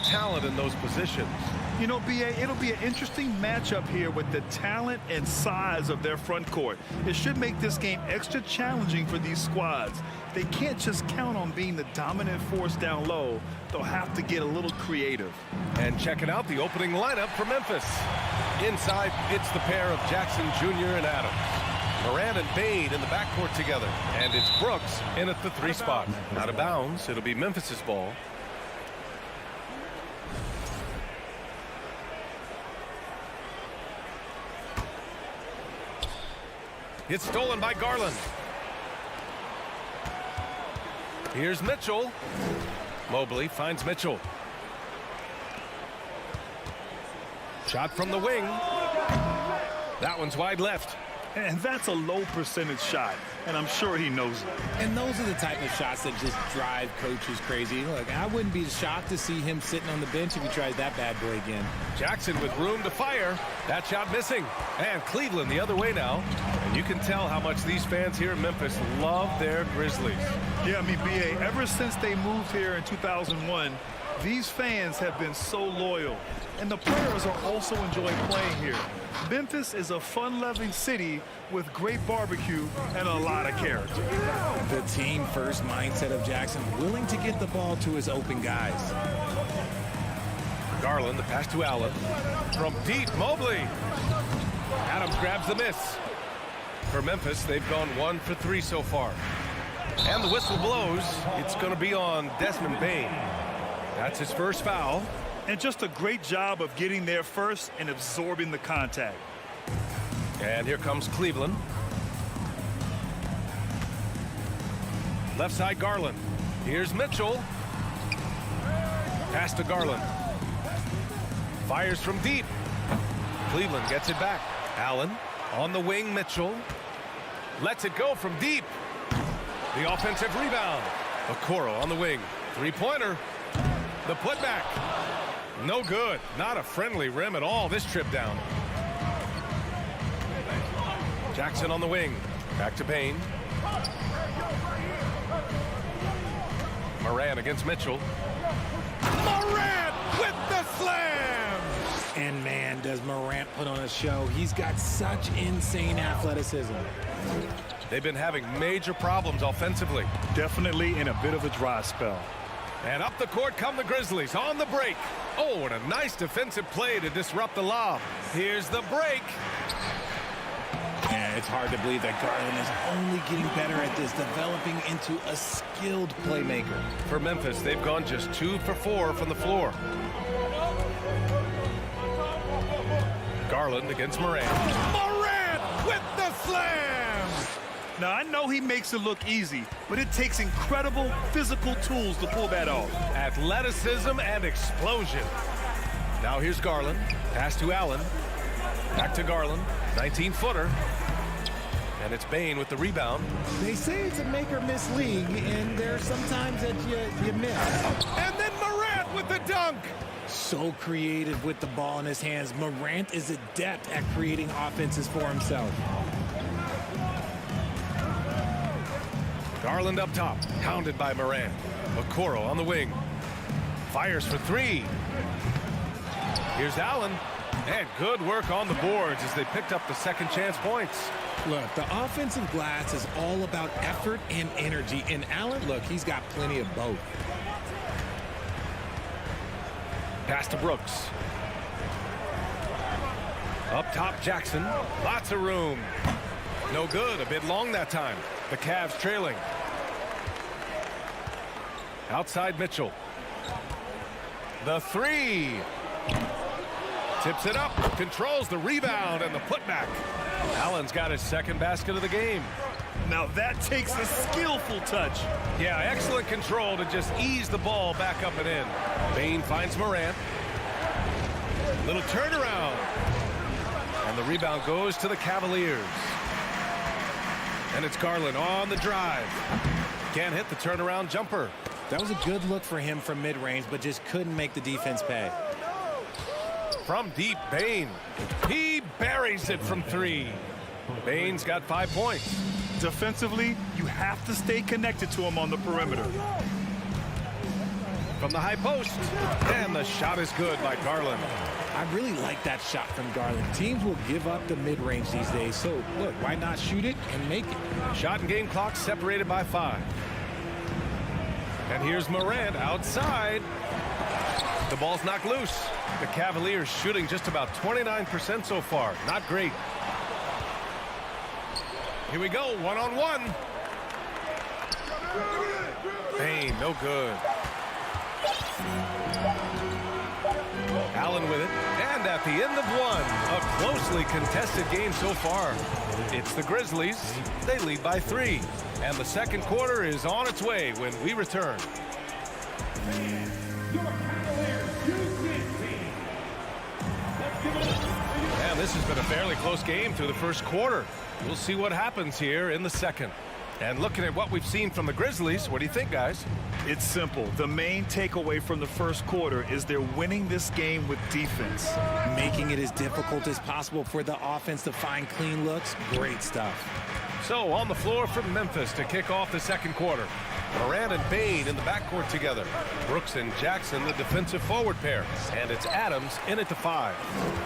talent in those positions. You know, B.A., it'll be an interesting matchup here with the talent and size of their front court. It should make this game extra challenging for these squads. They can't just count on being the dominant force down low. They'll have to get a little creative. And checking out the opening lineup for Memphis. Inside, it's the pair of Jackson Jr. and Adams. Morant and Bane in the backcourt together. And it's Brooks in at the 3 spot. Out of bounds, it'll be Memphis's ball. It's stolen by Garland. Here's Mitchell. Mobley finds Mitchell. Shot from the wing. That one's wide left. And that's a low percentage shot, and I'm sure he knows it. And those are the type of shots that just drive coaches crazy. Look, I wouldn't be shocked to see him sitting on the bench if he tries that bad boy again. Jackson with room to fire. That shot missing. And Cleveland the other way now. And you can tell how much these fans here in Memphis love their Grizzlies. Yeah, I mean, B.A., ever since they moved here in 2001, these fans have been so loyal. And the players are also enjoying playing here. Memphis is a fun-loving city with great barbecue and a lot of character. The team-first mindset of Jackson, willing to get the ball to his open guys. Garland, the pass to Allen. From deep, Mobley. Adams grabs the miss. For Memphis, they've gone 1 for 3 so far. And the whistle blows. It's going to be on Desmond Bane. That's his first foul. And just a great job of getting there first and absorbing the contact. And here comes Cleveland. Left side, Garland. Here's Mitchell. Pass to Garland. Fires from deep. Cleveland gets it back. Allen on the wing, Mitchell. Lets it go from deep. The offensive rebound. Okoro on the wing. Three-pointer. The putback. No good. Not a friendly rim at all this trip down. Jackson on the wing. Back to Bane. Morant against Mitchell. Morant with the slam! And man, does Morant put on a show. He's got such insane athleticism. They've been having major problems offensively. Definitely in a bit of a dry spell. And up the court come the Grizzlies on the break. Oh, and a nice defensive play to disrupt the lob. Here's the break. Yeah, it's hard to believe that Garland is only getting better at this, developing into a skilled playmaker. For Memphis, they've gone just 2 for 4 from the floor. Garland against Morant. Morant with the slam! Now, I know he makes it look easy, but it takes incredible physical tools to pull that off. Athleticism and explosion. Now here's Garland. Pass to Allen. Back to Garland. 19-footer. And it's Bane with the rebound. They say it's a make-or-miss league, and there's sometimes that you miss. And then Morant with the dunk. So creative with the ball in his hands. Morant is adept at creating offenses for himself. Garland up top, hounded by Morant. Okoro on the wing. Fires for 3. Here's Allen. And good work on the boards as they picked up the second chance points. Look, the offensive glass is all about effort and energy. And Allen, look, he's got plenty of both. Pass to Brooks. Up top, Jackson. Lots of room. No good. A bit long that time. The Cavs trailing. Outside Mitchell. The 3. Tips it up. Controls the rebound and the putback. Allen's got his second basket of the game. Now that takes a skillful touch. Yeah, excellent control to just ease the ball back up and in. Bane finds Morant. Little turnaround. And the rebound goes to the Cavaliers. And it's Garland on the drive. Can't hit the turnaround jumper. That was a good look for him from mid-range, but just couldn't make the defense pay. From deep, Bane. He buries it from 3. Bane's got 5 points. Defensively, you have to stay connected to him on the perimeter. from the high post. And the shot is good by Garland. I really like that shot from Garland. Teams will give up the mid-range these days, so look, why not shoot it and make it? Shot and game clock separated by 5. And here's Morant outside. The ball's knocked loose. The Cavaliers shooting just about 29% so far. Not great. Here we go, one-on-one. Hey, no good. Allen with it. And at the end of one, a closely contested game so far. It's the Grizzlies. They lead by 3. And the second quarter is on its way when we return. Man, this has been a fairly close game through the first quarter. We'll see what happens here in the second. And looking at what we've seen from the Grizzlies, what do you think, guys? It's simple. The main takeaway from the first quarter is they're winning this game with defense. Making it as difficult as possible for the offense to find clean looks. Great stuff. So on the floor from Memphis to kick off the second quarter. Morant and Bane in the backcourt together. Brooks and Jackson, the defensive forward pair. And it's Adams in at the 5.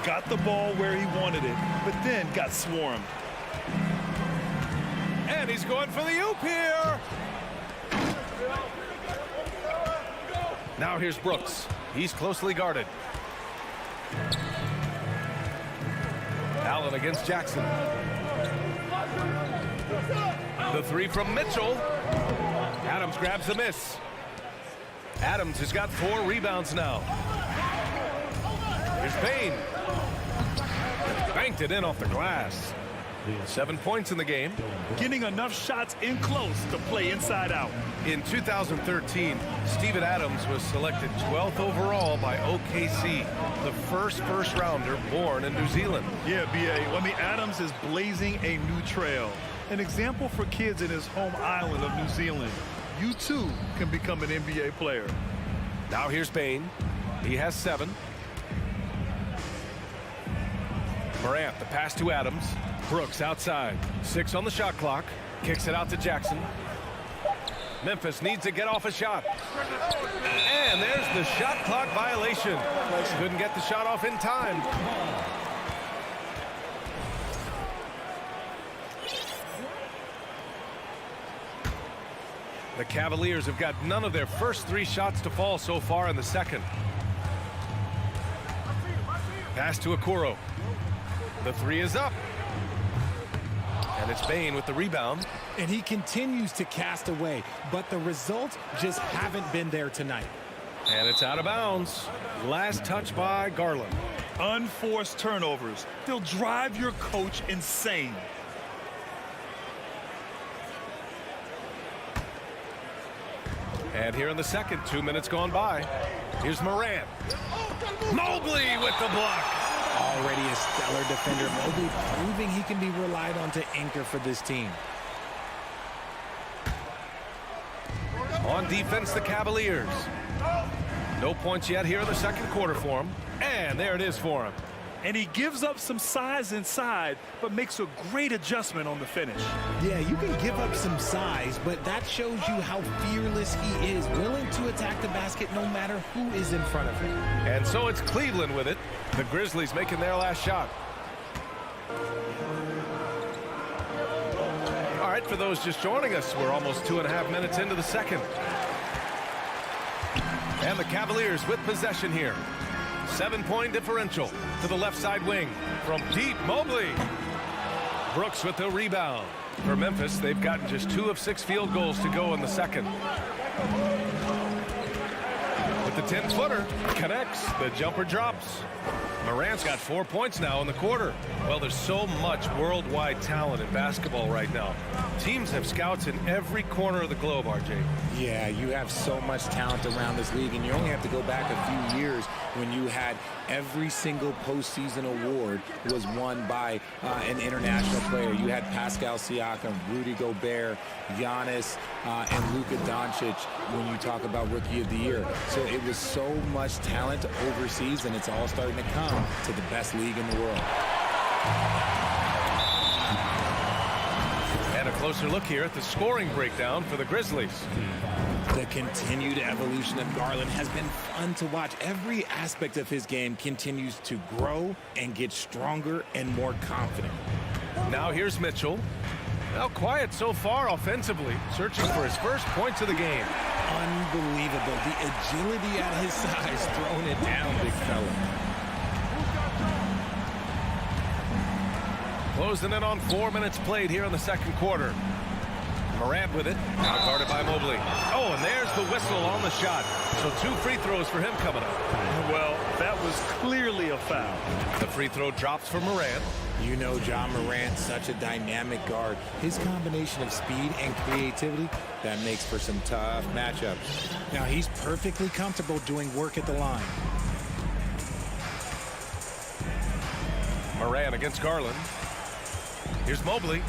Got the ball where he wanted it, but then got swarmed. And he's going for the oop here. Now here's Brooks. He's closely guarded. Allen against Jackson. The 3 from Mitchell. Adams grabs the miss. Adams has got 4 rebounds now. Here's Payne. Banked it in off the glass. 7 points in the game. Getting enough shots in close to play inside out. In 2013, Steven Adams was selected 12th overall by OKC, the first rounder born in New Zealand. Yeah, B.A. I mean, Adams is blazing a new trail. An example for kids in his home island of New Zealand. You, too, can become an NBA player. Now here's Bane. He has 7. Morant, the pass to Adams. Brooks outside. 6 on the shot clock. Kicks it out to Jackson. Memphis needs to get off a shot. And there's the shot clock violation. Couldn't get the shot off in time. The Cavaliers have got none of their first 3 shots to fall so far in the second. Pass to Okoro. The 3 is up. And it's Bane with the rebound. And he continues to cast away, but the results just haven't been there tonight. And it's out of bounds. Last touch by Garland. Unforced turnovers. They'll drive your coach insane. And here in the second, 2 minutes gone by. Here's Morant. Mobley with the block. Already a stellar defender. Mobley proving he can be relied on to anchor for this team. On defense, the Cavaliers. No points yet here in the second quarter for him. And there it is for him. And he gives up some size inside, but makes a great adjustment on the finish. Yeah, you can give up some size, but that shows you how fearless he is, willing to attack the basket no matter who is in front of him. And so it's Cleveland with it. The Grizzlies making their last shot. All right, for those just joining us, we're almost 2.5 minutes into the second. And the Cavaliers with possession here. 7-point differential to the left side wing. From deep, Mobley. Brooks with the rebound. For Memphis, they've gotten just 2 of 6 field goals to go in the second. With the 10-footer, connects. The jumper drops. Morant's got 4 points now in the quarter. Well, there's so much worldwide talent in basketball right now. Teams have scouts in every corner of the globe, RJ. Yeah, you have so much talent around this league, and you only have to go back a few years when you had every single postseason award was won by an international player. You had Pascal Siakam, Rudy Gobert, Giannis, and Luka Doncic when you talk about Rookie of the Year. So it was so much talent overseas, and it's all starting to come to the best league in the world. And a closer look here at the scoring breakdown for the Grizzlies. The continued evolution of Garland has been fun to watch. Every aspect of his game continues to grow and get stronger and more confident. Now here's Mitchell. Well, quiet so far offensively, searching for his first points of the game. Unbelievable. The agility at his size, throwing it down, big fella. Closing in on 4 minutes played here in the second quarter. Morant with it, now guarded by Mobley. Oh, and there's the whistle on the shot. So 2 free throws for him coming up. Well, that was clearly a foul. The free throw drops for Morant. You know Ja Morant, such a dynamic guard. His combination of speed and creativity, that makes for some tough matchups. Now, he's perfectly comfortable doing work at the line. Morant against Garland. Here's Mobley.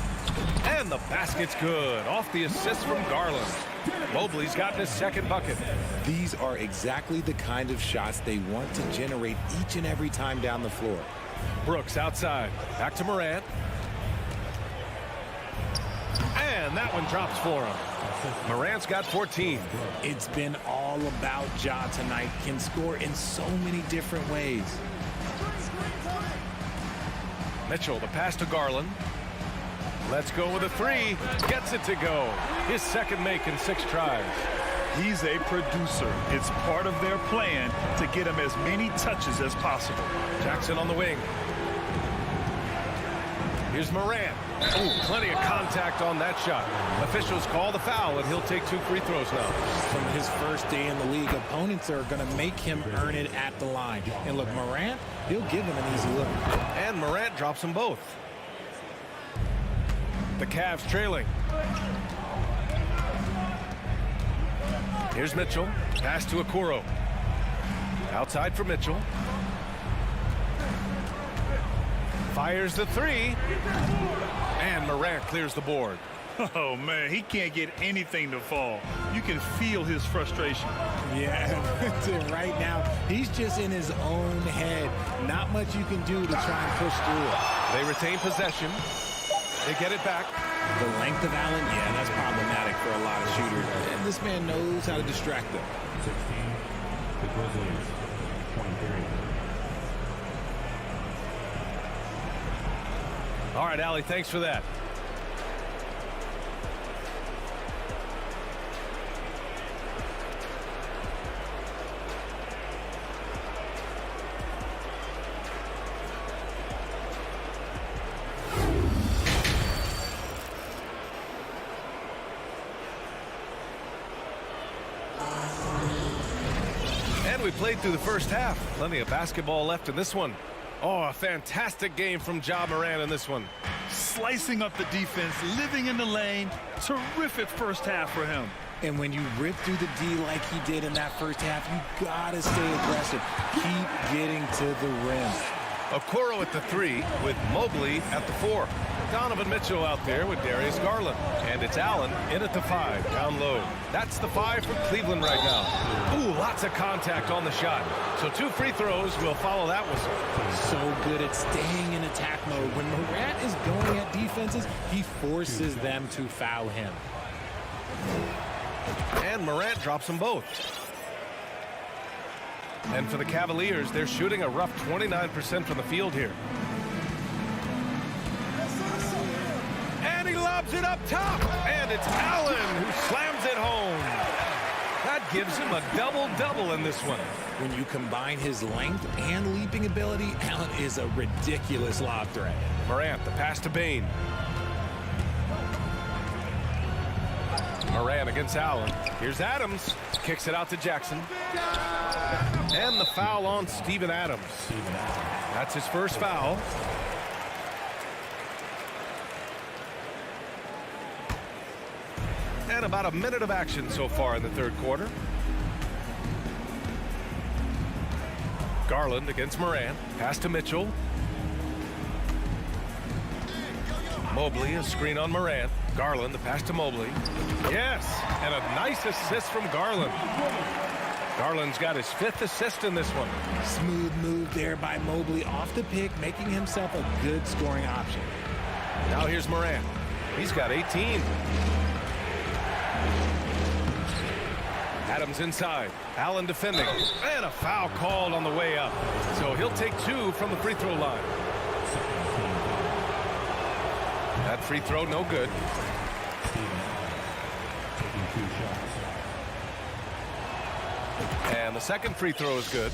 And the basket's good. Off the assist from Garland. Mobley's gotten his second bucket. These are exactly the kind of shots they want to generate each and every time down the floor. Brooks outside. Back to Morant. And that one drops for him. Morant's got 14. It's been all about Ja tonight. Can score in so many different ways. Mitchell, the pass to Garland. Let's go with a 3. Gets it to go. His second make in 6 tries. He's a producer. It's part of their plan to get him as many touches as possible. Jackson on the wing. Here's Morant. Ooh, plenty of contact on that shot. Officials call the foul, and he'll take 2 free throws now. From his first day in the league, opponents are going to make him earn it at the line. And look, Morant, he'll give him an easy look. And Morant drops them both. The Cavs trailing. Here's Mitchell. Pass to Okoro. Outside for Mitchell. Fires the 3. And Morant clears the board. Oh, man, he can't get anything to fall. You can feel his frustration. Yeah, right now, he's just in his own head. Not much you can do to try and push through it. They retain possession. They get it back. The length of Allen, yeah, that's problematic for a lot of shooters. And this man knows how to distract them. 16, the Grizzlies, 23. All right, Allie, thanks for that. We played through the first half. Plenty of basketball left in this one. Oh, a fantastic game from Ja Morant in this one. Slicing up the defense, living in the lane. Terrific first half for him. And when you rip through the D like he did in that first half, you gotta stay aggressive. Keep getting to the rim. Okoro at the 3 with Mobley at the 4. Donovan Mitchell out there with Darius Garland. And it's Allen in at the 5, down low. That's the 5 for Cleveland right now. Ooh, lots of contact on the shot. So 2 free throws will follow that whistle. So good at staying in attack mode. When Morant is going at defenses, he forces them to foul him. And Morant drops them both. And for the Cavaliers, they're shooting a rough 29% from the field here. And he lobs it up top. And it's Allen who slams it home. That gives him a double-double in this one. When you combine his length and leaping ability, Allen is a ridiculous lob threat. Morant, the pass to Bane. Morant against Allen. Here's Adams. Kicks it out to Jackson. And the foul on Steven Adams. That's his first foul. And about a minute of action so far in the third quarter. Garland against Morant. Pass to Mitchell. Mobley, a screen on Morant. Garland, the pass to Mobley. Yes, and a nice assist from Garland. Garland's got his 5th assist in this one. Smooth move there by Mobley off the pick, making himself a good scoring option. Now here's Morant. He's got 18. Adams inside. Allen defending. And a foul called on the way up. So he'll take 2 from the free throw line. That free throw no good. Taking 2 shots. And the second free throw is good.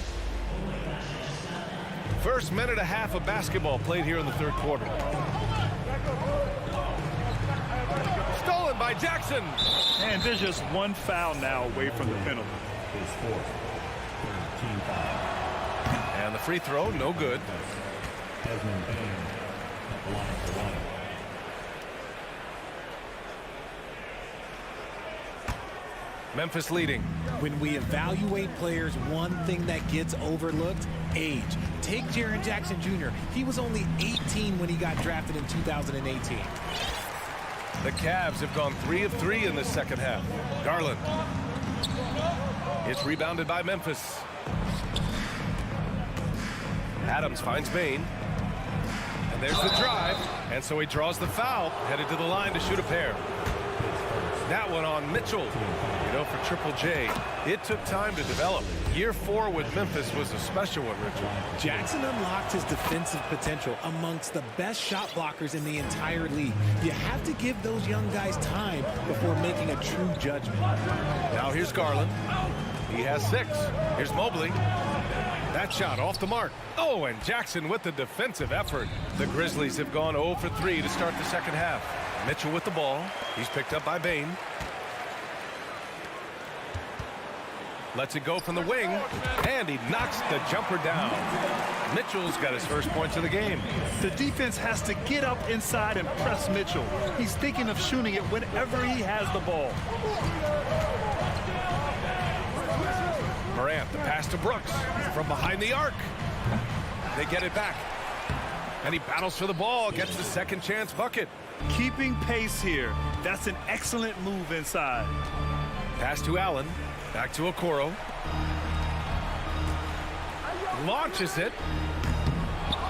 First minute and a half of basketball played here in the third quarter. Stolen by Jackson. And there's just one foul now away from the penalty. His 4th. 13 foul. And the free throw, no good. Desmond Bain at the line for 1. Memphis leading. When we evaluate players, one thing that gets overlooked, age. Take Jaren Jackson Jr. He was only 18 when he got drafted in 2018. The Cavs have gone 3 of 3 in this second half. Garland. It's rebounded by Memphis. Adams finds Bain. And there's the drive. And so he draws the foul, headed to the line to shoot a pair. That one on Mitchell. You know, for Triple J, it took time to develop. Year 4 with Memphis was a special one, Richard. Jackson unlocked his defensive potential amongst the best shot blockers in the entire league. You have to give those young guys time before making a true judgment. Now here's Garland. He has 6. Here's Mobley. That shot off the mark. Oh, and Jackson with the defensive effort. The Grizzlies have gone 0 for 3 to start the second half. Mitchell with the ball. He's picked up by Bain. Lets it go from the wing, and he knocks the jumper down. Mitchell's got his first points of the game. The defense has to get up inside and press Mitchell. He's thinking of shooting it whenever he has the ball. Morant, the pass to Brooks from behind the arc. They get it back. And he battles for the ball, gets the second chance bucket. Keeping pace here. That's an excellent move inside. Pass to Allen. Back to Okoro. Launches it.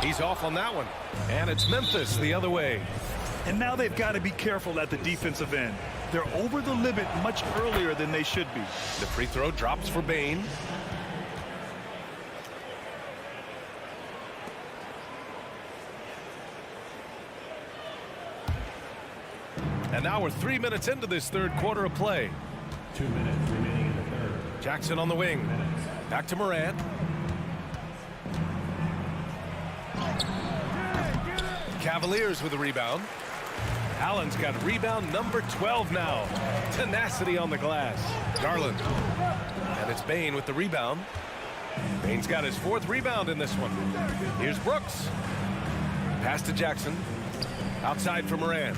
He's off on that one. And it's Memphis the other way. And now they've got to be careful at the defensive end. They're over the limit much earlier than they should be. The free throw drops for Bain. And now we're 3 minutes into this third quarter of play. 2 minutes remaining in the third. Jackson on the wing. Back to Morant. Cavaliers with a rebound. Allen's got rebound number 12 now. Tenacity on the glass. Garland. And it's Bain with the rebound. Bain's got his 4th rebound in this one. Here's Brooks. Pass to Jackson. Outside for Morant.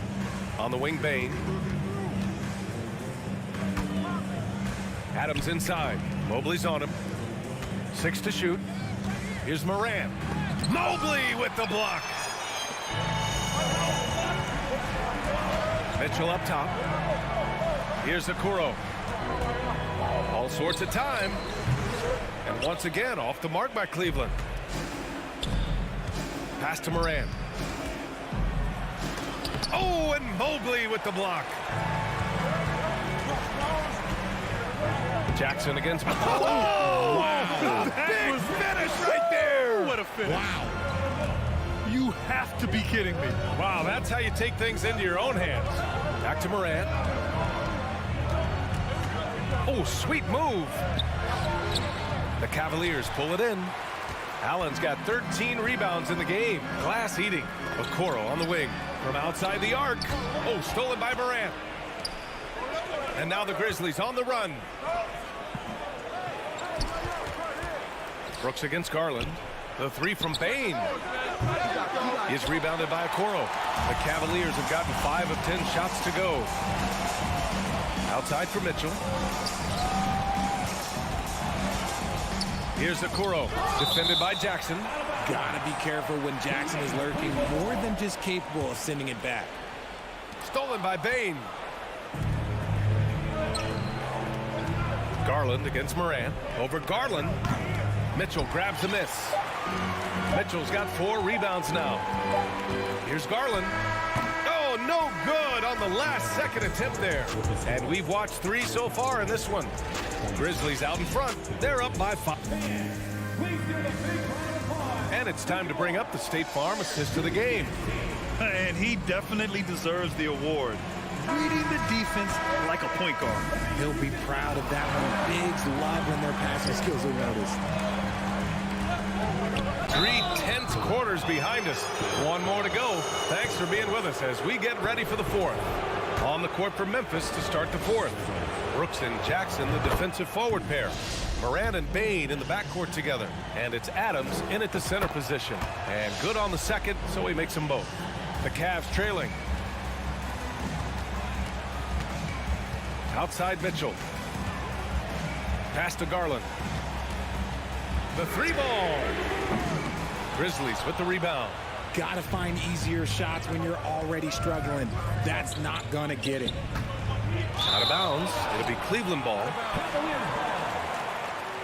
On the wing, Bain. Adams inside. Mobley's on him. 6 to shoot. Here's Morant. Mobley with the block. Mitchell up top. Here's Okoro. All sorts of time. And once again, off the mark by Cleveland. Pass to Morant. Oh, and Mobley with the block. Jackson against... Oh! Wow! Big finish right there! What a finish. Wow. You have to be kidding me. Wow, that's how you take things into your own hands. Back to Morant. Oh, sweet move. The Cavaliers pull it in. Allen's got 13 rebounds in the game. Glass eating. Okoro on the wing. From outside the arc. Oh, stolen by Morant. And now the Grizzlies on the run. Brooks against Garland. The 3 from Bain is rebounded by Okoro. The Cavaliers have gotten 5 of 10 shots to go. Outside for Mitchell. Here's Okoro, defended by Jackson. Gotta be careful when Jackson is lurking, more than just capable of sending it back. Stolen by Bain. Garland against Morant. Over Garland. Mitchell grabs the miss. Mitchell's got 4 rebounds now. Here's Garland. Oh, no good on the last-second attempt there. And we've watched 3 so far in this one. Grizzlies out in front. They're up by 5. And it's time to bring up the State Farm assist of the game. And he definitely deserves the award. Reading the defense like a point guard. He'll be proud of that one. Bigs love when their passing skills are noticed. 3 tense quarters behind us. 1 more to go. Thanks for being with us as we get ready for the 4th. On the court for Memphis to start the 4th. Brooks and Jackson, the defensive forward pair. Moran and Bain in the backcourt together. And it's Adams in at the center position. And good on the second, so he makes them both. The Cavs trailing. Outside Mitchell. Pass to Garland. The 3 ball. Grizzlies with the rebound. Gotta find easier shots when you're already struggling. That's not gonna get it. Out of bounds. It'll be Cleveland ball.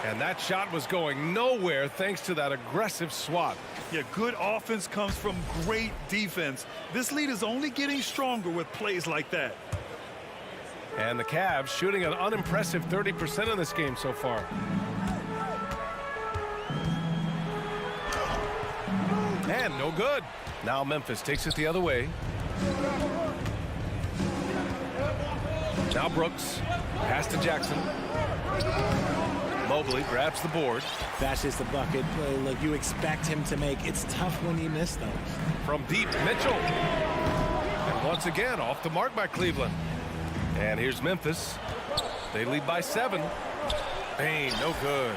And that shot was going nowhere thanks to that aggressive swat. Yeah, good offense comes from great defense. This lead is only getting stronger with plays like that. And the Cavs shooting an unimpressive 30% in this game so far. And no good. Now Memphis takes it the other way. Now Brooks. Pass to Jackson. Mobley grabs the board. That's just a bucket. Look, you expect him to make. It's tough when he missed those. From deep, Mitchell. And once again, off the mark by Cleveland. And here's Memphis. They lead by 7. Bain, no good.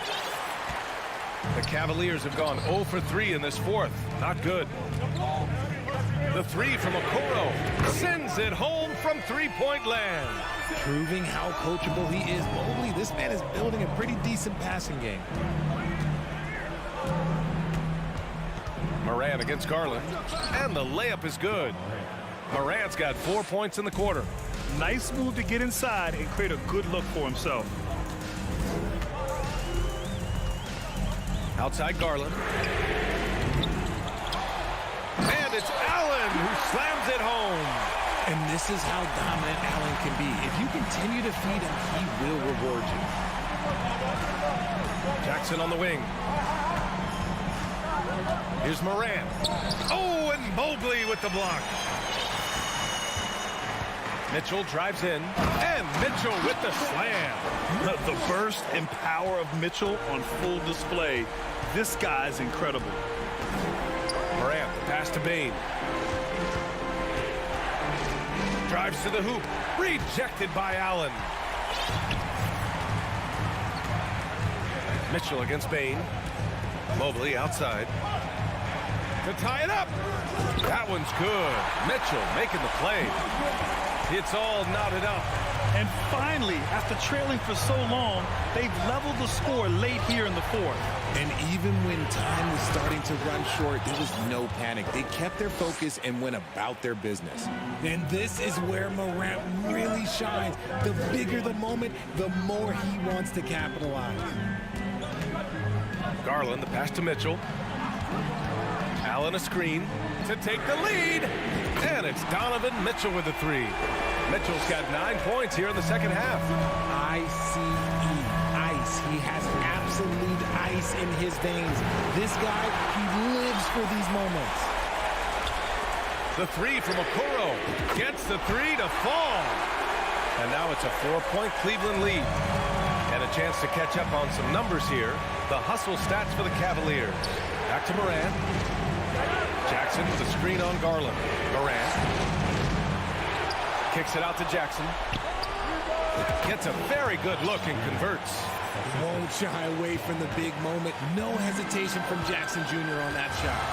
The Cavaliers have gone 0 for 3 in this 4th. Not good. The 3 from Okoro. Sends it home from 3-point land. Proving how coachable he is. Mobley, this man is building a pretty decent passing game. Moran against Garland. And the layup is good. Morant's got 4 points in the quarter. Nice move to get inside and create a good look for himself. Outside Garland. And it's Allen who slams it home. And this is how dominant Allen can be. If you continue to feed him, he will reward you. Jackson on the wing. Here's Moran. Oh, and Mobley with the block. Mitchell drives in, and Mitchell with the slam. The burst and power of Mitchell on full display. This guy's incredible. Morant, pass to Bain. Drives to the hoop. Rejected by Allen. Mitchell against Bain. Mobley outside. To tie it up. That one's good. Mitchell making the play. It's all knotted up. And finally, after trailing for so long, they've leveled the score late here in the 4th. And even when time was starting to run short, there was no panic. They kept their focus and went about their business. And this is where Morant really shines. The bigger the moment, the more he wants to capitalize. Garland, the pass to Mitchell. Allen a screen to take the lead. And it's Donovan Mitchell with the 3. Mitchell's got 9 points here in the second half. ICE, ice. He has absolute ice in his veins. This guy, he lives for these moments. The 3 from Okoro gets the 3 to fall. And now it's a 4-point Cleveland lead. And a chance to catch up on some numbers here. The hustle stats for the Cavaliers. Back to Moran. Jackson with a screen on Garland. Moran kicks it out to Jackson. Gets a very good look and converts. Won't shy away from the big moment. No hesitation from Jackson Jr. on that shot.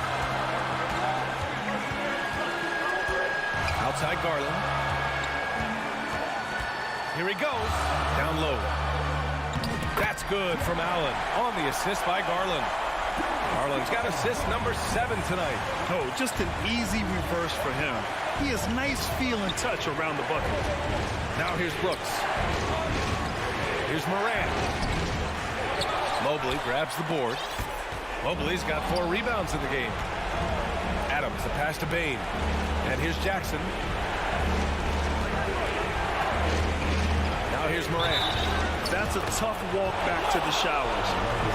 Outside Garland. Here he goes. Down low. That's good from Allen on the assist by Garland. Garland's got assist number 7 tonight. Oh, just an easy reverse for him. He has nice feel and touch around the bucket. Now here's Brooks. Here's Moran. Mobley grabs the board. Mobley's got 4 rebounds in the game. Adams, the pass to Bain. And here's Jackson. Now here's Morant. That's a tough walk back to the showers.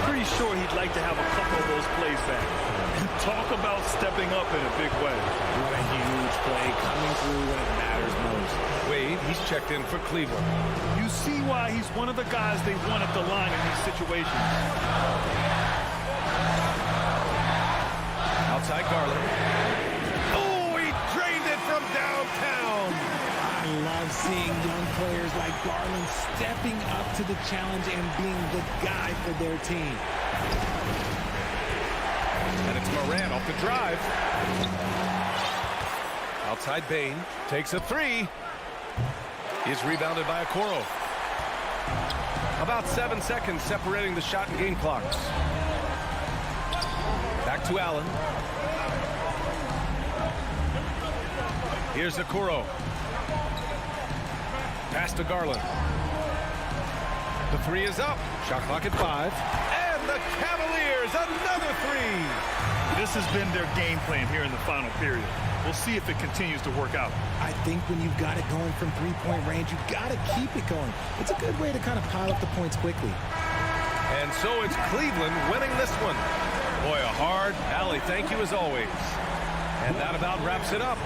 Pretty sure he'd like to have a couple of those plays back. And talk about stepping up in a big way. What a huge play coming through when it matters most. Wade, he's checked in for Cleveland. You see why he's one of the guys they want at the line in these situations. Outside Garland. Oh, he drained it from downtown. I love seeing young players like Garland stepping up to the challenge and being the guy for their team. And it's Morant off the drive. Outside Bane. Takes a three. Is rebounded by Okoro. About 7 seconds separating the shot and game clocks. Back to Allen. Here's Okoro. Pass to Garland. The three is up. Shot clock at 5. And the Cavaliers, another three. This has been their game plan here in the final period. We'll see if it continues to work out. I think when you've got it going from three-point range, you've got to keep it going. It's a good way to kind of pile up the points quickly. And so it's Cleveland winning this one. Boy, a hard alley. Thank you as always. And that about wraps it up.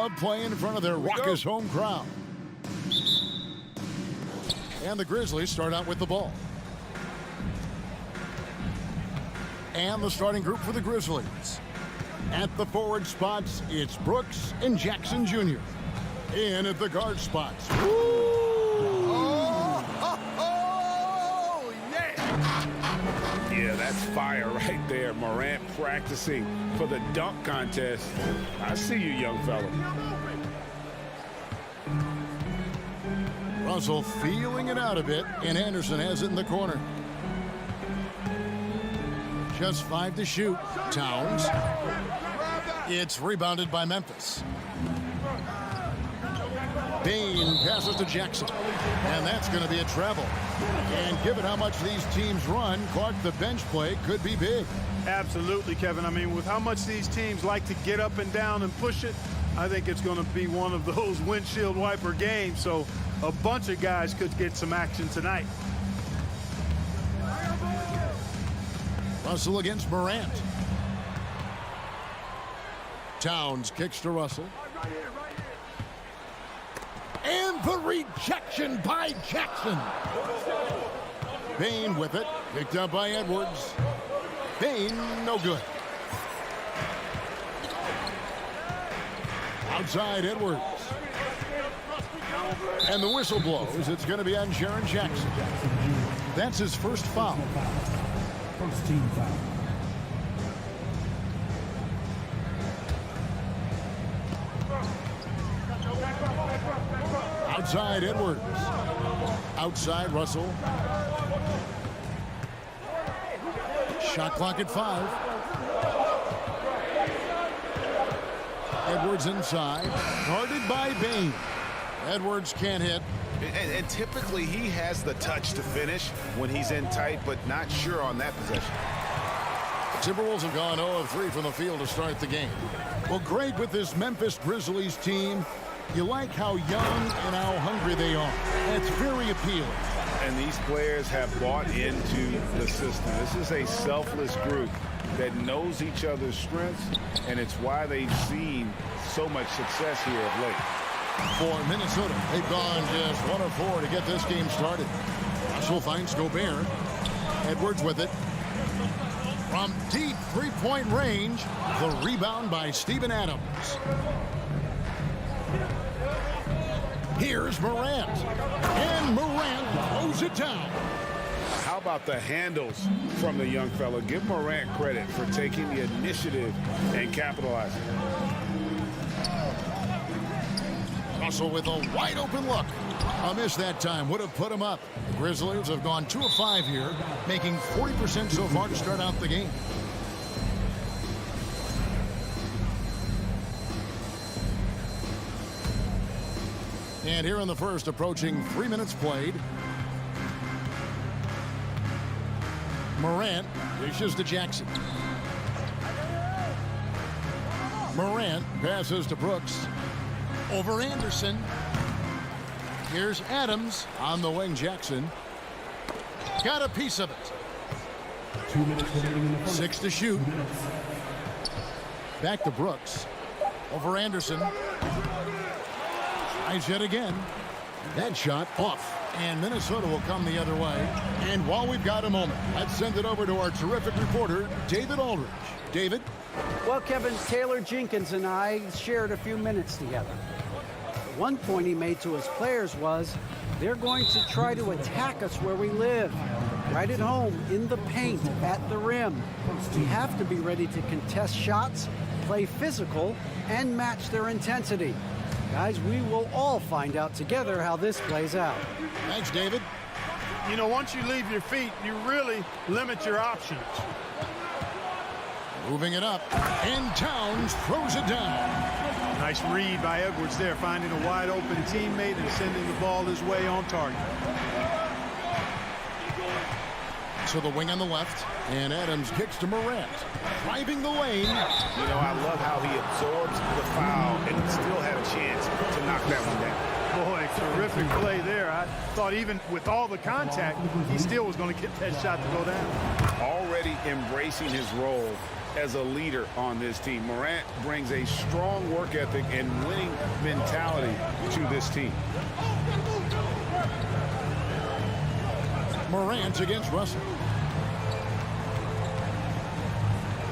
love playing in front of their raucous home crowd. And the Grizzlies start out with the ball. And the starting group for the Grizzlies. At the forward spots, it's Brooks and Jackson Jr. In at the guard spots. Yeah, that's fire right there. Morant practicing for the dunk contest. I see you, young fella. Russell feeling it out a bit, and Anderson has it in the corner. Just 5 to shoot. Towns. It's rebounded by Memphis. Bain passes to Jackson. And that's going to be a travel. And given how much these teams run, Clark, the bench play could be big. Absolutely, Kevin. I mean, with how much these teams like to get up and down and push it, I think it's going to be one of those windshield wiper games. So a bunch of guys could get some action tonight. Russell against Morant. Towns kicks to Russell. And the rejection by Jackson. Bain with it. Picked up by Edwards. Bain, no good. Outside Edwards. And the whistle blows. It's going to be on Jaren Jackson. That's his first foul. First team foul. Outside Edwards. Outside Russell. Shot clock at 5. Edwards inside. Guarded by Bain. Edwards can't hit. And typically he has the touch to finish when he's in tight, but not sure on that possession. The Timberwolves have gone 0 of 3 from the field to start the game. Well, great with this Memphis Grizzlies team. You like how young and how hungry they are. It's very appealing. And these players have bought into the system. This is a selfless group that knows each other's strengths, and it's why they've seen so much success here of late. For Minnesota, they've gone just 1 of 4 to get this game started. Russell finds Gobert. Edwards with it. From deep three-point range, the rebound by Steven Adams. Here's Morant. And Morant throws it down. How about the handles from the young fella? Give Morant credit for taking the initiative and capitalizing. Russell with a wide open look. A miss that time would have put him up. The Grizzlies have gone 2 of 5 here, making 40% so far to start out the game. And here in the first, approaching 3 minutes played. Morant dishes to Jackson. Morant passes to Brooks. Over Anderson. Here's Adams on the wing. Jackson got a piece of it. 2 minutes remaining in the first. 6 to shoot. 2 minutes. Back to Brooks. Over Anderson. Tries yet again. That shot off. And Minnesota will come the other way. And while we've got a moment, let's send it over to our terrific reporter, David Aldridge. David? Well, Kevin, Taylor Jenkins and I shared a few minutes together. One point he made to his players was, they're going to try to attack us where we live, right at home, in the paint, at the rim. We have to be ready to contest shots, play physical, and match their intensity. Guys, we will all find out together how this plays out. Thanks, David. You know, once you leave your feet, you really limit your options. Moving it up. And Towns throws it down. Nice read by Edwards there, finding a wide open teammate and sending the ball his way on target. So the wing on the left, and Adams kicks to Morant. Driving the lane. You know, I love how he absorbs the foul and still had a chance to knock that one down. Boy, terrific play there. I thought even with all the contact, he still was going to get that shot to go down. Already embracing his role as a leader on this team. Morant brings a strong work ethic and winning mentality to this team. Morant against Russell.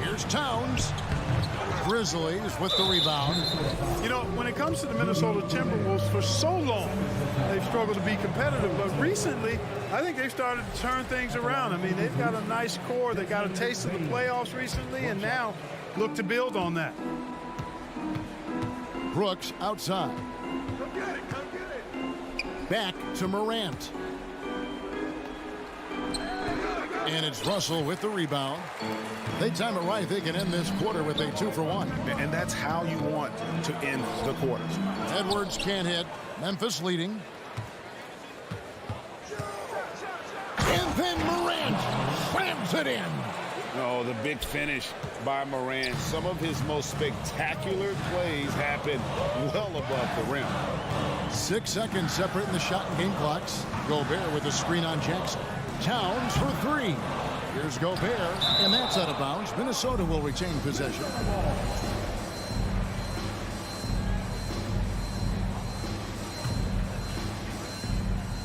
Here's Towns. Grizzlies with the rebound. You know, when it comes to the Minnesota Timberwolves, for so long, they've struggled to be competitive. But recently, I think they've started to turn things around. I mean, they've got a nice core. They got a taste of the playoffs recently, and now look to build on that. Brooks outside. Back to Morant. And it's Russell with the rebound. They time it right. They can end this quarter with a 2-for-1. And that's how you want to end the quarters. Edwards can't hit. Memphis leading. And then Morant slams it in. Oh, the big finish by Morant. Some of his most spectacular plays happen well above the rim. 6 seconds separating the shot and game clocks. Gobert with a screen on Jackson. Towns for 3. Here's Gobert, and that's out of bounds. Minnesota will retain possession.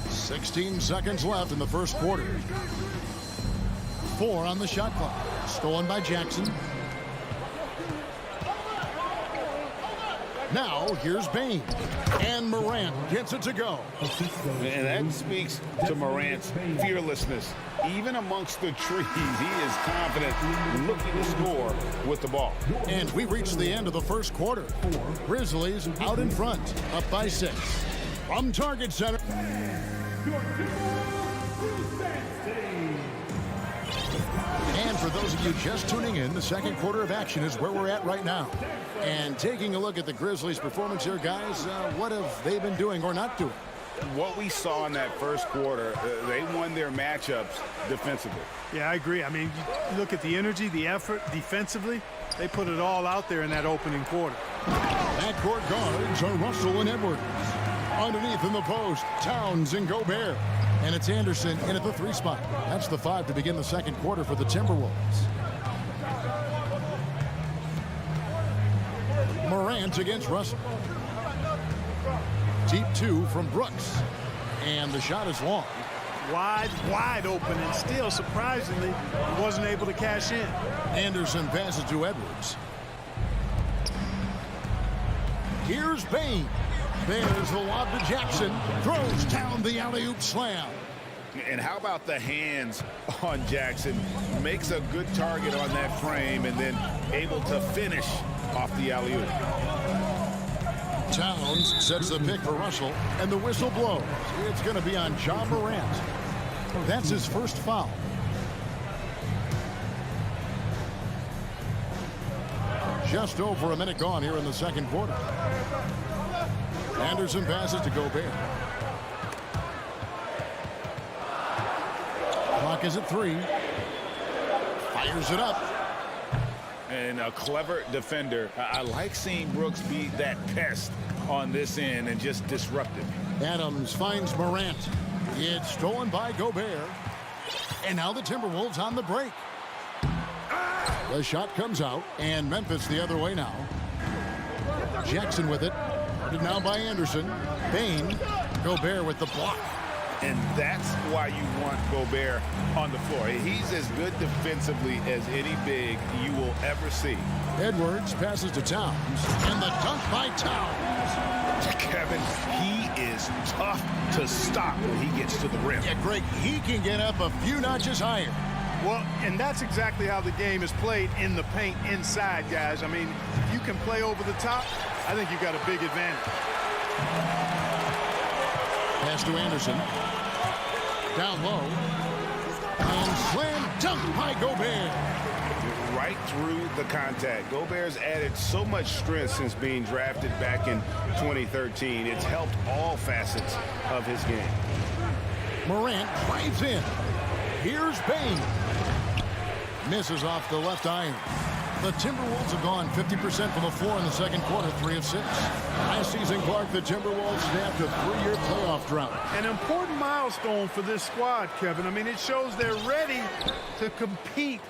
"16 seconds left in the first quarter. 4 on the shot clock. Stolen by Jackson. Now, here's Bain. And Morant gets it to go. And that speaks to Morant's fearlessness. Even amongst the trees, he is confident, looking to score with the ball. And we reach the end of the first quarter. Grizzlies out in front, up by 6. From Target Center. And for those of you just tuning in, the second quarter of action is where we're at right now. And taking a look at the Grizzlies' performance here, guys, what have they been doing or not doing? What we saw in that first quarter, they won their matchups defensively. Yeah, I agree. I mean, you look at the energy, the effort defensively. They put it all out there in that opening quarter. Backcourt guards are Russell and Edwards. Underneath in the post, Towns and Gobert. And it's Anderson in at the 3 spot. That's the 5 to begin the second quarter for the Timberwolves. Morant against Russell. Deep 2 from Brooks. And the shot is long. Wide open, and still, surprisingly, wasn't able to cash in. Anderson passes to Edwards. Here's Bain. There's the lob to Jackson. Throws down the alley-oop slam. And how about the hands on Jackson? Makes a good target on that frame and then able to finish off the alley-oop. Towns sets the pick for Russell, and the whistle blows. It's going to be on Ja Morant. That's his first foul. Just over a minute gone here in the second quarter. Anderson passes to Gobert. Clock is at 3. Fires it up. And a clever defender. I like seeing Brooks be that pest on this end and just disrupt it. Adams finds Morant. It's stolen by Gobert. And now the Timberwolves on the break. The shot comes out, and Memphis the other way now. Jackson with it. Guarded now by Anderson. Bain. Gobert with the block. And that's why you want Gobert on the floor. He's as good defensively as any big you will ever see. Edwards passes to Towns. And the dunk by Towns. Kevin, he is tough to stop when he gets to the rim. Yeah, Greg, he can get up a few notches higher. Well, and that's exactly how the game is played in the paint inside, guys. I mean, if you can play over the top, I think you've got a big advantage. Pass to Anderson. Down low. And slam dunk by Gobert. Right through the contact. Gobert's added so much strength since being drafted back in 2013. It's helped all facets of his game. Morant drives in. Here's Bain. Misses off the left iron. The Timberwolves have gone 50% from the floor in the second quarter, 3 of 6. Last season, Clark, the Timberwolves snapped a 3-year playoff drought. An important milestone for this squad, Kevin. I mean, it shows they're ready to compete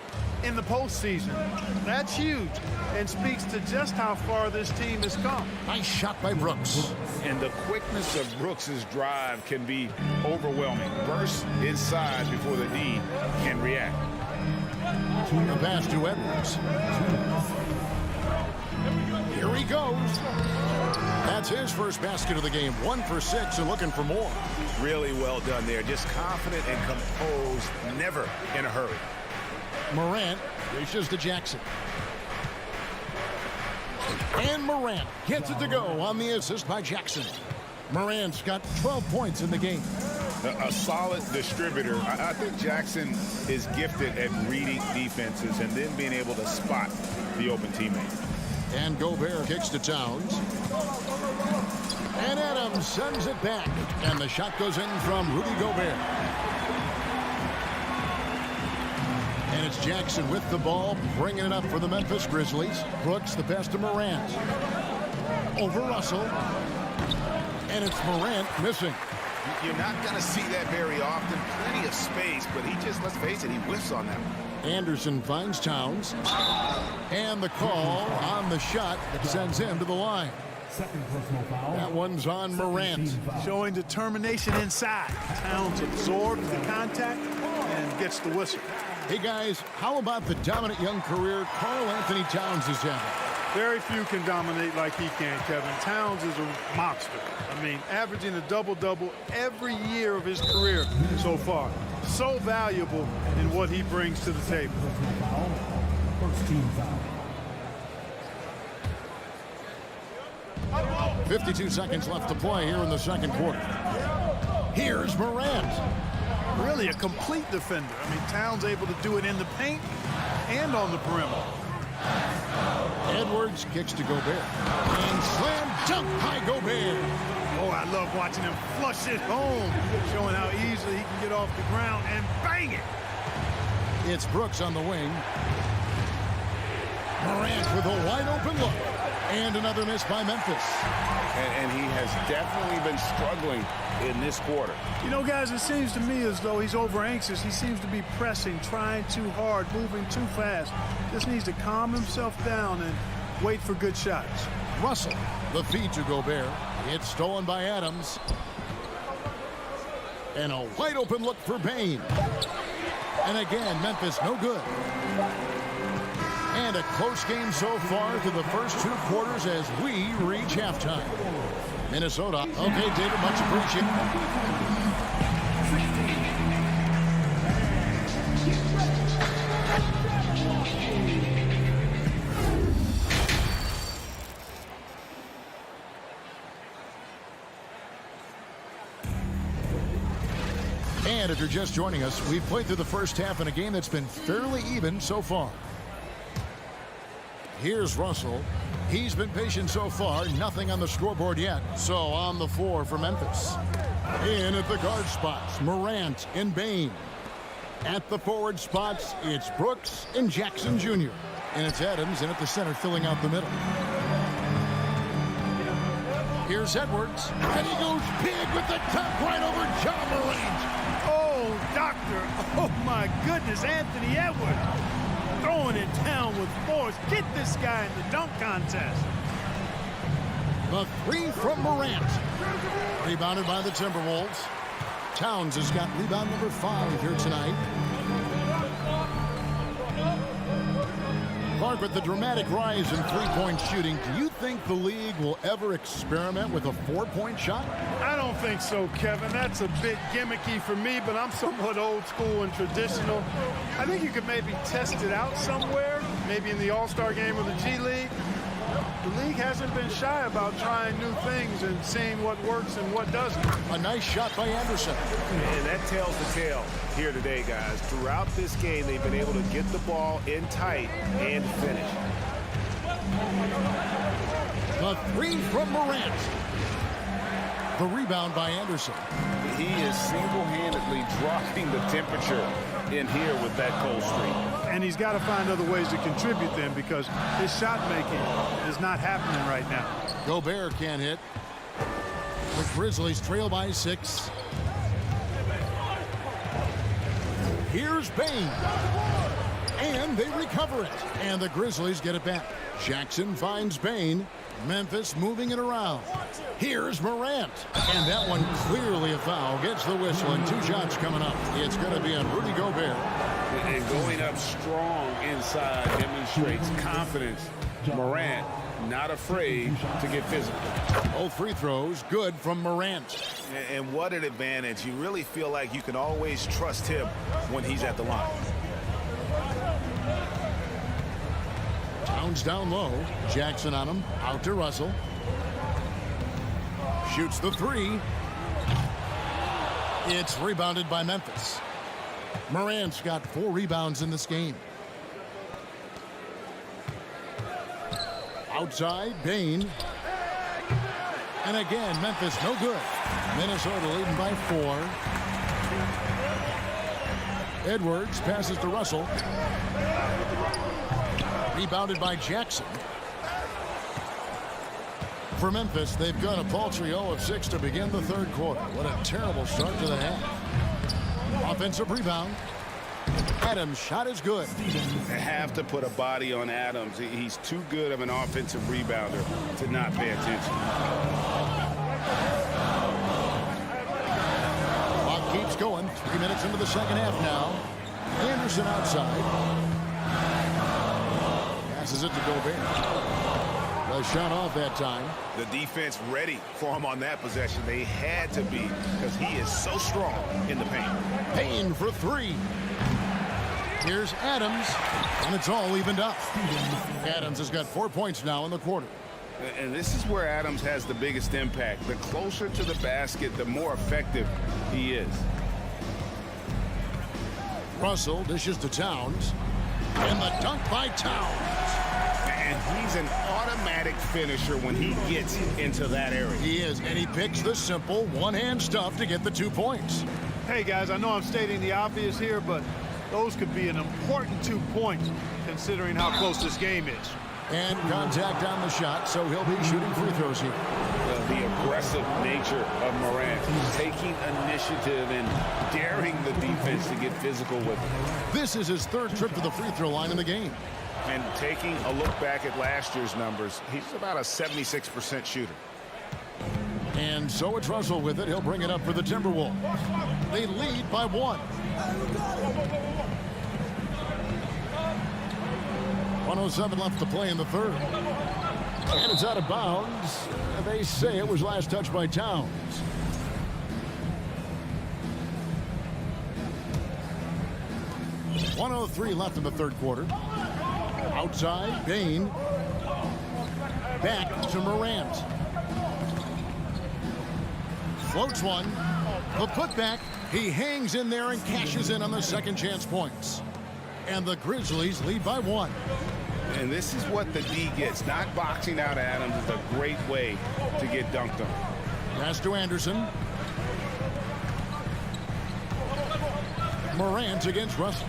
in the postseason. That's huge and speaks to just how far this team has come. Nice shot by Brooks. And the quickness of Brooks's drive can be overwhelming. Burst inside before the D can react. The pass to Edwards. Here he goes. That's his first basket of the game. 1 for 6 and looking for more. Really well done there. Just confident and composed, never in a hurry. Morant reaches to Jackson. And Morant gets it to go on the assist by Jackson. Morant's got 12 points in the game. A solid distributor. I think Jackson is gifted at reading defenses and then being able to spot the open teammate. And Gobert kicks to Towns. And Adams sends it back. And the shot goes in from Rudy Gobert. And it's Jackson with the ball, bringing it up for the Memphis Grizzlies. Brooks, the pass to Morant. Over Russell. And it's Morant missing. You're not going to see that very often. Plenty of space, but he just, let's face it, he whiffs on that one. Anderson finds Towns. And the call on the shot that sends him to the line. Second personal foul. That one's on Morant. Showing determination inside. Towns absorbs the contact and gets the whistle. Hey, guys, how about the dominant young career Karl Anthony Towns is having? Very few can dominate like he can, Kevin. Towns is a monster. I mean, averaging a double-double every year of his career so far. So valuable in what he brings to the table. First team foul. 52 seconds left to play here in the second quarter. Here's Morant. Really a complete defender. I mean, Towns able to do it in the paint and on the perimeter. Edwards kicks to Gobert. And slam dunk by Gobert. Oh, I love watching him flush it home, showing how easily he can get off the ground and bang it. It's Brooks on the wing. Morant with a wide open look. And another miss by Memphis. And he has definitely been struggling in this quarter. You know, guys, it seems to me as though he's over anxious. He seems to be pressing, trying too hard, moving too fast. Just needs to calm himself down and wait for good shots. Russell, the feed to Gobert. It's stolen by Adams. And a wide open look for Bain. And again, Memphis no good. And a close game so far through the first 2 quarters as we reach halftime. Minnesota. Okay, David, much appreciated. And if you're just joining us, we've played through the first half in a game that's been fairly even so far. Here's Russell. He's been patient so far. Nothing on the scoreboard yet. So on the floor for Memphis. In at the guard spots, Morant and Bain. At the forward spots, it's Brooks and Jackson Jr. And it's Adams in at the center filling out the middle. Here's Edwards. And he goes big with the top right over Ja Morant. Oh, doctor. Oh, my goodness, Anthony Edwards. Throwing it down with force. Get this guy in the dunk contest. The 3 from Morant. Rebounded by the Timberwolves. Towns has got rebound number 5 here tonight. Clark, with the dramatic rise in three-point shooting, do you think the league will ever experiment with a 4-point shot? I don't think so, Kevin. That's a bit gimmicky for me, but I'm somewhat old school and traditional. I think you could maybe test it out somewhere, maybe in the All-Star game or the G League. The league hasn't been shy about trying new things and seeing what works and what doesn't. A nice shot by Anderson. And that tells the tale here today, guys. Throughout this game, they've been able to get the ball in tight and finish. The 3 from Morant. The rebound by Anderson. He is single-handedly dropping the temperature in here with that cold streak. and he's got to find other ways to contribute them because his shot making is not happening right now. Gobert can't hit. The Grizzlies trail by 6. Here's Bain. And they recover it. And the Grizzlies get it back. Jackson finds Bain. Memphis moving it around. Here's Morant. And that one clearly a foul. Gets the whistle and 2 shots coming up. It's going to be on Rudy Gobert. And going up strong inside demonstrates confidence. Morant not afraid to get physical. Both free throws good from Morant. And what an advantage. You really feel like you can always trust him when he's at the line. Towns down low. Jackson on him. Out to Russell. Shoots the 3. It's rebounded by Memphis. Morant's got 4 rebounds in this game. Outside, Bain. And again, Memphis no good. Minnesota leading by 4. Edwards passes to Russell. Rebounded by Jackson. For Memphis, they've got a paltry 0 of 6 to begin the third quarter. What a terrible start to the half. Offensive rebound. Adams' shot is good. They have to put a body on Adams. He's too good of an offensive rebounder to not pay attention. Clock keeps going. 3 minutes into the second half now. Anderson outside. Passes it to Gobert. The shot off that time. The defense ready for him on that possession. They had to be because he is so strong in the paint. Payne for 3. Here's Adams, and it's all evened up. Adams has got 4 points now in the quarter. And this is where Adams has the biggest impact. The closer to the basket, the more effective he is. Russell dishes to Towns. And the dunk by Towns. And he's an automatic finisher when he gets into that area. He is, and he picks the simple one-hand stuff to get the 2 points. Hey, guys, I know I'm stating the obvious here, but those could be an important 2 points considering how close this game is. And contact on the shot, so he'll be shooting free throws here. The aggressive nature of Morant, taking initiative and daring the defense to get physical with him. This is his 3rd trip to the free throw line in the game. And taking a look back at last year's numbers, he's about a 76% shooter. And so it's Russell with it. He'll bring it up for the Timberwolves. They lead by 1. 1:07 left to play in the third. And it's out of bounds. They say it was last touched by Towns. .103 left in the third quarter. Outside, Bain. Back to Morant. Floats one. The putback. He hangs in there and cashes in on the second chance points. And the Grizzlies lead by 1. And this is what the D gets. Not boxing out Adams is a great way to get dunked on. Pass to Anderson. Morant against Russell.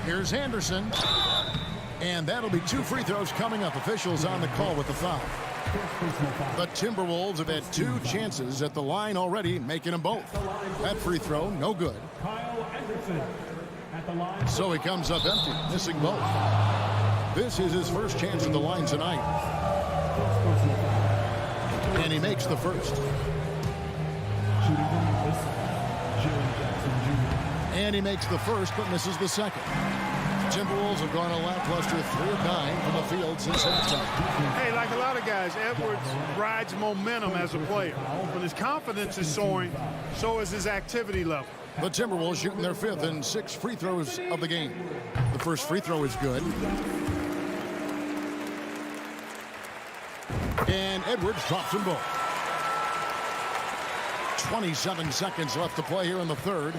Here's Anderson. And that'll be 2 free throws coming up. Officials on the call with the foul. The Timberwolves have had 2 chances at the line already, making them both. That free throw, no good. So he comes up empty, missing both. This is his first chance at the line tonight. And he makes the first. And he makes the first, but misses the second. Timberwolves have gone a lackluster 3 of 9 from the field since halftime. Hey, like a lot of guys, Edwards rides momentum as a player. When his confidence is soaring, so is his activity level. The Timberwolves shooting their 5th and 6th free throws of the game. The first free throw is good. And Edwards drops them both. 27 seconds left to play here in the third.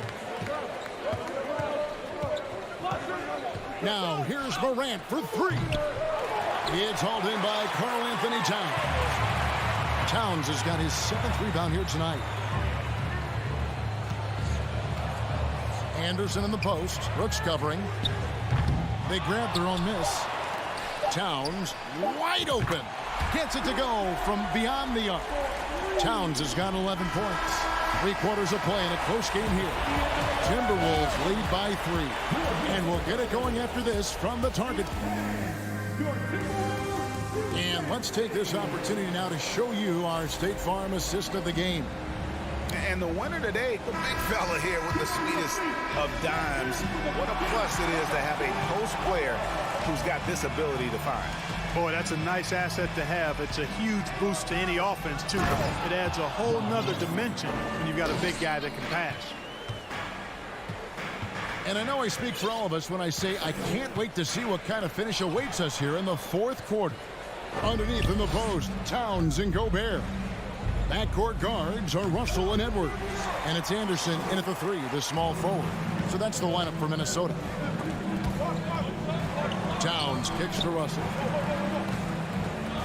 Now, here's Morant for 3. It's hauled in by Karl Anthony Towns. Towns has got his 7th rebound here tonight. Anderson in the post. Brooks covering. They grab their own miss. Towns wide open. Gets it to go from beyond the arc. Towns has got 11 points. 3/4 of play in a close game here. Timberwolves lead by 3. And we'll get it going after this from the target. And let's take this opportunity now to show you our State Farm assist of the game. And the winner today, the big fella here with the sweetest of dimes. What a plus it is to have a post player who's got this ability to find. Boy, that's a nice asset to have. It's a huge boost to any offense, too. It adds a whole nother dimension when you've got a big guy that can pass. And I know I speak for all of us when I say I can't wait to see what kind of finish awaits us here in the 4th quarter. Underneath in the post, Towns and Gobert. Backcourt guards are Russell and Edwards. And it's Anderson in at the 3, the small forward. So that's the lineup for Minnesota. Towns kicks to Russell.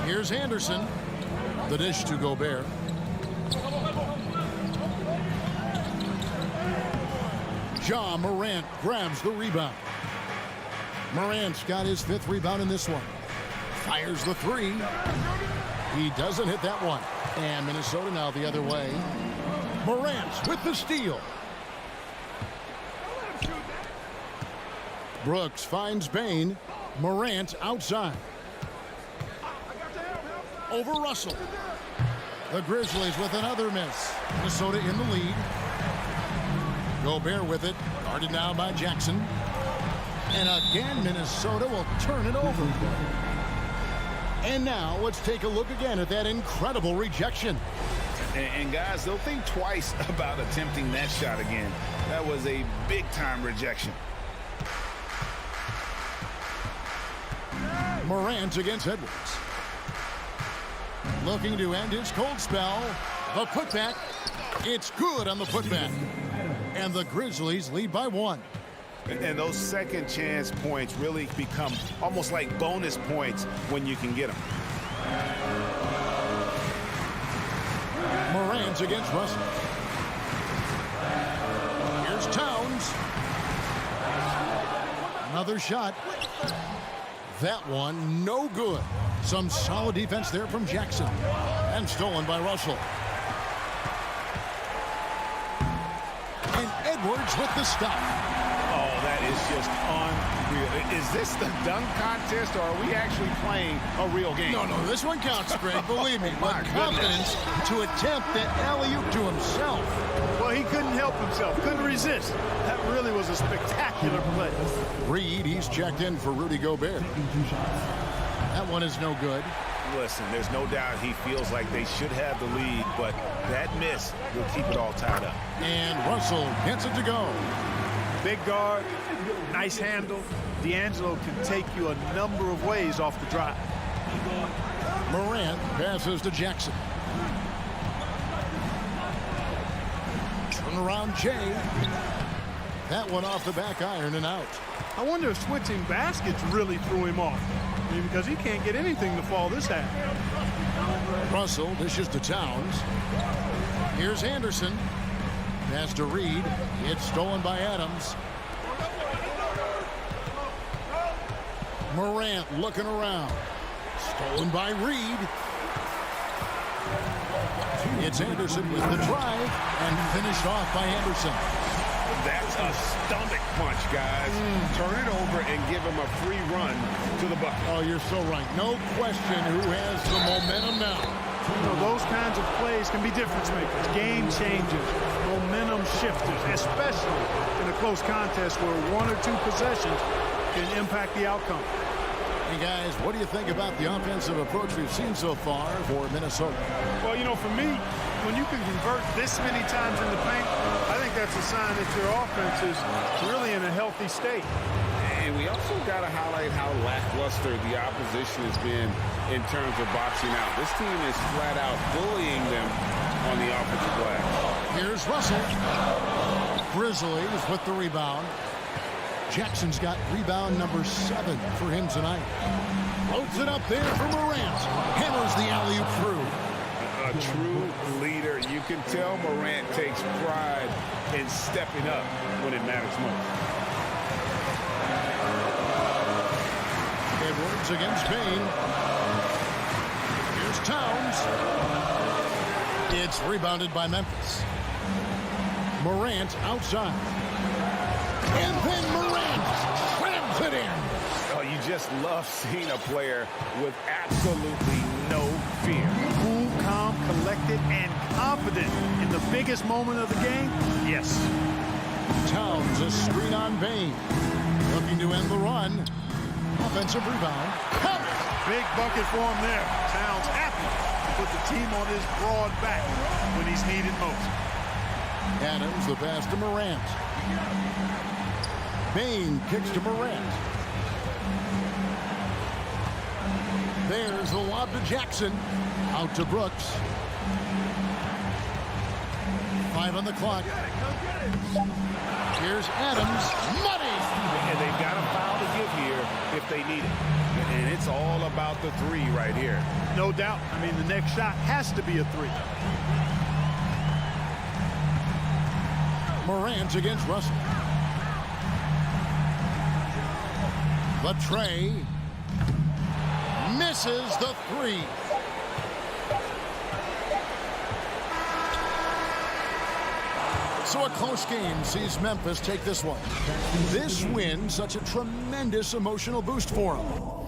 Here's Anderson. The dish to Gobert. Ja Morant grabs the rebound. Morant's got his 5th rebound in this one. Fires the 3. He doesn't hit that one. And Minnesota now the other way. Morant with the steal. Brooks finds Bain. Morant outside. Over Russell. The Grizzlies with another miss. Minnesota in the lead. Gobert with it. Guarded now by Jackson. And again, Minnesota will turn it over. And now let's take a look again at that incredible rejection. And guys, they'll think twice about attempting that shot again. That was a big-time rejection. Morant against Edwards. Looking to end his cold spell. The putback. It's good on the putback. And the Grizzlies lead by 1. And those second chance points really become almost like bonus points when you can get them. Morant against Russell. Here's Towns. Another shot. That one no good. Some solid defense there from Jackson. And stolen by Russell. And Edwards with the stop. Oh, that is just unreal. Is this the dunk contest, or are we actually playing a real game? No, this one counts, Greg. Believe me. My But confidence to attempt that alley-oop to himself. Well, he couldn't help himself. Couldn't resist. That really was a spectacular play. Reed, he's checked in for Rudy Gobert. That one is no good. Listen, there's no doubt he feels like they should have the lead, but that miss will keep it all tied up. And Russell gets it to go. Big guard, nice handle. D'Angelo can take you a number of ways off the drive. Morant passes to Jackson. Turn around Jay. That one off the back iron and out. I wonder if switching baskets really threw him off. I mean, because he can't get anything to fall this half. Russell dishes to Towns. Here's Anderson. Pass to Reed. It's stolen by Adams. Morant looking around. Stolen by Reed. It's Anderson with the drive and finished off by Anderson. That's a stomach punch, guys. Turn it over and give him a free run to the bucket. Oh, you're so right. No question who has the momentum now. You know, those kinds of plays can be difference makers, game changers, momentum shifters, especially in a close contest where 1 or 2 possessions can impact the outcome. Hey, guys, what do you think about the offensive approach we've seen so far for Minnesota? Well, you know, for me, when you can convert this many times in the paint, I think that's a sign that your offense is really in a healthy state. And we also got to highlight how lackluster the opposition has been in terms of boxing out. This team is flat out bullying them on the offensive glass. Here's Russell. Grizzlies with the rebound. Jackson's got rebound number 7 for him tonight. Loads it up there for Morant. Hammers the alley-oop through. A true leader. You can tell Morant takes pride in stepping up when it matters most. Edwards against Bain. Here's Towns. It's rebounded by Memphis. Morant outside. And then Morant slams it in. Oh, you just love seeing a player with absolutely no fear. Cool, calm, collected, and confident in the biggest moment of the game? Yes. Towns a screen on Bain. Looking to end the run. Offensive rebound. Coming. Big bucket for him there. Towns happy to put the team on his broad back when he's needed most. Adams the pass to Morant. Bain kicks to Morant. There's the lob to Jackson. Out to Brooks. 5 on the clock. Here's Adams. Money! And they've got a foul to give here if they need it. And it's all about the three right here. No doubt. I mean, the next shot has to be a three. Morant against Russell. The tray. Misses the three. So a close game sees Memphis take this one. This win, such a tremendous emotional boost for them.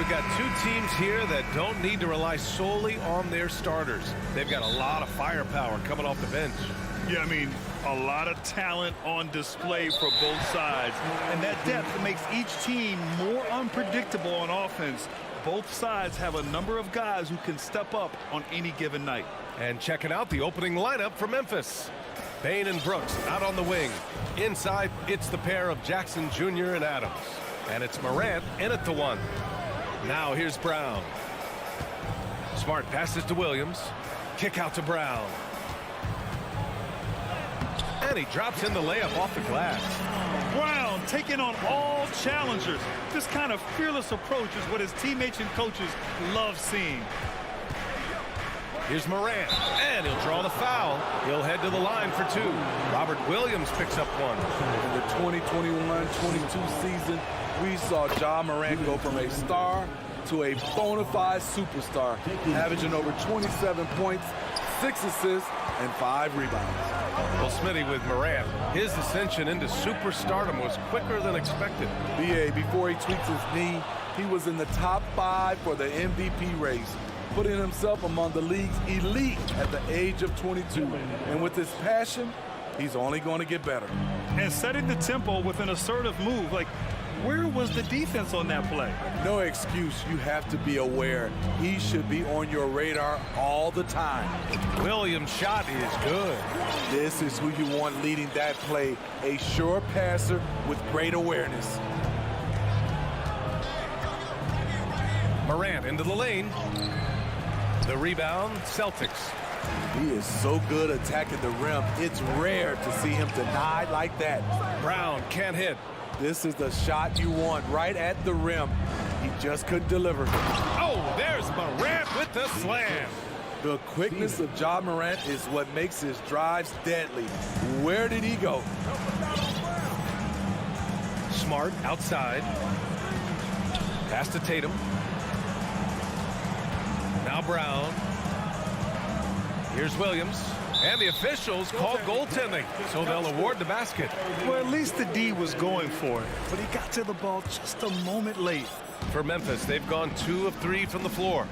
we've got two teams here that don't need to rely solely on their starters. They've got a lot of firepower coming off the bench. Yeah, I mean, a lot of talent on display for both sides. And that depth makes each team more unpredictable on offense. Both sides have a number of guys who can step up on any given night. And checking out the opening lineup for Memphis. Bain and Brooks out on the wing. Inside, it's the pair of Jackson Jr. and Adams. And it's Morant in at the one. Now here's Brown. Smart passes to Williams. Kick out to Brown. And he drops in the layup off the glass. Brown taking on all challengers. This kind of fearless approach is what his teammates and coaches love seeing. Here's Morant, and he'll draw the foul. He'll head to the line for two. Robert Williams picks up one. In the 2021-22 season, we saw Ja Morant go from a star to a bona fide superstar, averaging over 27 points, 6 assists, and 5 rebounds. Well, Smitty, with Morant, his ascension into superstardom was quicker than expected. BA, before he tweaked his knee, he was in the top 5 for the MVP race, putting himself among the league's elite at the age of 22. And with his passion, he's only going to get better. And setting the tempo with an assertive move. Like, where was the defense on that play? No excuse. You have to be aware. He should be on your radar all the time. Williams' shot is good. This is who you want leading that play. A sure passer with great awareness. Morant into the lane. The rebound, Celtics. He is so good attacking the rim. It's rare to see him denied like that. Brown can't hit. This is the shot you want right at the rim. He just couldn't deliver. Oh, there's Morant with the slam. The quickness of Ja Morant is what makes his drives deadly. Where did he go? Smart outside. Pass to Tatum. Now Brown. Here's Williams. And the officials call goaltending, so they'll award the basket. Well, at least the D was going for it, but he got to the ball just a moment late. For Memphis, they've gone 2 of 3 from the floor.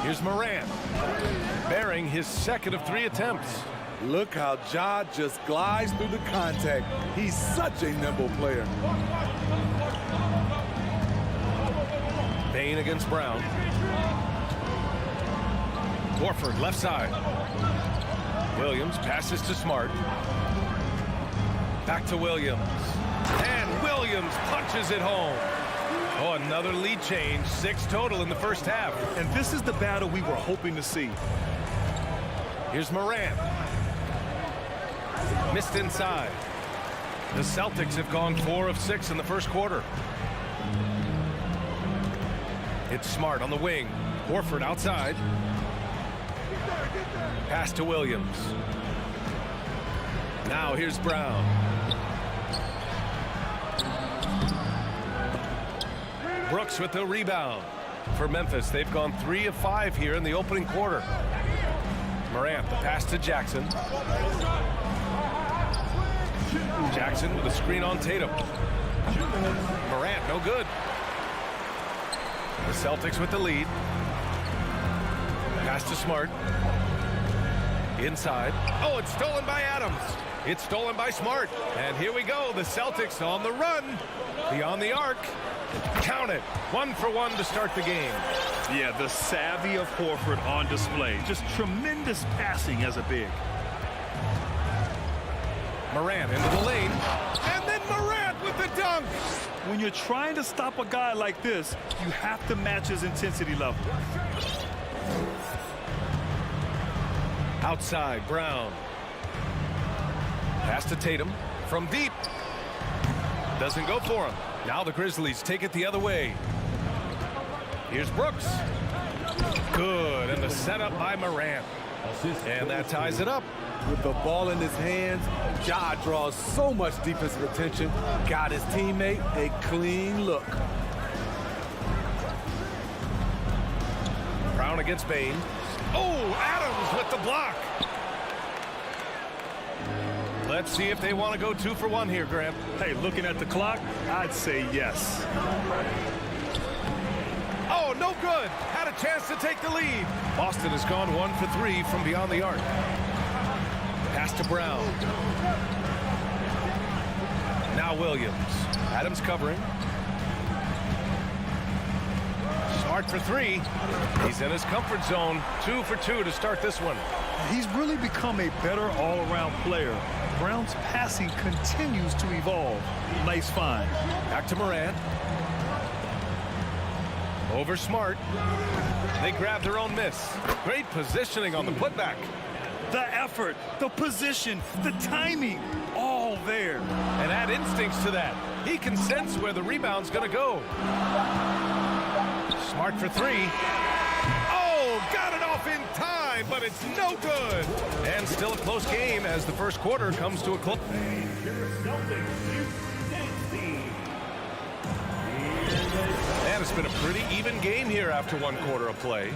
Here's Morant, bearing his second of 3 attempts. Look how Ja just glides through the contact. He's such a nimble player. Bain against Brown. Horford left side. Williams passes to Smart. Back to Williams. And Williams punches it home. Oh, another lead change. 6 total in the first half. And this is the battle we were hoping to see. Here's Morant. Missed inside. The Celtics have gone 4 of 6 in the first quarter. It's Smart on the wing. Horford outside. Pass to Williams. Now here's Brown. Brooks with the rebound. For Memphis, they've gone 3 of 5 here in the opening quarter. Morant, the pass to Jackson. Jackson with a screen on Tatum. Morant, no good. The Celtics with the lead. Pass to Smart. Inside. Oh, it's stolen by Adams. It's stolen by Smart. And here we go. The Celtics on the run. Beyond the arc. Count it. 1 for 1 to start the game. Yeah, the savvy of Horford on display. Just tremendous passing as a big. Morant into the lane. And then Morant with the dunk. When you're trying to stop a guy like this, you have to match his intensity level. Outside, Brown. Pass to Tatum from deep. Doesn't go for him. Now the Grizzlies take it the other way. Here's Brooks. Good, and the setup by Morant. And that ties it up. With the ball in his hands, Ja draws so much defensive attention. Got his teammate a clean look. Brown against Bain. Oh, Adams with the block. Let's see if they want to go 2 for 1 here, Grant. Hey, looking at the clock, I'd say yes. Oh, no good. Had a chance to take the lead. Boston has gone 1 for 3 from beyond the arc. Pass to Brown. Now Williams. Adams covering. Smart for 3. He's in his comfort zone. 2 for 2 to start this one. He's really become a better all-around player. Brown's passing continues to evolve. Nice find. Back to Morant. Over Smart. They grab their own miss. Great positioning on the putback. The effort, the position, the timing, all there. And add instincts to that. He can sense where the rebound's going to go. Smart for 3. Oh, got it off in time, but it's no good. And still a close game as the first quarter comes to a close. And it's been a pretty even game here after 1 quarter of play.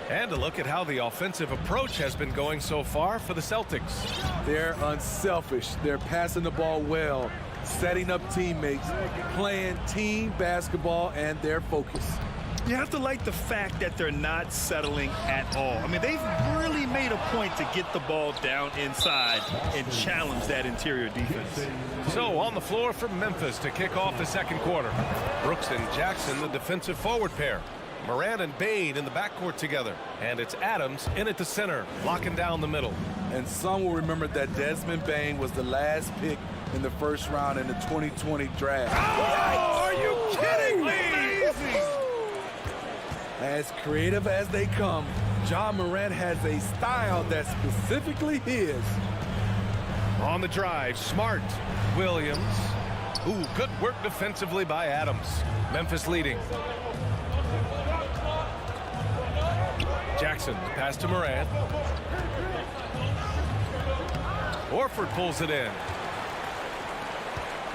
And a look at how the offensive approach has been going so far for the Celtics. They're unselfish. They're passing the ball well, setting up teammates, playing team basketball, and they're focused. You have to like the fact that they're not settling at all. I mean, they've really made a point to get the ball down inside and challenge that interior defense. So on the floor for Memphis to kick off the second quarter. Brooks and Jackson, the defensive forward pair. Morant and Bain in the backcourt together. And it's Adams in at the center, locking down the middle. And some will remember that Desmond Bain was the last pick in the first round in the 2020 draft. Oh, are you kidding me? As creative as they come, Ja Morant has a style that's specifically his. On the drive, Smart. Williams. Ooh, good work defensively by Adams. Memphis leading. Jackson, pass to Morant. Horford pulls it in.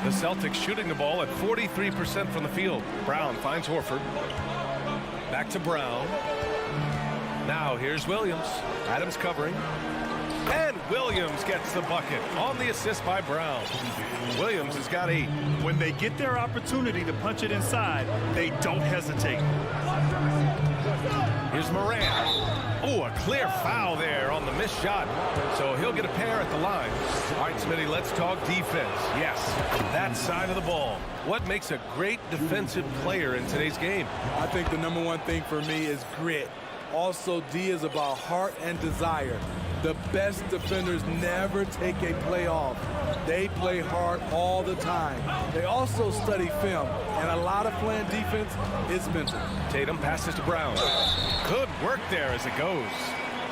The Celtics shooting the ball at 43% from the field. Brown finds Horford. Back to Brown. Now here's Williams. Adams covering. And Williams gets the bucket on the assist by Brown. Williams has got 8. When they get their opportunity to punch it inside, they don't hesitate. Here's Morant. Oh, a clear foul there on the missed shot. So he'll get a pair at the line. All right, Smitty, let's talk defense. Yes, that side of the ball. What makes a great defensive player in today's game? I think the number one thing for me is grit. Also, D is about heart and desire. The best defenders never take a play off. They play hard all the time. They also study film, and a lot of playing defense is mental. Tatum passes to Brown. Good work there as it goes.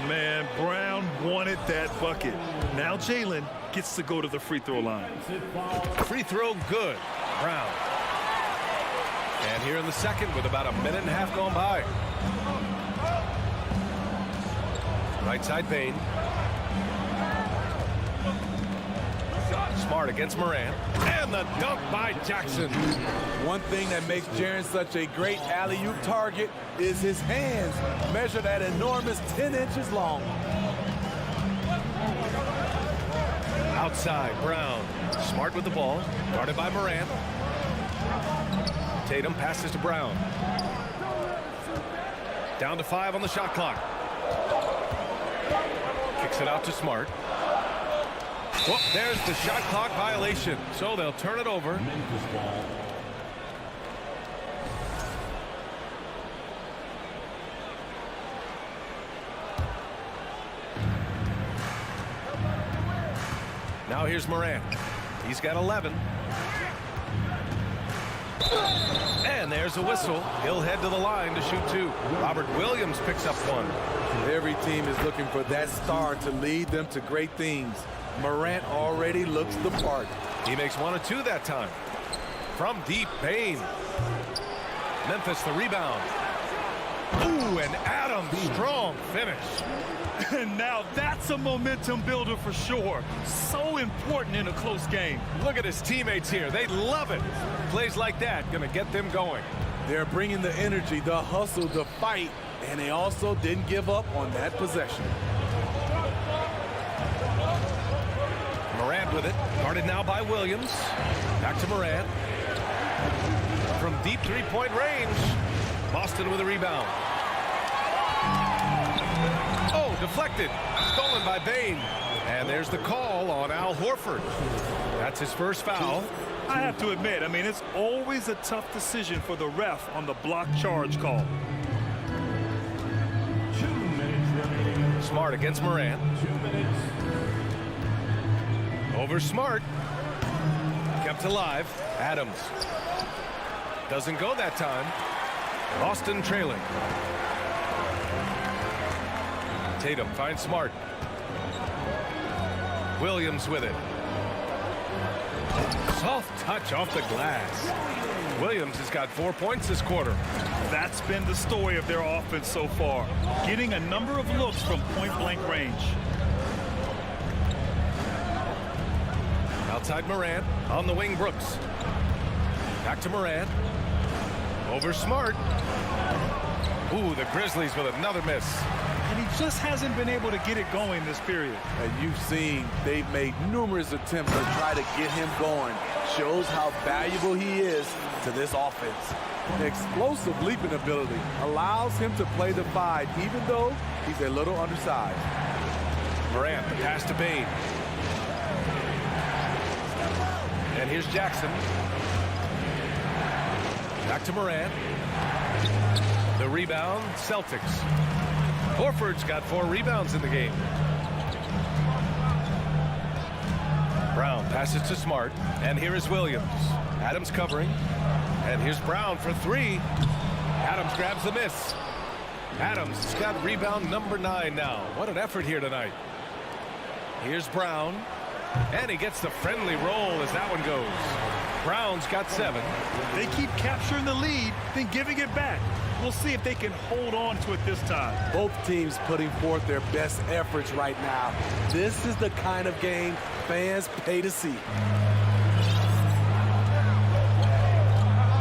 Man, Brown wanted that bucket. Now Jalen gets to go to the free throw line. Free throw good. Brown. And here in the second with about a minute and a half gone by. Right side Bain. Smart against Morant. And the dunk by Jackson. One thing that makes Jaren such a great alley-oop target is his hands, measured at enormous 10 inches long. Outside, Brown. Smart with the ball. Guarded by Morant. Tatum passes to Brown. Down to 5 on the shot clock. Kicks it out to Smart. Whoop, there's the shot clock violation. So they'll turn it over. Now here's Morant. He's got 11. And there's a whistle. He'll head to the line to shoot 2. Robert Williams picks up 1. Every team is looking for that star to lead them to great things. Morant already looks the part. He makes 1 of 2 that time. From deep, Bain. Memphis the rebound. Ooh, and Adams, strong finish. And now that's a momentum builder for sure. So important in a close game. Look at his teammates here. They love it. Plays like that going to get them going. They're bringing the energy, the hustle, the fight, and they also didn't give up on that possession. Morant with it. Guarded now by Williams. Back to Morant. From deep three-point range. Boston with a rebound. Oh, deflected. Stolen by Bane. And there's the call on Al Horford. That's his first foul. I have to admit, I mean, it's always a tough decision for the ref on the block charge call. 2 minutes remaining. Smart against Morant. 2 minutes. Over Smart. Kept alive. Adams. Doesn't go that time. Boston trailing. Tatum finds Smart. Williams with it. Soft touch off the glass. Williams has got 4 points this quarter. That's been the story of their offense so far, getting a number of looks from point-blank range. Outside Morant, on the wing Brooks. Back to Morant. Over Smart. Ooh, the Grizzlies with another miss. And he just hasn't been able to get it going this period. And you've seen they've made numerous attempts to try to get him going. Shows how valuable he is to this offense. The explosive leaping ability allows him to play the 5, even though he's a little undersized. Morant, the pass to Bane. And here's Jackson. Back to Morant. The rebound, Celtics. Horford's got 4 rebounds in the game. Brown passes to Smart. And here is Williams. Adams covering. And here's Brown for 3. Adams grabs the miss. Adams has got rebound number 9 now. What an effort here tonight. Here's Brown. And he gets the friendly roll as that one goes. Brown's got 7. They keep capturing the lead, then giving it back. We'll see if they can hold on to it this time. Both teams putting forth their best efforts right now. This is the kind of game fans pay to see.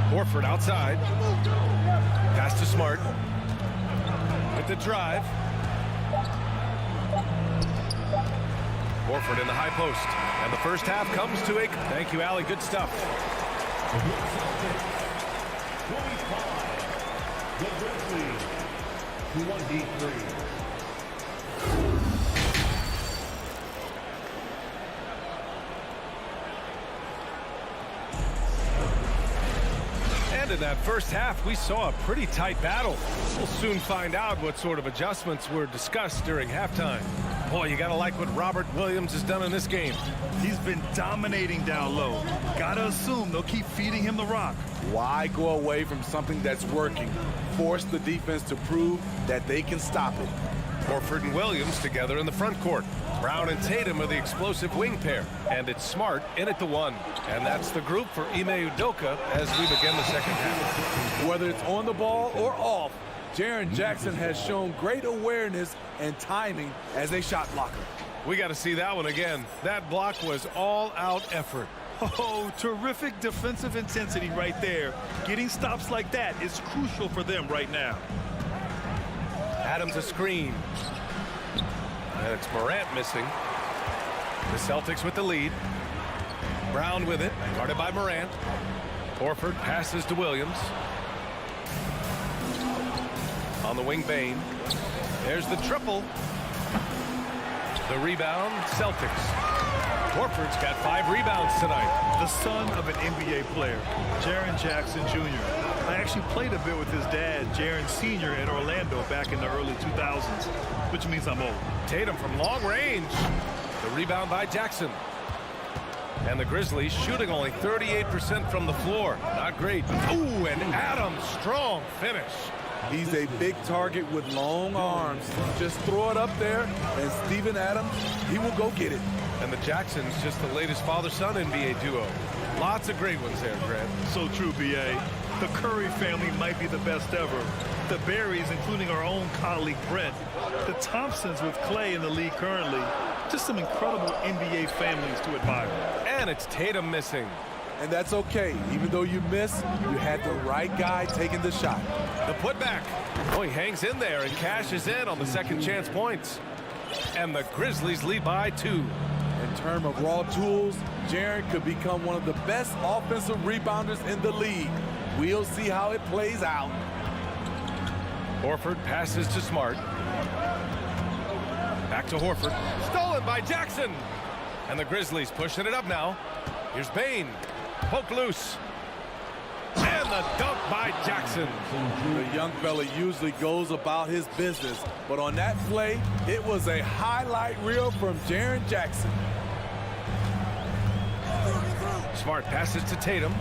Horford outside. Pass to Smart. With the drive. Horford in the high post. And the first half comes to a... Thank you, Allie. Good stuff. The Grizzlies, 23. And in that first half, we saw a pretty tight battle. We'll soon find out what sort of adjustments were discussed during halftime. Boy, you gotta like what Robert Williams has done in this game. He's been dominating down low. Gotta assume they'll keep feeding him the rock. Why go away from something that's working? Force the defense to prove that they can stop it. Horford and Williams together in the front court. Brown and Tatum are the explosive wing pair. And it's Smart in at the 1. And that's the group for Ime Udoka as we begin the second half. Whether it's on the ball or off, Jaren Jackson has shown great awareness and timing as a shot blocker. We got to see that one again. That block was all-out effort. Oh, terrific defensive intensity right there. Getting stops like that is crucial for them right now. Adams a screen. And it's Morant missing. The Celtics with the lead. Brown with it, guarded by Morant. Horford passes to Williams. On the wing, Bane. There's the triple. The rebound, Celtics. Horford's got 5 rebounds tonight. The son of an NBA player, Jaren Jackson Jr. I actually played a bit with his dad, Jaren Sr. in Orlando back in the early 2000s, which means I'm old. Tatum from long range. The rebound by Jackson. And the Grizzlies shooting only 38% from the floor. Not great. Ooh, and Adams, strong finish. He's a big target with long arms. Just throw it up there, and Steven Adams, he will go get it. And the Jacksons, just the latest father-son NBA duo. Lots of great ones there, Grant. So true, B.A. The Curry family might be the best ever. The Berries, including our own colleague Brent. The Thompsons with Clay in the league currently. Just some incredible NBA families to admire. And it's Tatum missing. And that's okay. Even though you miss, you had the right guy taking the shot. The putback. Oh, he hangs in there and cashes in on the second chance points. And the Grizzlies lead by 2. And In terms of raw tools, Jaren could become one of the best offensive rebounders in the league. We'll see how it plays out. Horford passes to Smart. Back to Horford. Stolen by Jackson. And the Grizzlies pushing it up now. Here's Bane. Poke loose. And the dunk by Jackson. The young fella usually goes about his business, but on that play, it was a highlight reel from Jaren Jackson. Smart passes to Tatum.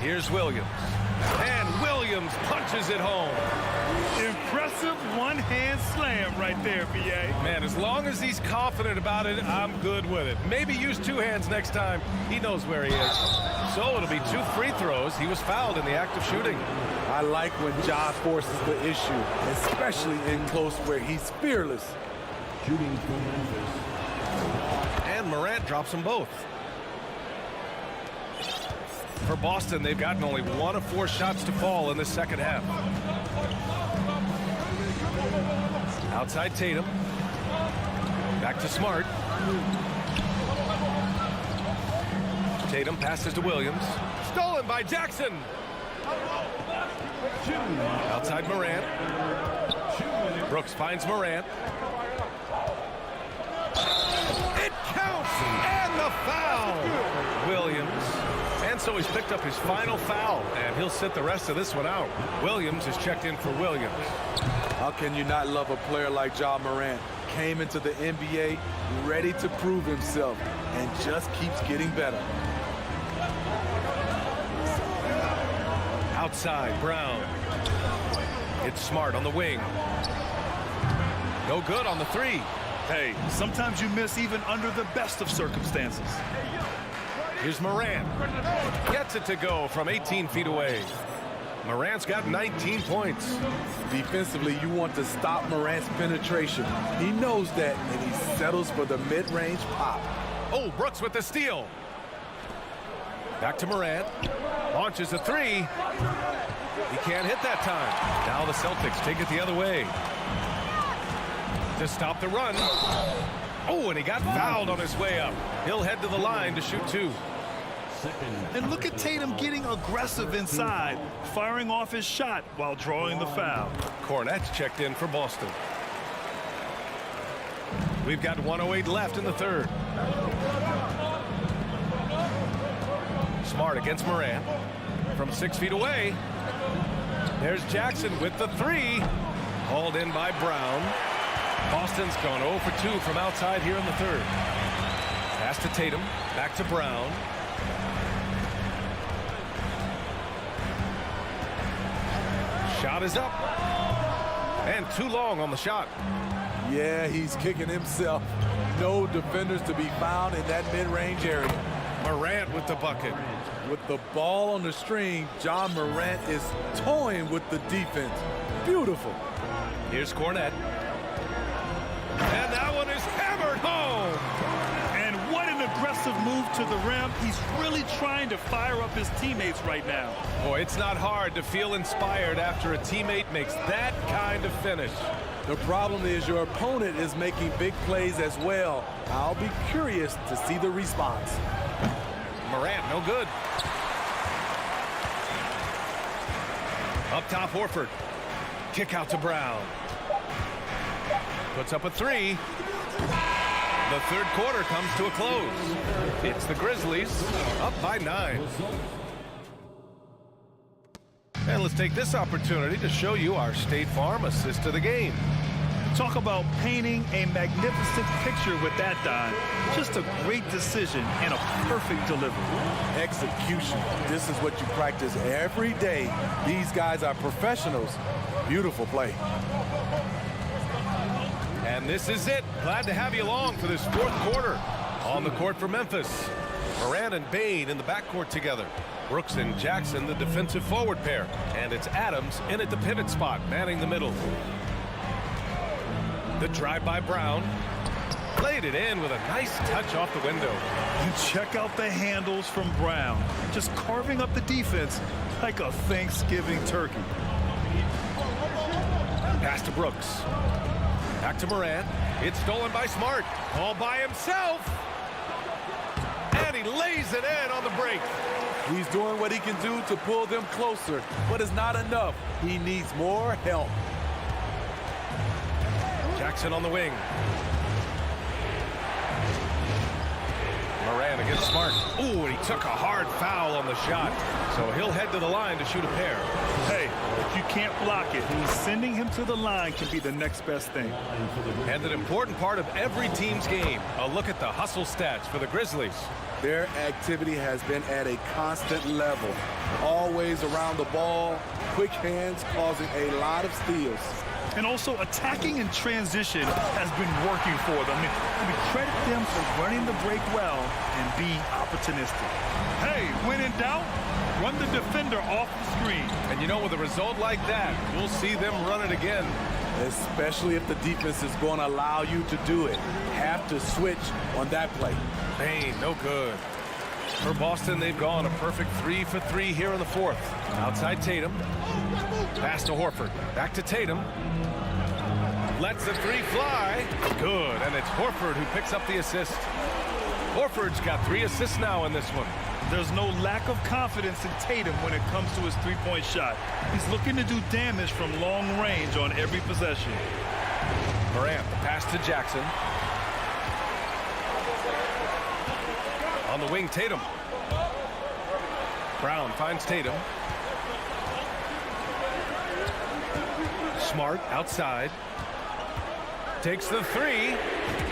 Here's Williams. And Williams punches it home. Impressive one-hand slam right there, B.A. Man, as long as he's confident about it, I'm good with it. Maybe use two hands next time. He knows where he is. So it'll be 2 free throws. He was fouled in the act of shooting. I like when Ja forces the issue, especially in close where he's fearless. Shooting for Memphis. And Morant drops them both. For Boston, they've gotten only 1 of 4 shots to fall in the second half. Outside Tatum. Back to Smart. Tatum passes to Williams. Stolen by Jackson. Outside Morant. Brooks finds Morant. It counts! And the foul! Williams. And so he's picked up his final foul, and he'll sit the rest of this one out. Williams is checked in for Williams. How can you not love a player like Ja Morant? Came into the NBA ready to prove himself and just keeps getting better. Outside, Brown. It's Smart on the wing. No good on the 3. Hey, sometimes you miss even under the best of circumstances. Here's Morant. Gets it to go from 18 feet away. Morant's got 19 points. Defensively, you want to stop Morant's penetration. He knows that, and he settles for the mid-range pop. Oh, Brooks with the steal. Back to Morant. Launches a 3. He can't hit that time. Now the Celtics take it the other way. To stop the run. Oh, and he got fouled on his way up. He'll head to the line to shoot 2. And look at Tatum getting aggressive inside, firing off his shot while drawing the foul. Cornette's checked in for Boston. We've got 1:08 left in the third. Smart against Morant. From 6 feet away. There's Jackson with the 3. Hauled in by Brown. Boston's gone 0 for 2 from outside here in the third. Pass to Tatum. Back to Brown. Shot is up. And too long on the shot. Yeah, he's kicking himself. No defenders to be found in that mid-range area. Morant with the bucket. With the ball on the string, Ja Morant is toying with the defense. Beautiful. Here's Cornette. And that one is hammered home. And what an aggressive move to the rim. He's really trying to fire up his teammates right now. Boy, it's not hard to feel inspired after a teammate makes that kind of finish. The problem is your opponent is making big plays as well. I'll be curious to see the response. Morant, no good. Up top, Horford. Kick out to Brown. Puts up a 3. The third quarter comes to a close. It's the Grizzlies up by 9. And let's take this opportunity to show you our State Farm assist of the game. Talk about painting a magnificent picture with that dime. Just a great decision and a perfect delivery. Execution. This is what you practice every day. These guys are professionals. Beautiful play. And this is it. Glad to have you along for this fourth quarter. On the court for Memphis. Morant and Bane in the backcourt together. Brooks and Jackson, the defensive forward pair. And it's Adams in at the pivot spot, manning the middle. The drive by Brown. Played it in with a nice touch off the window. And check out the handles from Brown. Just carving up the defense like a Thanksgiving turkey. Pass to Brooks. Back to Morant. It's stolen by Smart. All by himself. And he lays it in on the break. He's doing what he can do to pull them closer, but it's not enough. He needs more help. Jackson on the wing. Morant against Smart. Ooh, and he took a hard foul on the shot. So he'll head to the line to shoot a pair. Hey, if you can't block it, sending him to the line can be the next best thing. And an important part of every team's game. A look at the hustle stats for the Grizzlies. Their activity has been at a constant level. Always around the ball, quick hands causing a lot of steals. And also attacking in transition has been working for them. I mean, credit them for running the break well and being opportunistic. Hey, when in doubt, run the defender off the screen. And you know, with a result like that, we'll see them run it again. Especially if the defense is going to allow you to do it. Have to switch on that play. Bain, no good. For Boston, they've gone a perfect 3 for 3 here in the fourth. Outside Tatum. Pass to Horford. Back to Tatum. Lets the three fly. Good, and it's Horford who picks up the assist. Horford's got 3 assists now in this one. There's no lack of confidence in Tatum when it comes to his three-point shot. He's looking to do damage from long range on every possession. Morant, the pass to Jackson. On the wing, Tatum. Brown finds Tatum. Smart outside. Takes the 3.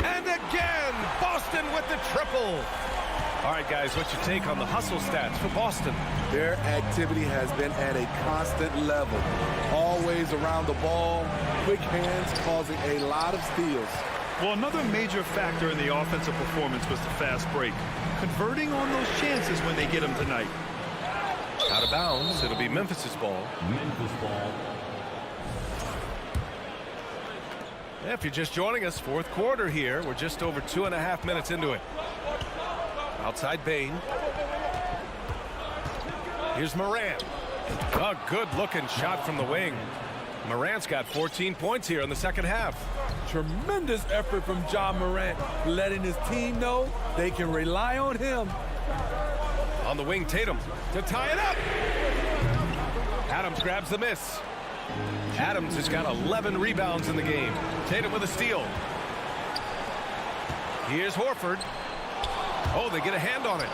And again, Boston with the triple. All right, guys, what's your take on the hustle stats for Boston? Their activity has been at a constant level. Always around the ball, quick hands causing a lot of steals. Well, another major factor in the offensive performance was the fast break. Converting on those chances when they get them tonight. Out of bounds. It'll be Memphis's ball. Memphis ball. Yeah, if you're just joining us, fourth quarter here. We're just over 2.5 minutes into it. Outside Bain. Here's Morant. A good-looking shot from the wing. Morant's got 14 points here in the second half. Tremendous effort from Ja Morant, letting his team know they can rely on him. On the wing, Tatum to tie it up. Adams grabs the miss. Adams has got 11 rebounds in the game. Tatum with a steal. Here's Horford. Oh, they get a hand on it.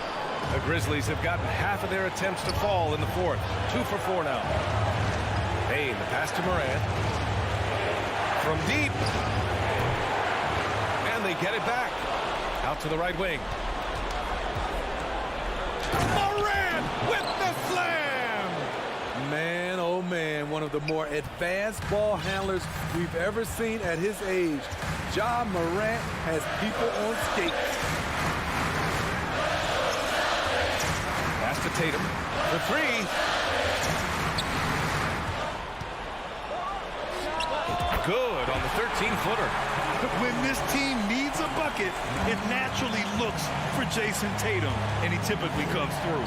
The Grizzlies have gotten half of their attempts to fall in the fourth. 2 for 4 now. Bain, the pass to Morant. From deep. And they get it back. Out to the right wing. Morant with the slam! Man, oh man, one of the more advanced ball handlers we've ever seen at his age. Ja Morant has people on skates. Pass to Tatum. The 3. Good on the 13-footer. When this team needs a bucket, it naturally looks for Jason Tatum, and he typically comes through.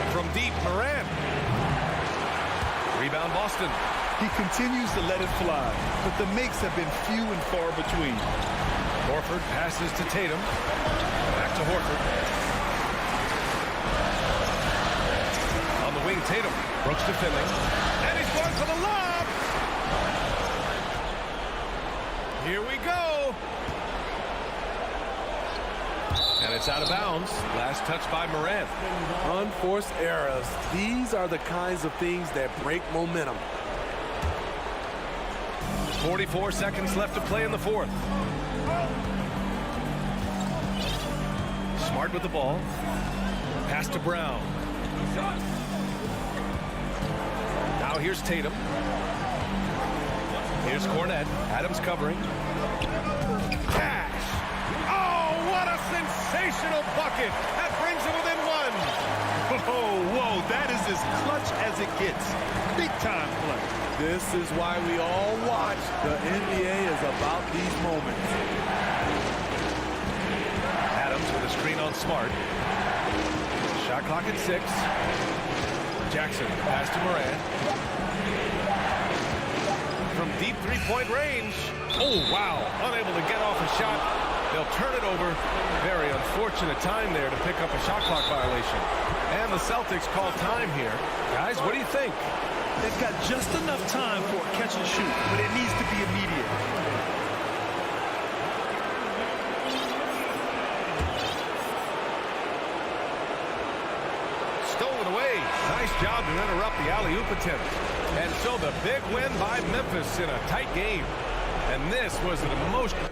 From deep, Morant. Rebound, Boston. He continues to let it fly, but the makes have been few and far between. Horford passes to Tatum. Back to Horford. On the wing, Tatum. Brooks defending. And he's going for the lob. Here we go. And it's out of bounds. Last touch by Morant. Unforced errors. These are the kinds of things that break momentum. 44 seconds left to play in the fourth. Smart with the ball. Pass to Brown. Now here's Tatum. Here's Cornette. Adams covering. Cash. Oh, what a sensational bucket. That brings him within 1. Whoa, that is as clutch as it gets. Big time play. This is why we all watch. The NBA is about these moments. Adams with a screen on Smart. Shot clock at 6. Jackson pass to Morant. From from deep three-point range. Oh, wow. Unable to get off a shot. They'll turn it over. Very unfortunate time there to pick up a shot clock violation. And the Celtics call time here. Guys, what do you think? They've got just enough time for a catch and shoot, but it needs to be immediate. Stolen away. Nice job to interrupt the alley-oop attempt. And so the big win by Memphis in a tight game. And this was an emotional...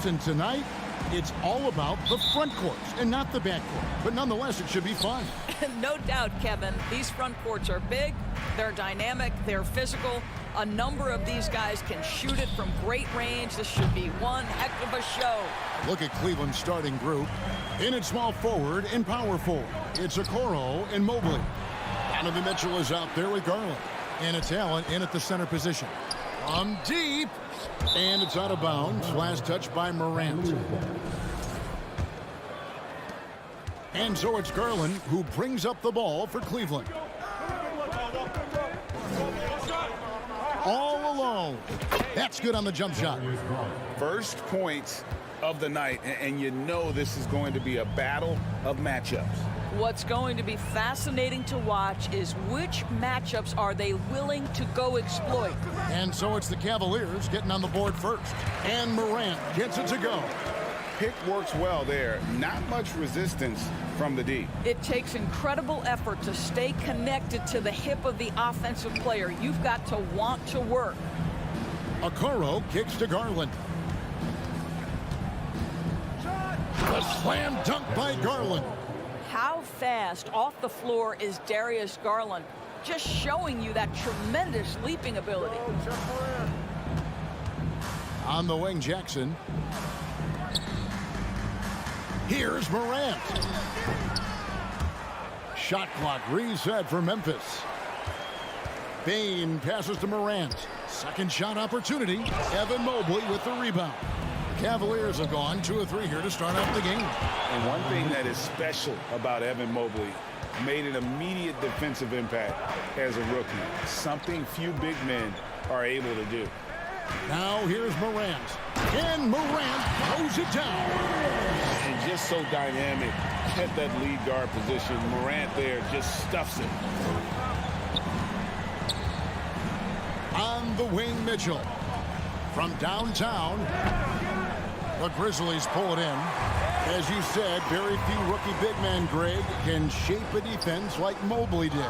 Listen, tonight, it's all about the front courts and not the back court. But nonetheless, it should be fun. No doubt, Kevin. These front courts are big, they're dynamic, they're physical. A number of these guys can shoot it from great range. This should be one heck of a show. Look at Cleveland's starting group. In at small forward and power forward, it's Okoro and Mobley. Donovan Mitchell is out there with Garland. And it's Allen in at the center position. From deep. And it's out of bounds. Last touch by Morant. And so it's Garland who brings up the ball for Cleveland. All alone. That's good on the jump shot. First points of the night, and you know this is going to be a battle of matchups. What's going to be fascinating to watch is which matchups are they willing to go exploit. And so it's the Cavaliers getting on the board first. And Morant gets it to go. Pick works well there. Not much resistance from the D. It takes incredible effort to stay connected to the hip of the offensive player. You've got to want to work. Okoro kicks to Garland. A slam dunk by Garland. How fast off the floor is Darius Garland? Just showing you that tremendous leaping ability. On the wing, Jackson. Here's Morant. Shot clock reset for Memphis. Bain passes to Morant. Second shot opportunity. Evan Mobley with the rebound. Cavaliers have gone 2 of 3 here to start off the game. And one thing that is special about Evan Mobley, made an immediate defensive impact as a rookie. Something few big men are able to do. Now here's Morant. And Morant throws it down. And just so dynamic at that lead guard position. Morant there just stuffs it. On the wing, Mitchell. From downtown, the Grizzlies pull it in. As you said, very few rookie big men, Greg, can shape a defense like Mobley did.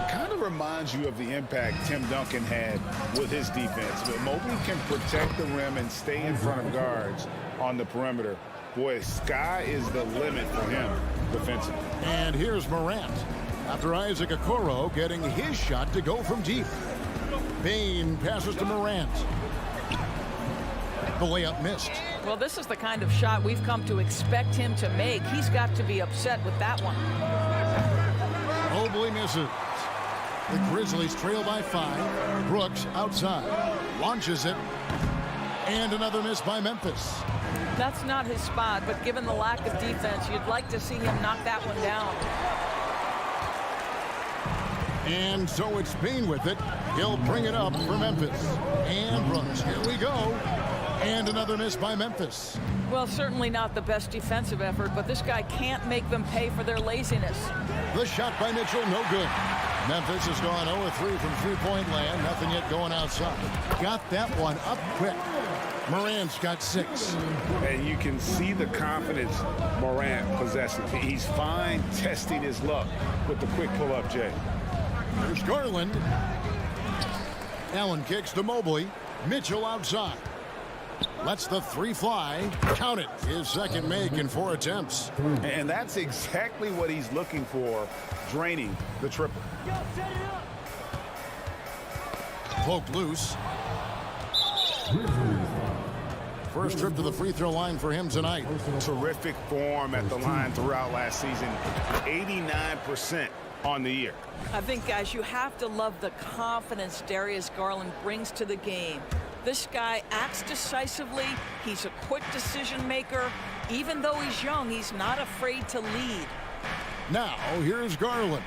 Kind of reminds you of the impact Tim Duncan had with his defense. But Mobley can protect the rim and stay in front of guards on the perimeter. Boy, sky is the limit for him defensively. And here's Morant. After Isaac Okoro getting his shot to go from deep. Bain passes to Morant. The layup missed. Well, this is the kind of shot we've come to expect him to make. He's got to be upset with that one. Mobley misses. The Grizzlies trail by 5. Brooks outside. Launches it. And another miss by Memphis. That's not his spot, but given the lack of defense, you'd like to see him knock that one down. And so it's Bain with it. He'll bring it up for Memphis. And Brooks, here we go. And another miss by Memphis. Well, certainly not the best defensive effort, but this guy can't make them pay for their laziness. The shot by Mitchell, no good. Memphis has gone 0-3 from three-point land. Nothing yet going outside. Got that one up quick. Morant's got 6. And you can see the confidence Morant possesses. He's fine testing his luck with the quick pull-up, Jay. There's Garland. Allen kicks to Mobley. Mitchell outside. Lets the 3 fly. Count it. His second make in 4 attempts. And that's exactly what he's looking for, draining the triple. Poked loose. First trip to the free throw line for him tonight. Terrific form at the line throughout last season. 89% on the year. I think, guys, you have to love the confidence Darius Garland brings to the game. This guy acts decisively. He's a quick decision maker. Even though he's young, he's not afraid to lead. Now, here's Garland.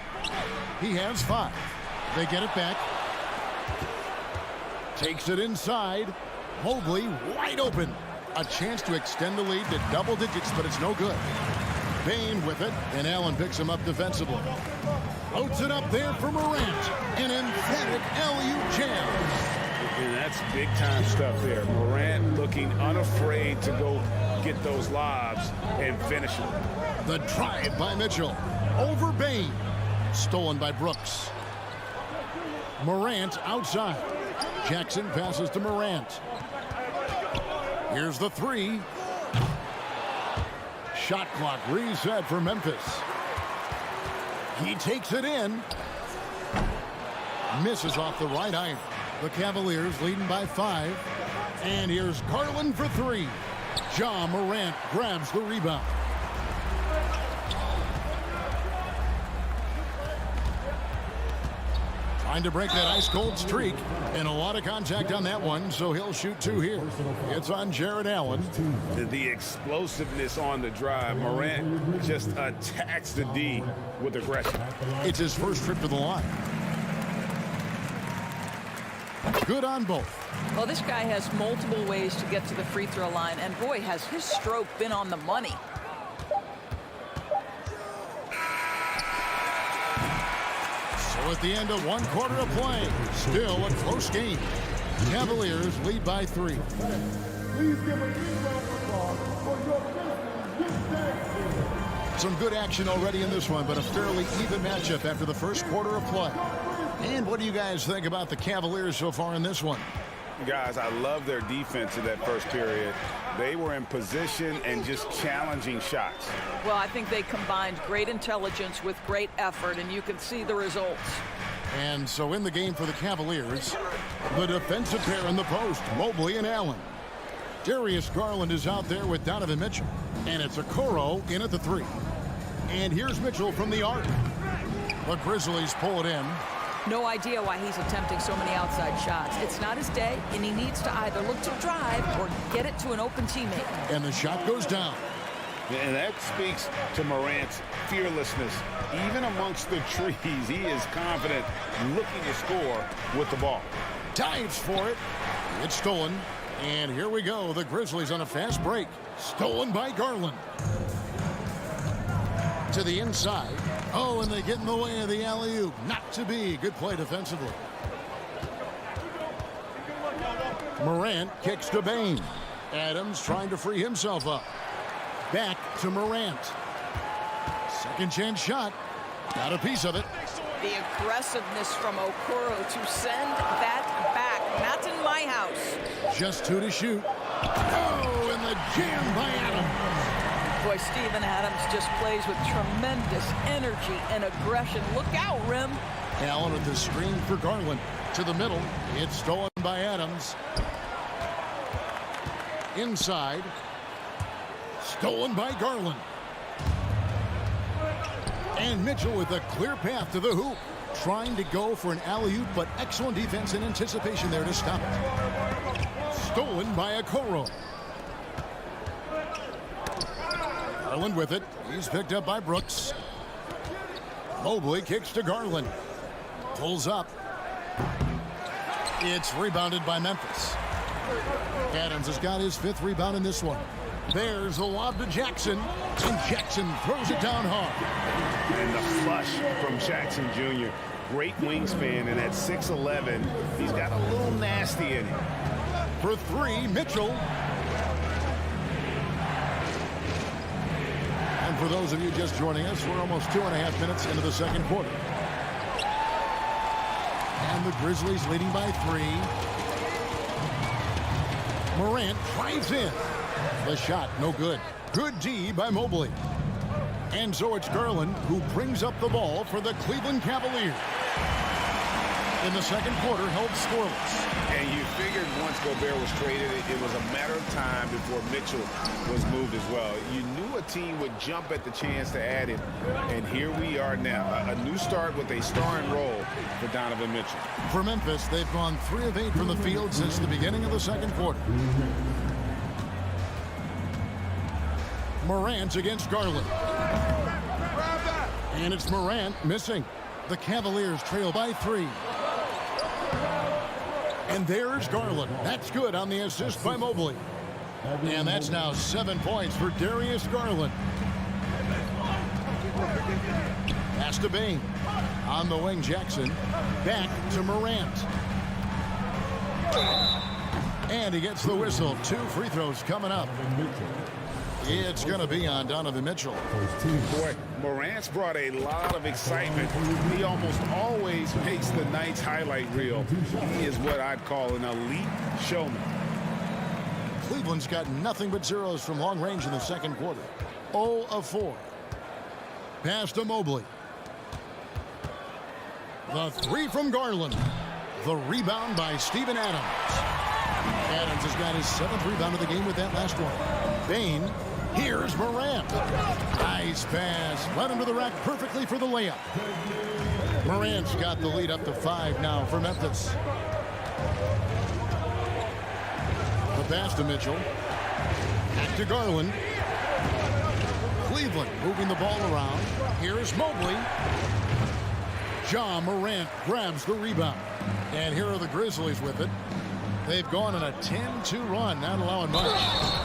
He has 5. They get it back. Takes it inside. Mobley wide open. A chance to extend the lead to double digits, but it's no good. Bain with it, and Allen picks him up defensively. Floats it up there for Morant. An emphatic alley-oop jam. And that's big-time stuff there. Morant looking unafraid to go get those lobs and finish them. The drive by Mitchell. Over Bain. Stolen by Brooks. Morant outside. Jackson passes to Morant. Here's the 3. Shot clock reset for Memphis. He takes it in. Misses off the right iron. The Cavaliers leading by 5. And here's Garland for 3. Ja Morant grabs the rebound. Trying to break that ice-cold streak. And a lot of contact on that one, so he'll shoot 2 here. It's on Jared Allen. The explosiveness on the drive. Morant just attacks the D with aggression. It's his first trip to the line. Good on both. Well, this guy has multiple ways to get to the free throw line, and boy, has his stroke been on the money. So at the end of 1 quarter of play, still a close game. Cavaliers lead by 3. Some good action already in this one, but a fairly even matchup after the first quarter of play. And what do you guys think about the Cavaliers so far in this one? Guys, I love their defense in that first period. They were in position and just challenging shots. Well, I think they combined great intelligence with great effort, and you can see the results. And so in the game for the Cavaliers, the defensive pair in the post, Mobley and Allen. Darius Garland is out there with Donovan Mitchell. And it's Okoro in at the 3. And here's Mitchell from the arc. The Grizzlies pull it in. No idea why he's attempting so many outside shots. It's not his day, and he needs to either look to drive or get it to an open teammate. And the shot goes down. And that speaks to Morant's fearlessness. Even amongst the trees, he is confident, looking to score with the ball. Dives for it. It's stolen. And here we go. The Grizzlies on a fast break. Stolen by Garland. To the inside. Oh, and they get in the way of the alley-oop. Not to be. Good play defensively. Morant kicks to Bain. Adams trying to free himself up. Back to Morant. Second chance shot. Got a piece of it. The aggressiveness from Okoro to send that back. Not in my house. Just 2 to shoot. Oh, and the jam by Adams. Boy, Steven Adams just plays with tremendous energy and aggression. Look out, Rim. Allen with the screen for Garland. To the middle. It's stolen by Adams. Inside. Stolen by Garland. And Mitchell with a clear path to the hoop. Trying to go for an alley-oop, but excellent defense and anticipation there to stop it. Stolen by Okoro. Garland with it. He's picked up by Brooks. Mobley kicks to Garland. Pulls up. It's rebounded by Memphis. Adams has got his 5th rebound in this one. There's a lob to Jackson. And Jackson throws it down hard. And the flush from Jackson Jr. Great wingspan, and at 6'11", he's got a little nasty in him. For 3, Mitchell. And for those of you just joining us, we're almost 2.5 minutes into the second quarter. And the Grizzlies leading by 3. Morant drives in. The shot, no good. Good D by Mobley. And so it's Garland who brings up the ball for the Cleveland Cavaliers. In the second quarter, held scoreless. And you figured once Gobert was traded, it was a matter of time before Mitchell was moved as well. You knew a team would jump at the chance to add him, and here we are now. A new start with a starring role for Donovan Mitchell. For Memphis, they've gone 3 of 8 from the field since the beginning of the second quarter. Morant against Garland. And it's Morant missing. The Cavaliers trail by 3. And there's Garland. That's good on the assist by Mobley. And that's now 7 points for Darius Garland. Pass to Bain. On the wing, Jackson. Back to Morant. And he gets the whistle. 2 free throws coming up. It's going to be on Donovan Mitchell. Boy, Morant's brought a lot of excitement. He almost always makes the night's highlight reel. He is what I'd call an elite showman. Cleveland's got nothing but zeros from long range in the second quarter. 0 of 4. Pass to Mobley. The three from Garland. The rebound by Steven Adams. Adams has got his 7th rebound of the game with that last one. Bain. Here's Morant. Nice pass. Led him to the rack perfectly for the layup. Morant's got the lead up to 5 now for Memphis. The pass to Mitchell. Back to Garland. Cleveland moving the ball around. Here's Mobley. Ja Morant grabs the rebound. And here are the Grizzlies with it. They've gone on a 10-2 run, not allowing much.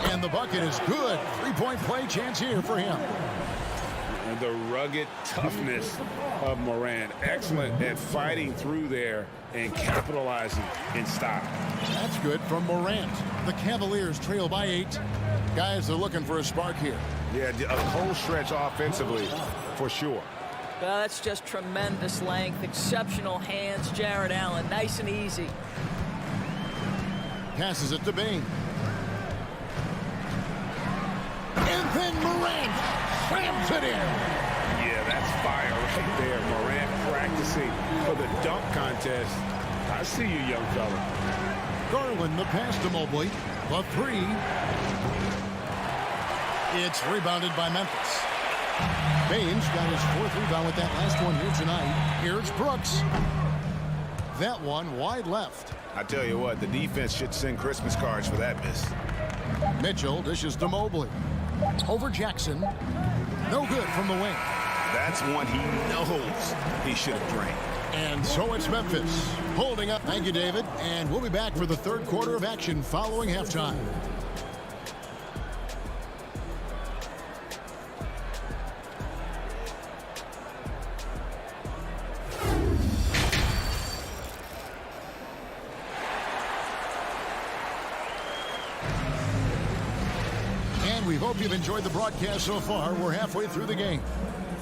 And the bucket is good. 3-point play chance here for him. And the rugged toughness of Morant. Excellent at fighting through there and capitalizing in style. That's good from Morant. The Cavaliers trail by 8. Guys are looking for a spark here. Yeah, a cold stretch offensively for sure. That's just tremendous length, exceptional hands, Jared Allen. Nice and easy. Passes it to Bain. And then Morant slams it in. Yeah, that's fire right there. Morant practicing for the dunk contest. I see you, young fella. Garland, the pass to Mobley. The 3. It's rebounded by Memphis. Bain's got his 4th rebound with that last one here tonight. Here's Brooks. That one wide left. I tell you what, the defense should send Christmas cards for that miss. Mitchell dishes to Mobley. Over Jackson. No good from the wing. That's one he knows he should have drained. And so it's Memphis holding up. Thank you, David. And we'll be back for the 3rd quarter of action following halftime. We hope you've enjoyed the broadcast so far. We're halfway through the game.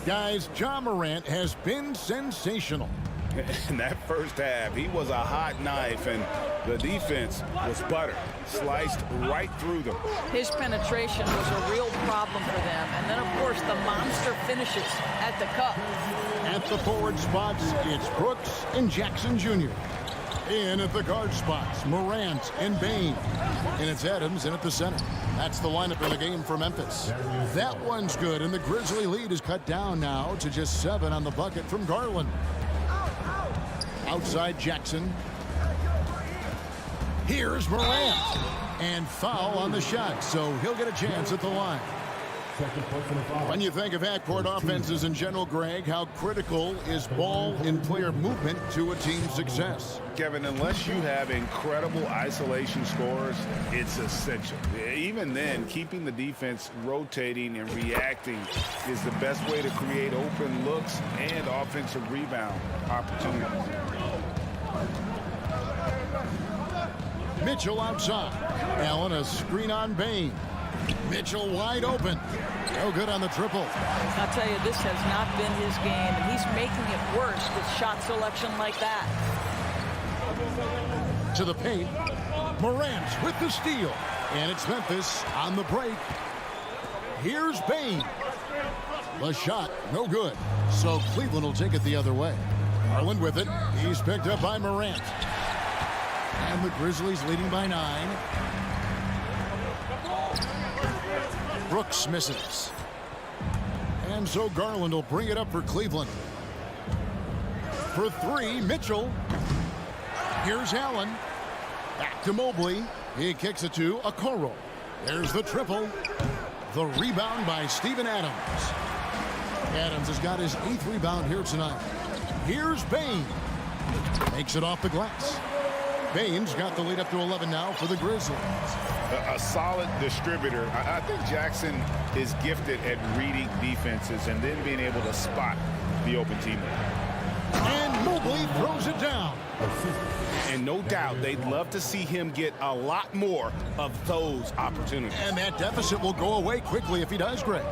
Guys, Ja Morant has been sensational. In that first half, he was a hot knife, and the defense was butter. Sliced right through them. His penetration was a real problem for them. And then, of course, the monster finishes at the cup. At the forward spots, it's Brooks and Jackson Jr. In at the guard spots, Morant and Bain. And it's Adams in at the center. That's the lineup in the game for Memphis. That one's good, and the Grizzly lead is cut down now to just 7 on the bucket from Garland. Outside Jackson. Here's Morant. And foul on the shot, so he'll get a chance at the line. When you think of half-court offenses in general, Greg, how critical is ball and player movement to a team's success? Kevin, unless you have incredible isolation scores, it's essential. Even then, keeping the defense rotating and reacting is the best way to create open looks and offensive rebound opportunities. Mitchell outside. Allen a screen on Bain. Mitchell wide open. No good on the triple. I'll tell you, this has not been his game, and he's making it worse with shot selection like that. To the paint. Morant with the steal. And it's Memphis on the break. Here's Bain. The shot, no good. So Cleveland will take it the other way. Garland with it. He's picked up by Morant. And the Grizzlies leading by 9. Brooks misses. And so Garland will bring it up for Cleveland. For 3, Mitchell. Here's Allen. Back to Mobley. He kicks it to Okoro. There's the triple. The rebound by Steven Adams. Adams has got his 8th rebound here tonight. Here's Bain. Makes it off the glass. Bain's got the lead up to 11 now for the Grizzlies. A solid distributor. I think Jackson is gifted at reading defenses and then being able to spot the open teammate. And Mobley throws it down. And no doubt they'd love to see him get a lot more of those opportunities. And that deficit will go away quickly if he does, Greg.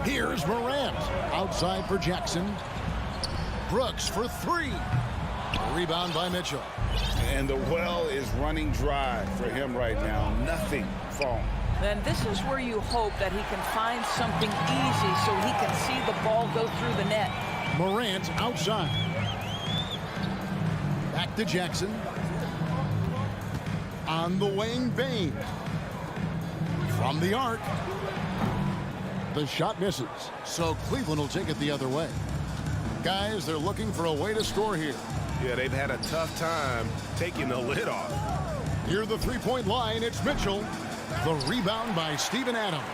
Here's Morant. Outside for Jackson. Brooks for 3. Rebound by Mitchell. And the well is running dry for him right now. Nothing falling. And this is where you hope that he can find something easy so he can see the ball go through the net. Morant outside. Back to Jackson. On the wing, Bane. From the arc. The shot misses, so Cleveland will take it the other way. Guys, they're looking for a way to score here. Yeah, they've had a tough time taking the lid off. Near the three-point line, it's Mitchell. The rebound by Steven Adams.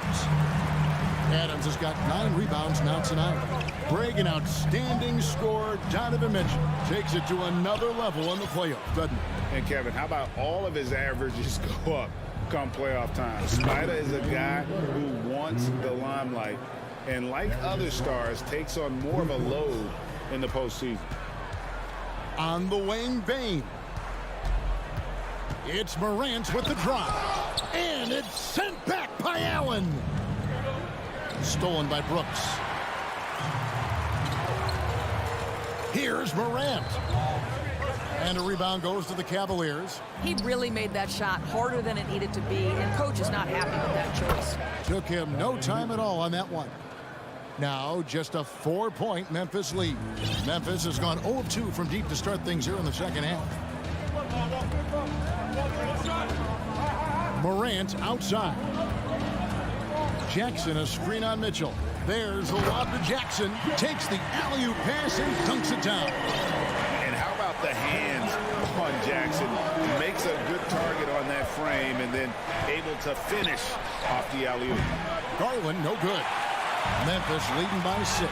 Adams has got 9 rebounds now tonight. Bragg, an outstanding scorer. Donovan Mitchell takes it to another level in the playoffs, doesn't he? And Kevin, how about all of his averages go up come playoff time? Spider is a guy who wants the limelight, and like other stars, takes on more of a load in the postseason. On the wing, Bane. It's Morant with the drive. And it's sent back by Allen. Stolen by Brooks. Here's Morant. And a rebound goes to the Cavaliers. He really made that shot harder than it needed to be, and coach is not happy with that choice. Took him no time at all on that one. Now just a 4-point Memphis lead. Memphis has gone 0 of 2 from deep to start things here in the second half. Morant outside. Jackson, a screen on Mitchell. There's the lob to Jackson. Takes the alley-oop pass and dunks it down. And how about the hands on Jackson? Makes a good target on that frame and then able to finish off the alley-oop. Garland, no good. Memphis leading by 6.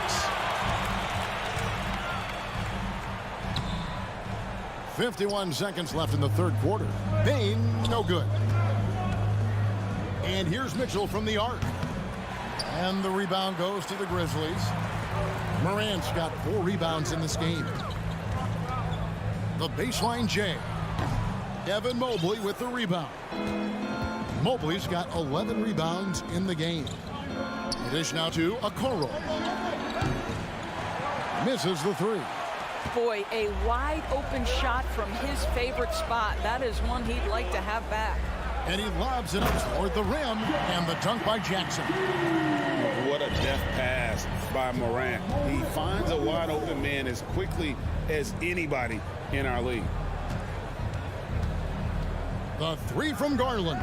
51 seconds left in the third quarter. Bane, no good. And here's Mitchell from the arc. And the rebound goes to the Grizzlies. Morant's got 4 rebounds in this game. The baseline J. Evan Mobley with the rebound. Mobley's got 11 rebounds in the game. It is now to Okoro. Misses the 3. Boy, a wide open shot from his favorite spot. That is one he'd like to have back. And he lobs it up toward the rim, and the dunk by Jackson. What a deft pass by Morant. He finds a wide open man as quickly as anybody in our league. The 3 from Garland.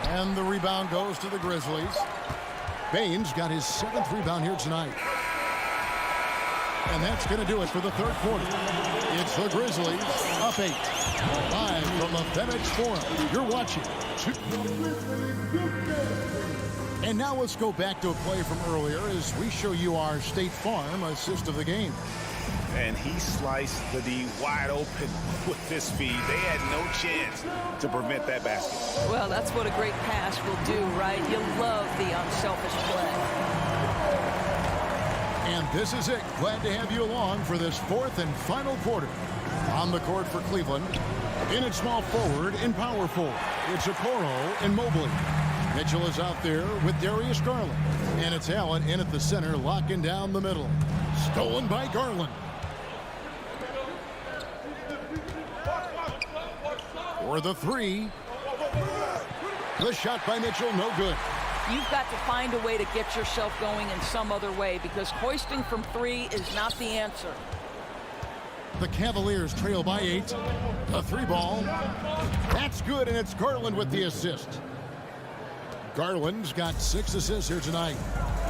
And the rebound goes to the Grizzlies. Bane's got his 7th rebound here tonight. And that's going to do it for the third quarter. It's the Grizzlies up 8. Live from the FedEx Forum. You're watching. And now let's go back to a play from earlier as we show you our State Farm assist of the game. And he sliced the D wide open with his feet. They had no chance to prevent that basket. Well, that's what a great pass will do, right? You love the unselfish play. And this is it. Glad to have you along for this 4th and final quarter. On the court for Cleveland, in at small forward and power forward, it's Okoro and Mobley. Mitchell is out there with Darius Garland. And it's Allen in at the center, locking down the middle. Stolen by Garland. For the 3. The shot by Mitchell, no good. You've got to find a way to get yourself going in some other way, because hoisting from 3 is not the answer. The Cavaliers trail by 8. The 3 ball. That's good, and it's Garland with the assist. Garland's got 6 assists here tonight.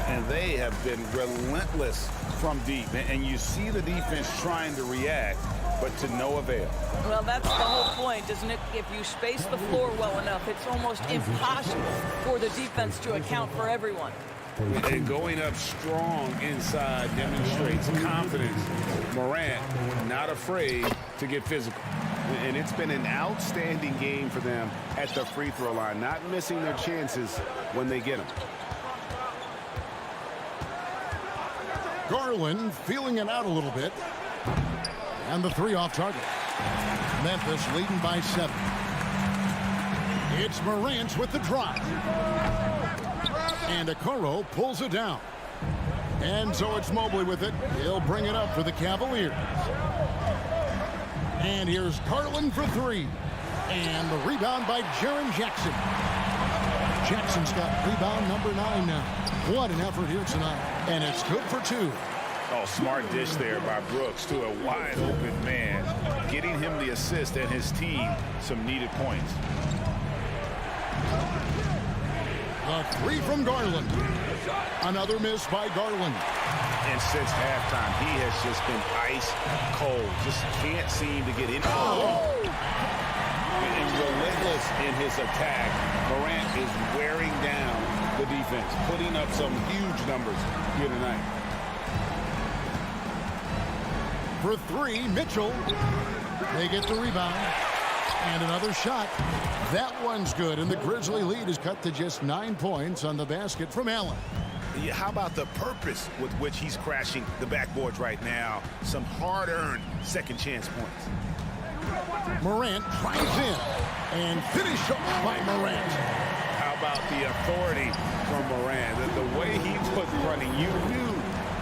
And they have been relentless from deep. And you see the defense trying to react, but to no avail. Well, that's the whole point, isn't it? If you space the floor well enough, it's almost impossible for the defense to account for everyone. And going up strong inside demonstrates confidence. Morant not afraid to get physical. And it's been an outstanding game for them at the free throw line, not missing their chances when they get them. Garland feeling it out a little bit. And the 3 off target. Memphis leading by 7. It's Morant with the drive. And Okoro pulls it down. And so it's Mobley with it. He'll bring it up for the Cavaliers. And here's Garland for 3. And the rebound by Jaren Jackson. Jackson's got rebound number 9 now. What an effort here tonight. And it's good for 2. Oh, smart dish there by Brooks to a wide open man, getting him the assist and his team some needed points. The 3 from Garland. Another miss by Garland. And since halftime, he has just been ice cold. Just can't seem to get in. And relentless in his attack. Morant is wearing down the defense, putting up some huge numbers here tonight. For 3, Mitchell. They get the rebound. And another shot. That one's good, and the Grizzly lead is cut to just 9 points on the basket from Allen. Yeah, how about the purpose with which he's crashing the backboards right now? Some hard-earned second chance points. Morant drives in and finished off by Morant. How about the authority from Morant? The way he was running, you knew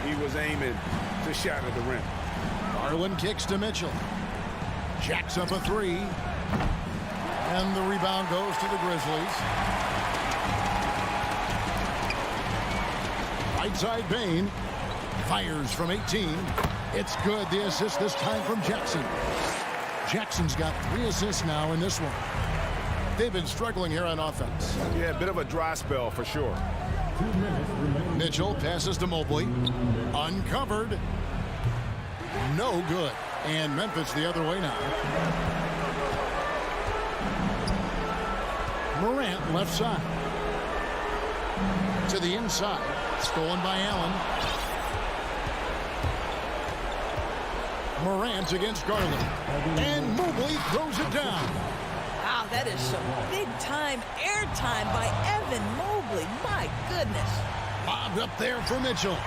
he was aiming to shatter the rim. Garland kicks to Mitchell. Jacks up a 3. And the rebound goes to the Grizzlies. Right side Bane. Fires from 18. It's good. The assist this time from Jackson. Jackson's got 3 assists now in this one. They've been struggling here on offense. Yeah, a bit of a dry spell for sure. Mitchell passes to Mobley. Uncovered. No good. And Memphis the other way now. Morant left side. To the inside. Stolen by Allen. Morant against Garland. And Mobley throws it down. Wow, that is some big-time airtime by Evan Mobley. My goodness. Bobbed up there for Mitchell.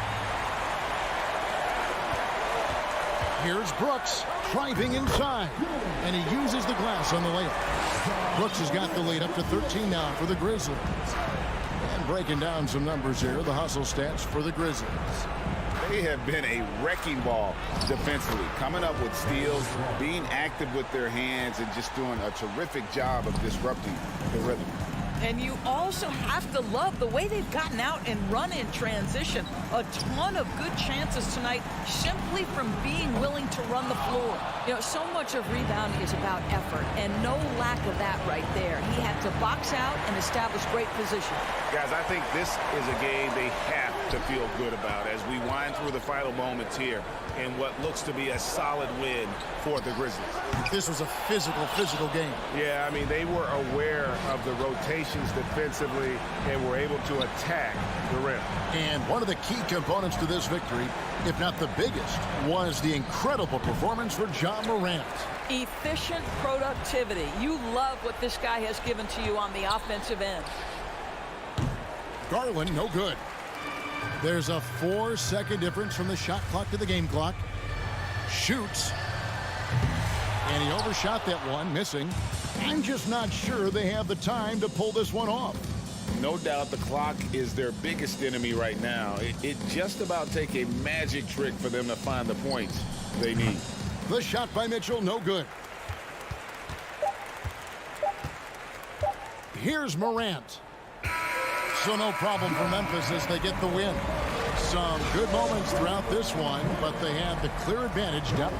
Here's Brooks driving inside. And he uses the glass on the layup. Brooks has got the lead up to 13 now for the Grizzlies. And breaking down some numbers here, the hustle stats for the Grizzlies. They have been a wrecking ball defensively, coming up with steals, being active with their hands, and just doing a terrific job of disrupting the rhythm. And you also have to love the way they've gotten out and run in transition. A ton of good chances tonight simply from being willing to run the floor. You know, so much of rebounding is about effort, and no lack of that right there. He had to box out and establish great position. Guys, I think this is a game they have to feel good about as we wind through the final moments here in what looks to be a solid win for the Grizzlies. This was a physical game. Yeah, I mean, they were aware of the rotations defensively and were able to attack the rim. And one of the key components to this victory, if not the biggest, was the incredible performance for Ja Morant. Efficient productivity. You love what this guy has given to you on the offensive end. Garland, no good. There's a 4-second difference from the shot clock to the game clock. Shoots. And he overshot that one, missing. I'm just not sure they have the time to pull this one off. No doubt the clock is their biggest enemy right now. It just about take a magic trick for them to find the points they need. The shot by Mitchell, no good. Here's Morant. So no problem for Memphis as they get the win. Some good moments throughout this one, but they have the clear advantage down.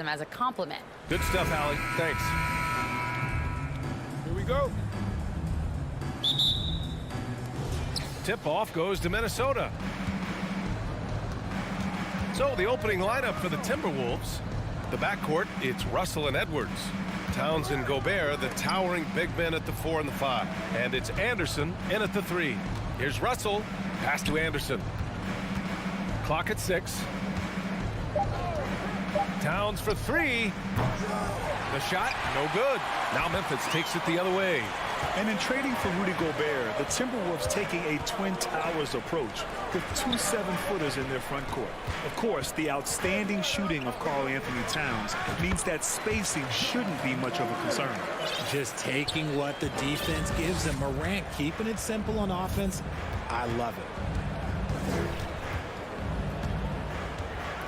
him as a compliment. Good stuff, Allie. Thanks. Here we go. Tip-off goes to Minnesota. So the opening lineup for the Timberwolves. The backcourt, it's Russell and Edwards. Towns and Gobert, the towering big men at the 4 and the 5. And it's Anderson in at the 3. Here's Russell. Pass to Anderson. Clock at 6. Towns for 3. The shot, no good. Now Memphis takes it the other way. And in trading for Rudy Gobert, the Timberwolves taking a Twin Towers approach with 2 7-footers in their front court. Of course, the outstanding shooting of Karl-Anthony Towns means that spacing shouldn't be much of a concern. Just taking what the defense gives him. Morant keeping it simple on offense. I love it.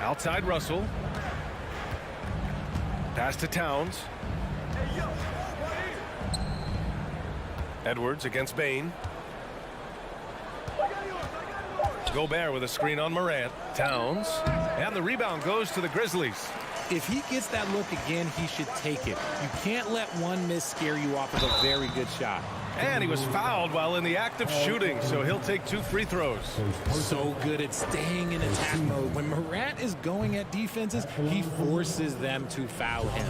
Outside Russell. Pass to Towns. Edwards against Bane. Gobert with a screen on Morant. Towns. And the rebound goes to the Grizzlies. If he gets that look again, he should take it. You can't let one miss scare you off of a very good shot. And he was fouled while in the act of shooting, so he'll take 2 free throws. So good at staying in attack mode. When Morant is going at defenses, he forces them to foul him.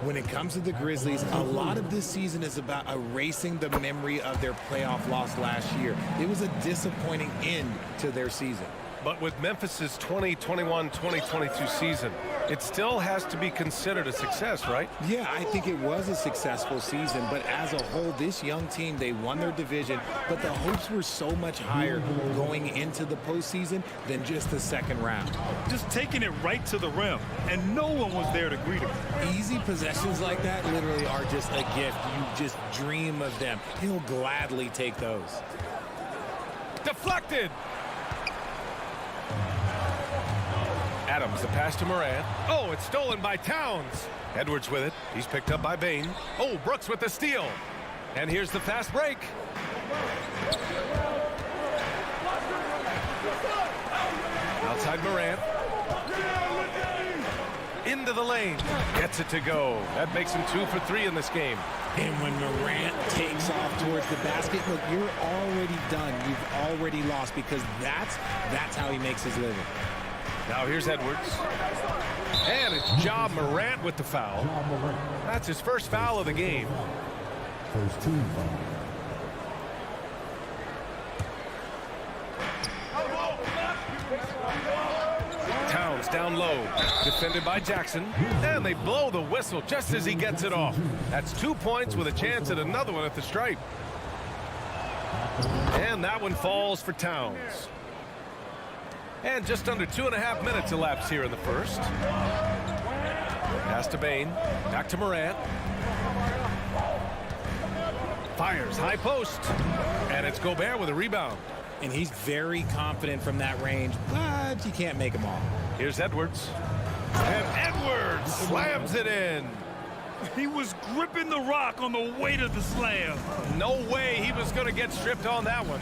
When it comes to the Grizzlies, a lot of this season is about erasing the memory of their playoff loss last year. It was a disappointing end to their season. But with Memphis's 2021-2022 season, it still has to be considered a success, right? Yeah, I think it was a successful season, but as a whole, this young team, they won their division, but the hopes were so much higher going into the postseason than just the second round. Just taking it right to the rim, and no one was there to greet him. Easy possessions like that literally are just a gift. You just dream of them. He'll gladly take those. Deflected! Adams, the pass to Morant. Oh, it's stolen by Towns. Edwards with it. He's picked up by Bane. Oh, Brooks with the steal. And here's the fast break. Outside Morant. Into the lane. Gets it to go. That makes him 2 for 3 in this game. And when Morant takes off towards the basket, look, you're already done. You've already lost because that's how he makes his living. Now here's Edwards. And it's Ja Morant with the foul. That's his first foul of the game. First team foul. Towns down low. Defended by Jackson. And they blow the whistle just as he gets it off. That's 2 points with a chance at another one at the stripe. And that one falls for Towns. And just under 2.5 minutes elapsed here in the first. Pass to Bane. Back to Morant. Fires high post. And it's Gobert with a rebound. And he's very confident from that range, but you can't make him all. Here's Edwards. And Edwards slams it in. He was gripping the rock on the way to the slam. No way he was going to get stripped on that one.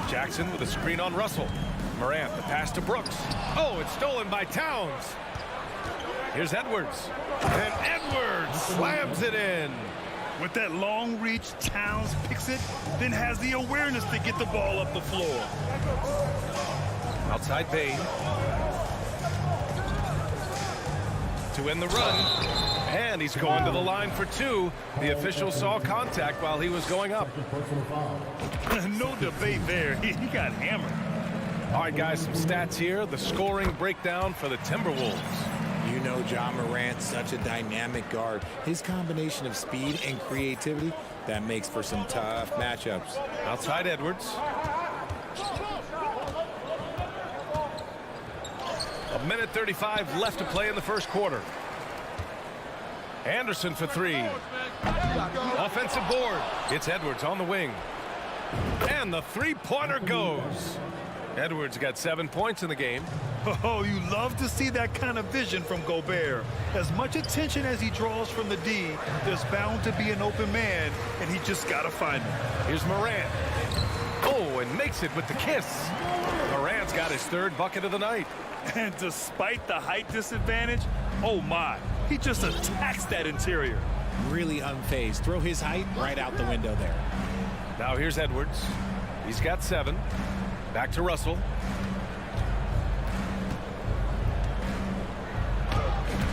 Jackson with a screen on Russell. Morant, the pass to Brooks. Oh, it's stolen by Towns. Here's Edwards. And Edwards slams it in. With that long reach, Towns picks it, then has the awareness to get the ball up the floor. Outside Bane. To end the run. And he's going to the line for 2. The official saw contact while he was going up. No debate there. He got hammered. All right, guys, some stats here. The scoring breakdown for the Timberwolves. You know Ja Morant, such a dynamic guard. His combination of speed and creativity, that makes for some tough matchups. Outside Edwards. A minute 35 left to play in the first quarter. Anderson for 3. Offensive board. It's Edwards on the wing. And the three-pointer goes. Edwards got 7 points in the game. Oh, you love to see that kind of vision from Gobert. As much attention as he draws from the D, there's bound to be an open man, and he just got to find him. Here's Morant. Oh, and makes it with the kiss. Morant Morant's got his third bucket of the night. And despite the height disadvantage, oh my, he just attacks that interior. Really unfazed. Throw his height right out the window there. Now here's Edwards. He's got 7. Back to Russell.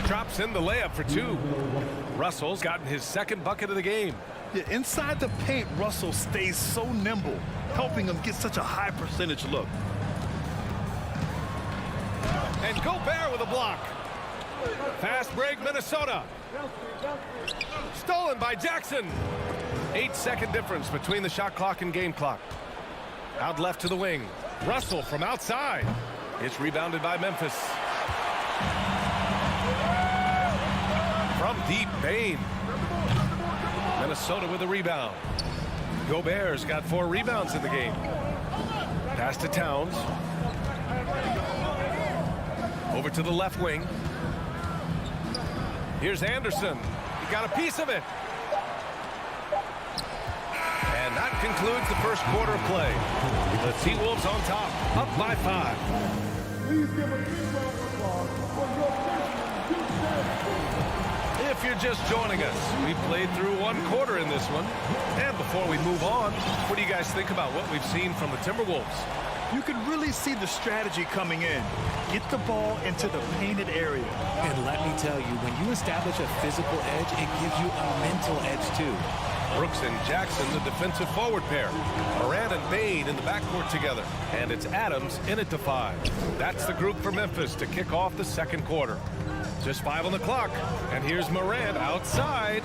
Drops in the layup for 2. Russell's gotten his second bucket of the game. Yeah, inside the paint, Russell stays so nimble, helping him get such a high percentage look. And Gobert with a block. Fast break, Minnesota. Stolen by Jackson. 8-second difference between the shot clock and game clock. Out left to the wing. Russell from outside. It's rebounded by Memphis. From deep, Bain. Minnesota with a rebound. Gobert's got 4 rebounds in the game. Pass to Towns. Over to the left wing. Here's Anderson. He got a piece of it. And that concludes the first quarter of play. The T-Wolves on top, up by 5. Please give a big round of applause for your If you're just joining us, we played through 1 quarter in this one. And before we move on, what do you guys think about what we've seen from the Timberwolves? You can really see the strategy coming in. Get the ball into the painted area. And let me tell you, when you establish a physical edge, it gives you a mental edge too. Brooks and Jackson, the defensive forward pair. Morant and Bain in the backcourt together. And it's Adams in it to 5. That's the group for Memphis to kick off the second quarter. Just 5 on the clock. And here's Morant outside.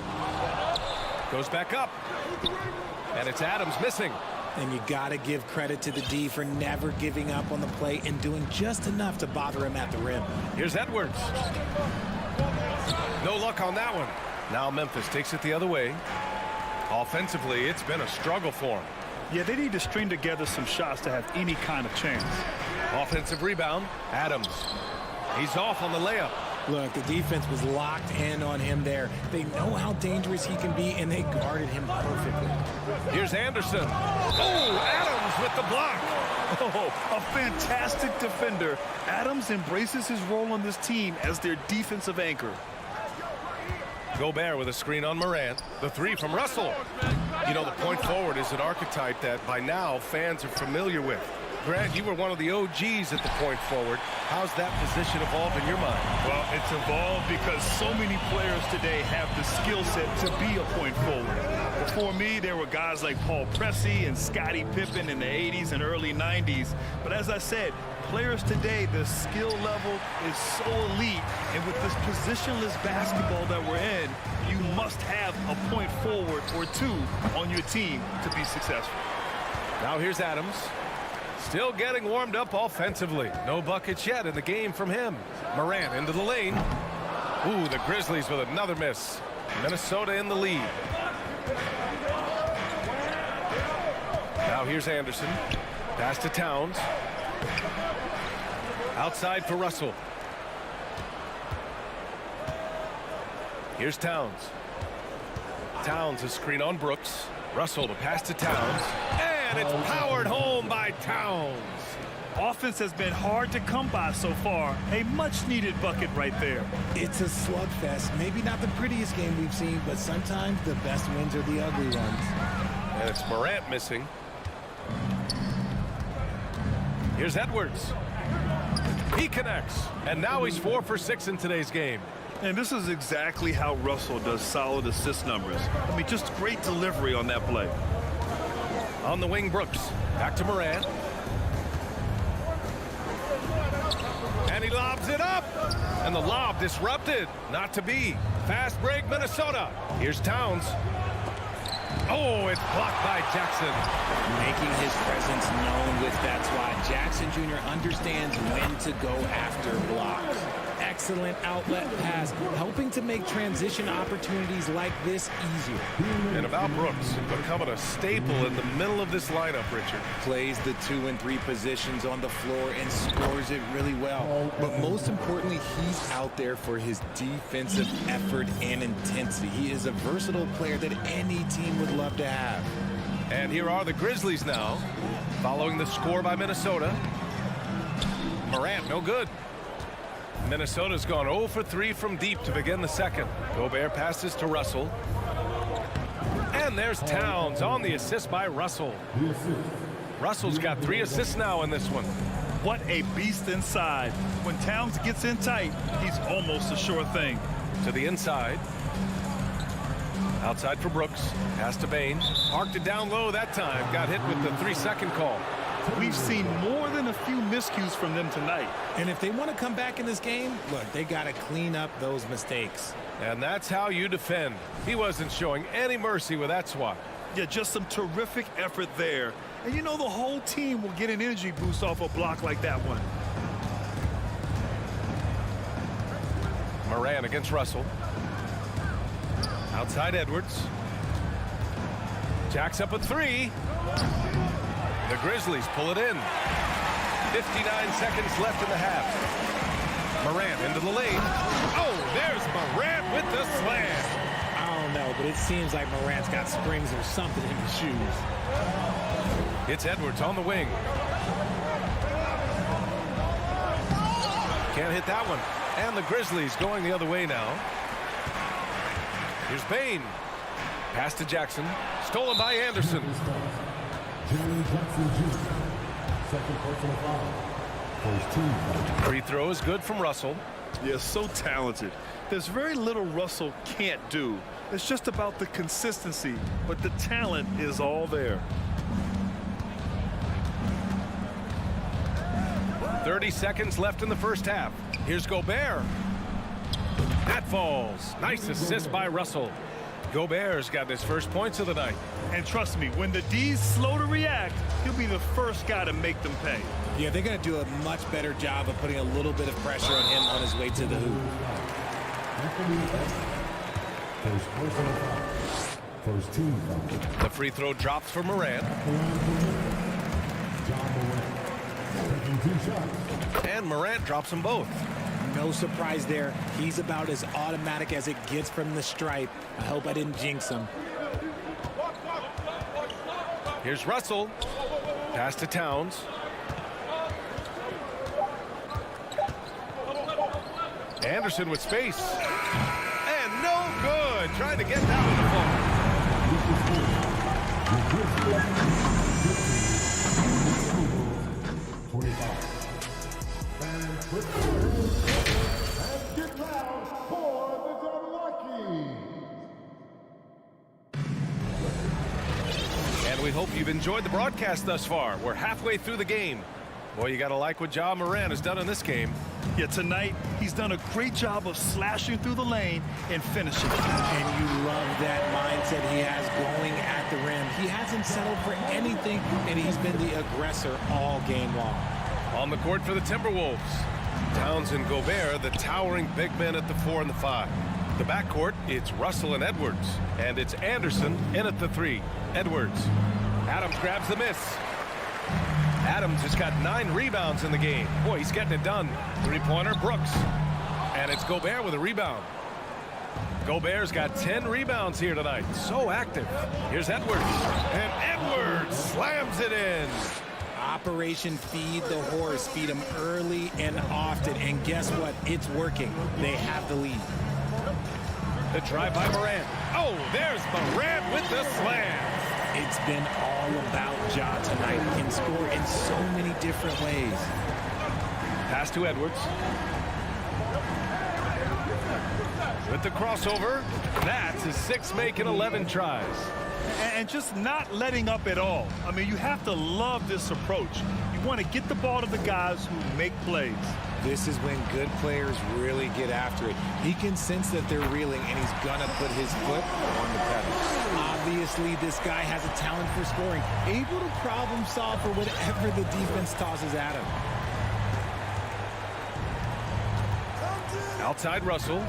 Goes back up. And it's Adams missing. And you got to give credit to the D for never giving up on the play and doing just enough to bother him at the rim. Here's Edwards. No luck on that one. Now Memphis takes it the other way. Offensively, it's been a struggle for him. Yeah, they need to string together some shots to have any kind of chance. Offensive rebound, Adams. He's off on the layup. Look, the defense was locked in on him there. They know how dangerous he can be, and they guarded him perfectly. Here's Anderson. Oh, Adams with the block. Oh, a fantastic defender. Adams embraces his role on this team as their defensive anchor. Gobert with a screen on Morant. The 3 from Russell. You know, the point forward is an archetype that by now fans are familiar with. Grant, you were one of the OGs at the point forward. How's that position evolved in your mind? Well, it's evolved because so many players today have the skill set to be a point forward. Before me, there were guys like Paul Pressey and Scottie Pippen in the 80s and early 90s. But as I said, players today, the skill level is so elite. And with this positionless basketball that we're in, you must have a point forward or 2 on your team to be successful. Now here's Adams. Still getting warmed up offensively. No buckets yet in the game from him. Morant into the lane. Ooh, the Grizzlies with another miss. Minnesota in the lead. Now here's Anderson. Pass to Towns. Outside for Russell. Here's Towns. Towns, a screen on Brooks. Russell to pass to Towns. And it's powered home by Towns. Offense has been hard to come by so far. A much-needed bucket right there. It's a slugfest. Maybe not the prettiest game we've seen, but sometimes the best wins are the ugly ones. And it's Morant missing. Here's Edwards. He connects. And now he's 4 for 6 in today's game. And this is exactly how Russell does solid assist numbers. I mean, just great delivery on that play. On the wing, Brooks. Back to Morant. And he lobs it up. And the lob disrupted. Not to be. Fast break, Minnesota. Here's Towns. Oh, it's blocked by Jackson. Making his presence known with that swat. Jackson Jr. understands when to go after blocks. Excellent outlet pass, helping to make transition opportunities like this easier. And about Brooks, becoming a staple in the middle of this lineup, Richard. Plays the 2 and 3 positions on the floor and scores it really well. But most importantly, he's out there for his defensive effort and intensity. He is a versatile player that any team would love to have. And here are the Grizzlies now, following the score by Minnesota. Morant, no good. Minnesota's gone 0 for 3 from deep to begin the second. Gobert passes to Russell. And there's Towns on the assist by Russell. Russell's got 3 assists now in this one. What a beast inside. When Towns gets in tight, he's almost a sure thing. To the inside. Outside for Brooks. Pass to Bain. Arced it down low that time. Got hit with the 3-second call. We've seen more than a few miscues from them tonight. And if they want to come back in this game, look, they got to clean up those mistakes. And that's how you defend. He wasn't showing any mercy with that swat. Yeah, just some terrific effort there. And you know the whole team will get an energy boost off a block like that one. Moran against Russell. Outside Edwards. Jacks up a 3. The Grizzlies pull it in. 59 seconds left in the half. Morant into the lane. Oh, there's Morant with the slam. I don't know, but it seems like Morant's got springs or something in his shoes. It's Edwards on the wing. Can't hit that one. And the Grizzlies going the other way now. Here's Bain. Pass to Jackson. Stolen by Anderson. Free throw is good from Russell. Yeah, so talented. There's very little Russell can't do. It's just about the consistency, but the talent is all there. 30 seconds left in the first half. Here's Gobert. That falls. Nice assist by Russell. Gobert's got his first points of the night. And trust me, when the D's slow to react, he'll be the first guy to make them pay. Yeah, they're going to do a much better job of putting a little bit of pressure on him on his way to the hoop. The free throw drops for Morant. And Morant drops them both. No surprise there. He's about as automatic as it gets from the stripe. I hope I didn't jinx him. Here's Russell. Pass to Towns. Anderson with space. And no good. Trying to get that one to fall. And we hope you've enjoyed the broadcast thus far. We're halfway through the game. Boy, you got to like what Ja Morant has done in this game. Yeah, tonight, he's done a great job of slashing through the lane and finishing. And you love that mindset he has going at the rim. He hasn't settled for anything, and he's been the aggressor all game long. On the court for the Timberwolves. Towns and Gobert, the towering big men at the 4 and the 5. The backcourt, it's Russell and Edwards. And it's Anderson in at the 3. Edwards. Adams grabs the miss. Adams has got 9 rebounds in the game. Boy, he's getting it done. Three-pointer, Brooks. And it's Gobert with a rebound. Gobert's got 10 rebounds here tonight. So active. Here's Edwards. And Edwards slams it in. Operation Feed the Horse. Feed him early and often. And guess what? It's working. They have the lead. The drive by Morant. Oh, there's Morant with the slam. It's been all about Ja tonight. He can score in so many different ways. Pass to Edwards. With the crossover. That's his 6th make in 11 tries. And just not letting up at all. I mean, you have to love this approach. You want to get the ball to the guys who make plays. This is when good players really get after it. He can sense that they're reeling, and he's going to put his foot on the pedal. Obviously, this guy has a talent for scoring, able to problem solve for whatever the defense tosses at him. Outside Russell.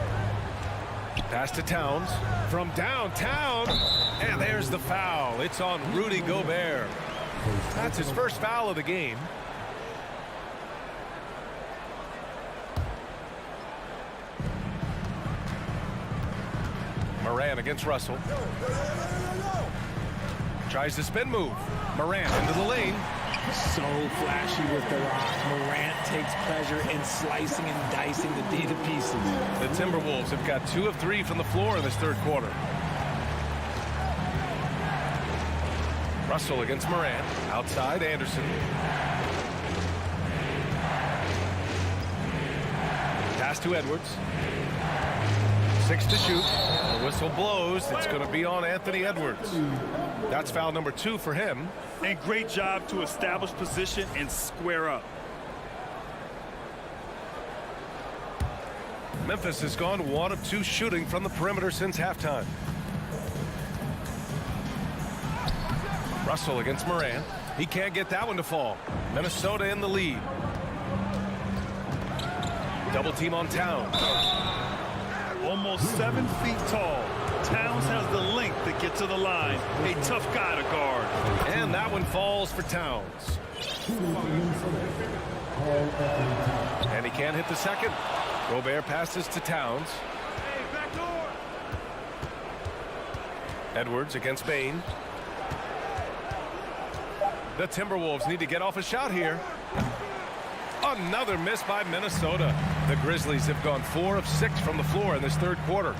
Pass to Towns. From downtown. And there's the foul. It's on Rudy Gobert. That's his first foul of the game. Morant against Russell. Tries the spin move. Morant into the lane. So flashy with the rock. Morant takes pleasure in slicing and dicing the D to pieces. The Timberwolves have got 2 of 3 from the floor in this third quarter. Russell against Morant. Outside, Anderson. Pass to Edwards. 6 to shoot. The whistle blows. It's going to be on Anthony Edwards. That's foul number 2 for him. And great job to establish position and square up. Memphis has gone 1 of 2 shooting from the perimeter since halftime. Russell against Morant. He can't get that one to fall. Minnesota in the lead. Double team on Towns. Almost 7 feet tall. Towns has the length to get to the line. A tough guy to guard. And that one falls for Towns. And he can't hit the second. Gobert passes to Towns. Edwards against Bane. The Timberwolves need to get off a shot here. Another miss by Minnesota. The Grizzlies have gone 4 of 6 from the floor in this third quarter.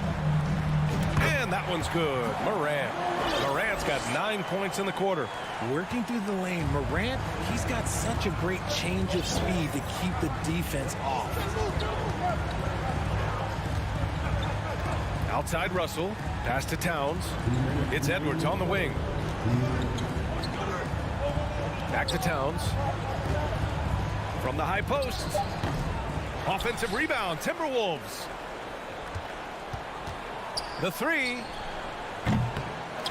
And that one's good. Morant's got 9 points in the quarter. Working through the lane, Morant, he's got such a great change of speed to keep the defense off. Outside Russell. Pass to Towns. It's Edwards on the wing. Back to Towns. From the high post. Offensive rebound. Timberwolves. The 3.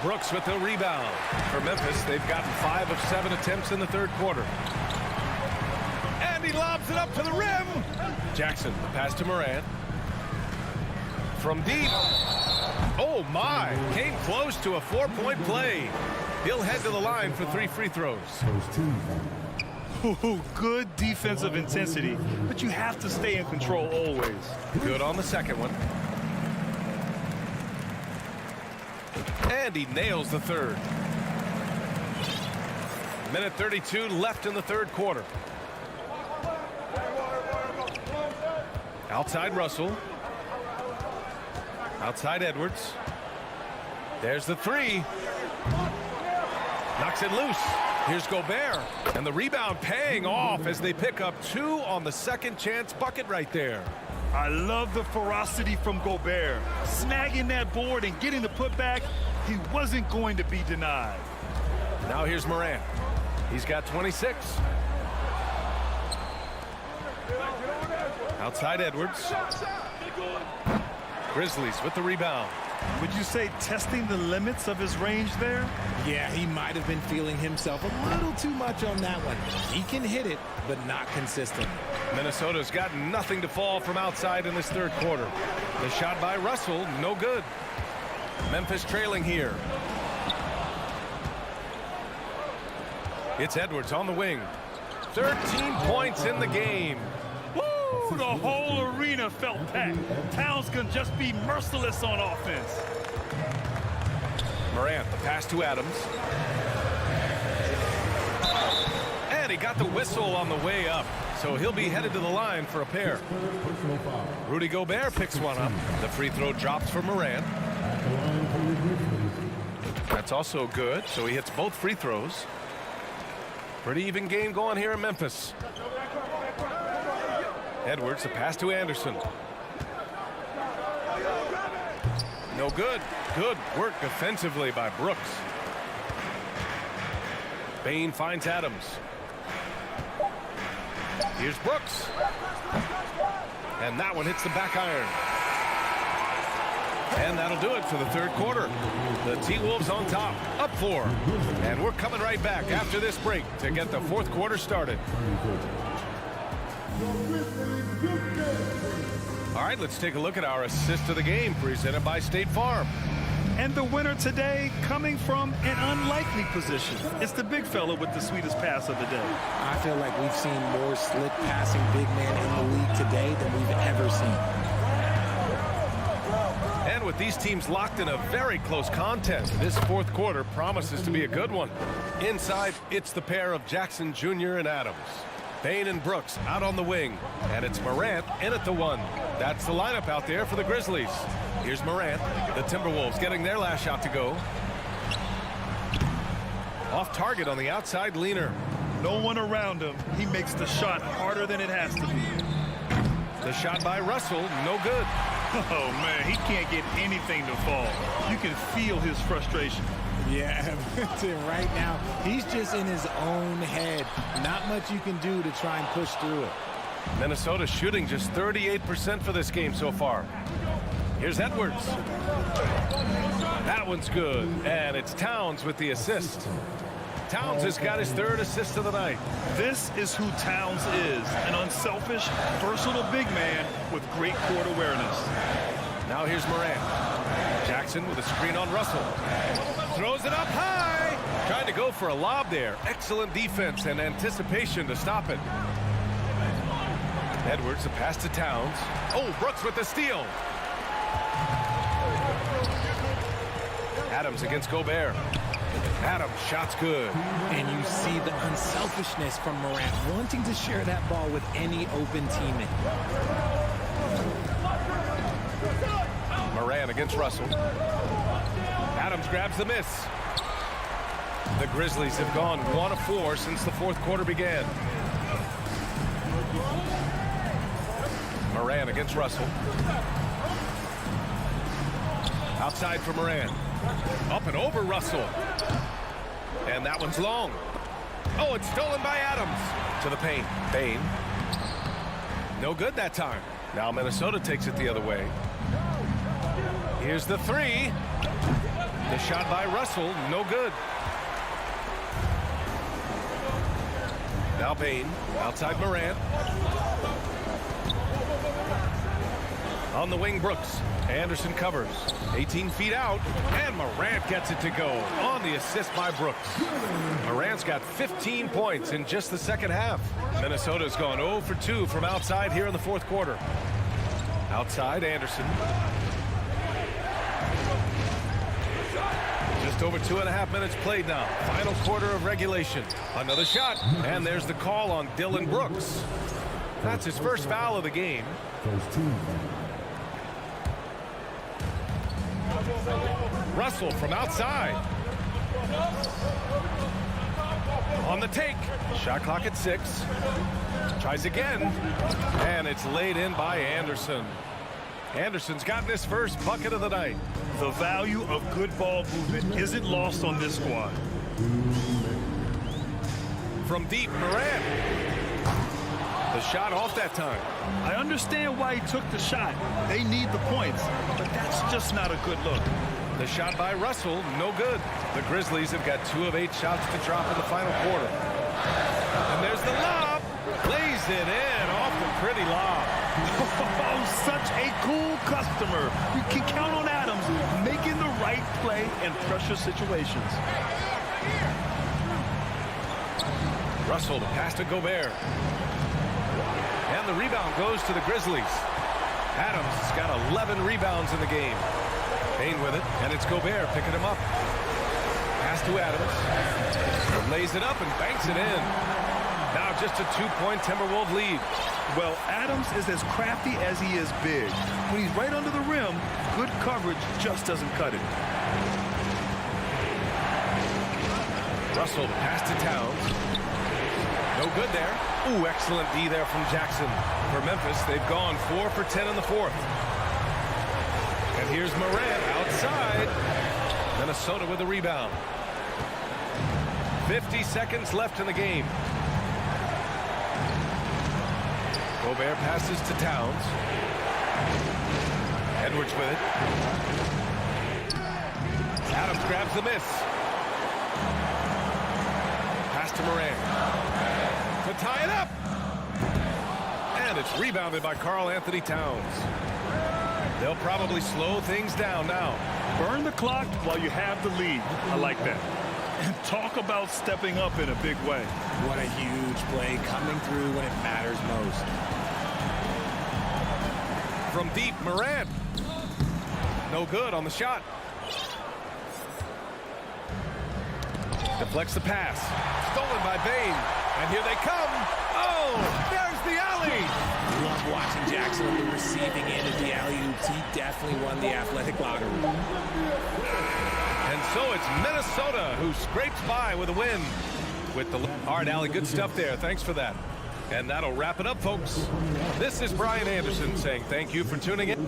Brooks with the rebound. For Memphis, they've gotten 5 of 7 attempts in the third quarter. And he lobs it up to the rim. Jackson, the pass to Morant. From deep. Oh, my. Came close to a 4-point play. He'll head to the line for 3 free throws. Ooh, good defensive intensity, but you have to stay in control always. Good on the second one. And he nails the third. Minute 32 left in the third quarter. Outside Russell. Outside Edwards. There's the 3. Knocks it loose. Here's Gobert. And the rebound paying off as they pick up 2 on the second chance bucket right there. I love the ferocity from Gobert. Snagging that board and getting the putback. He wasn't going to be denied. Now here's Morant. He's got 26. Outside Edwards. Grizzlies with the rebound. Would you say testing the limits of his range there? Yeah, he might have been feeling himself a little too much on that one. He can hit it, but not consistent. Minnesota's got nothing to fall from outside in this third quarter. The shot by Russell, no good. Memphis trailing here. It's Edwards on the wing. 13 points in the game. Woo! The whole arena felt packed. Towns can just be merciless on offense. Morant, the pass to Adams. And he got the whistle on the way up, so he'll be headed to the line for a pair. Rudy Gobert picks one up. The free throw drops for Morant. That's also good, so he hits both free throws. Pretty even game going here in Memphis. Edwards, the pass to Anderson. No good. Good work defensively by Brooks. Bane finds Adams. Here's Brooks. And that one hits the back iron. And that'll do it for the third quarter. The T-Wolves on top, up 4. And we're coming right back after this break to get the fourth quarter started. All right, let's take a look at our assist of the game presented by State Farm. And the winner today coming from an unlikely position. It's the big fella with the sweetest pass of the day. I feel like we've seen more slick passing big men in the league today than we've ever seen. And with these teams locked in a very close contest. This fourth quarter promises to be a good one. Inside, it's the pair of Jackson Jr. and Adams. Payne and Brooks out on the wing. And it's Morant in at the one. That's the lineup out there for the Grizzlies. Here's Morant. The Timberwolves getting their last shot to go. Off target on the outside leaner. No one around him. He makes the shot harder than it has to be. The shot by Russell, no good. Oh, man, he can't get anything to fall. You can feel his frustration. Yeah, right now, he's just in his own head. Not much you can do to try and push through it. Minnesota shooting just 38% for this game so far. Here's Edwards. That one's good, and it's Towns with the assist. Towns has got his third assist of the night. This is who Towns is, an unselfish, versatile big man with great court awareness. Now here's Morant. Jackson with a screen on Russell. Throws it up high. Trying to go for a lob there. Excellent defense and anticipation to stop it. Edwards, a pass to Towns. Oh, Brooks with the steal. Adams against Gobert. Adams, shot's good. And you see the unselfishness from Morant, wanting to share that ball with any open teammate. Morant against Russell. Adams grabs the miss. The Grizzlies have gone 1 of 4 since the fourth quarter began. Morant against Russell. Outside for Morant. Up and over Russell. And that one's long. Oh, it's stolen by Adams. To the paint. Payne. No good that time. Now Minnesota takes it the other way. Here's the three. The shot by Russell, no good. Now Payne, outside Morant. On the wing, Brooks. Anderson covers. 18 feet out, and Morant gets it to go on the assist by Brooks. Morant's got 15 points in just the second half. Minnesota's gone 0 for 2 from outside here in the fourth quarter. Outside, Anderson. Just over 2.5 minutes played now. Final quarter of regulation. Another shot, and there's the call on Dillon Brooks. That's his first foul of the game. Russell from outside. On the take. Shot clock at 6. Tries again. And it's laid in by Anderson. Anderson's gotten his first bucket of the night. The value of good ball movement isn't lost on this squad. From deep, Morant. The shot off that time. I understand why he took the shot. They need the points, but that's just not a good look. The shot by Russell, no good. The Grizzlies have got 2 of 8 shots to drop in the final quarter. And there's the lob. Lays it in off the pretty lob. Oh, such a cool customer. You can count on Adams making the right play in pressure situations. Russell, the pass to Gobert. And the rebound goes to the Grizzlies. Adams has got 11 rebounds in the game. Payne with it, and it's Gobert picking him up. Pass to Adams. Lays it up and banks it in. Now just a 2-point Timberwolves lead. Well, Adams is as crafty as he is big. When he's right under the rim, good coverage just doesn't cut it. Russell, pass to Towns. No good there. Ooh, excellent D there from Jackson. For Memphis, they've gone 4 for 10 in the fourth. And here's Morant outside. Minnesota with the rebound. 50 seconds left in the game. Gobert passes to Towns. Edwards with it. Adams grabs the miss. Pass to Morant. To tie it up. And it's rebounded by Karl Anthony Towns. They'll probably slow things down now. Burn the clock while you have the lead. I like that. And talk about stepping up in a big way. What a huge play coming through when it matters most. From deep, Morant. No good on the shot. Deflects the pass. Stolen by Bain. And here they come. Oh, there's the alley. Love watching Jackson on the receiving end of the alley-oops. He definitely won the athletic locker room. And so it's Minnesota who scrapes by with a win. With the hard alley, good stuff there. Thanks for that. And that'll wrap it up, folks. This is Brian Anderson saying thank you for tuning in.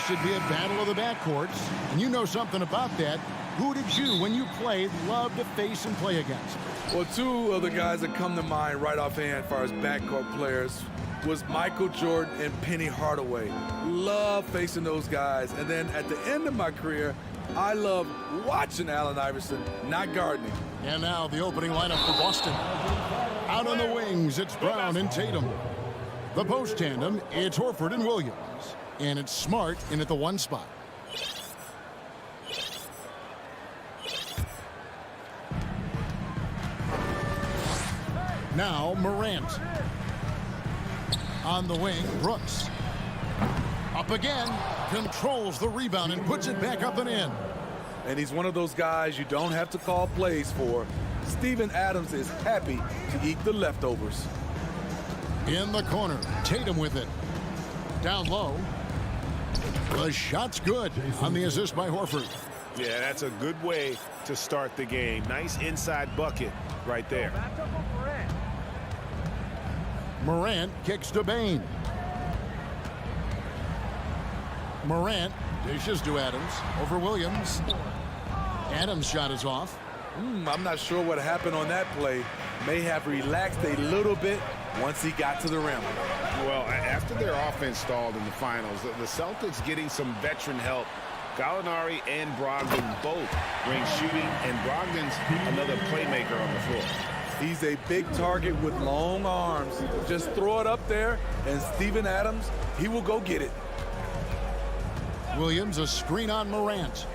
should be a battle of the backcourts, and you know something about that. Who did you, when you played, love to face and play against? Well, two of the guys that come to mind right offhand as far as backcourt players was Michael Jordan and Penny Hardaway. Love facing those guys. And then at the end of my career, I love watching Allen Iverson, not gardening. And now the opening lineup for Boston. Out on the wings, it's Brown and Tatum. The post tandem, it's Horford and Williams. And it's Smart in at the 1 spot. Now Morant. On the wing, Brooks. Up again, controls the rebound and puts it back up and in. And he's one of those guys you don't have to call plays for. Steven Adams is happy to eat the leftovers. In the corner, Tatum with it. Down low. The shot's good on the assist by Horford. Yeah, that's a good way to start the game. Nice inside bucket right there. Morant kicks to Bane. Morant dishes to Adams over Williams. Adams' shot is off. I'm not sure what happened on that play. May have relaxed a little bit once he got to the rim. Well, after their offense stalled in the finals, the Celtics getting some veteran help. Gallinari and Brogdon both bring shooting, and Brogdon's another playmaker on the floor. He's a big target with long arms. Just throw it up there, and Steven Adams, he will go get it. Williams, a screen on Morant.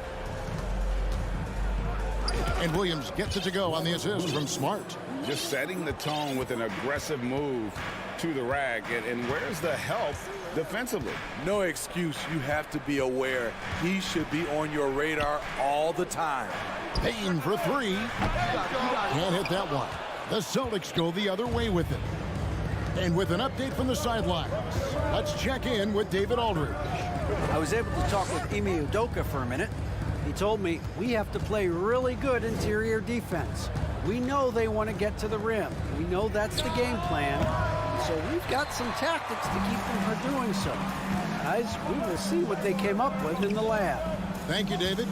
And Williams gets it to go on the assist from Smart. Just setting the tone with an aggressive move to the rack. And where's the help defensively? No excuse. You have to be aware. He should be on your radar all the time. Payne for 3. Can't hit that one. The Celtics go the other way with it. And with an update from the sidelines, let's check in with David Aldridge. I was able to talk with Ime Udoka for a minute. He told me we have to play really good interior defense. We know they want to get to the rim. We know that's the game plan. So we've got some tactics to keep them from doing so. Guys, we will see what they came up with in the lab. Thank you, David.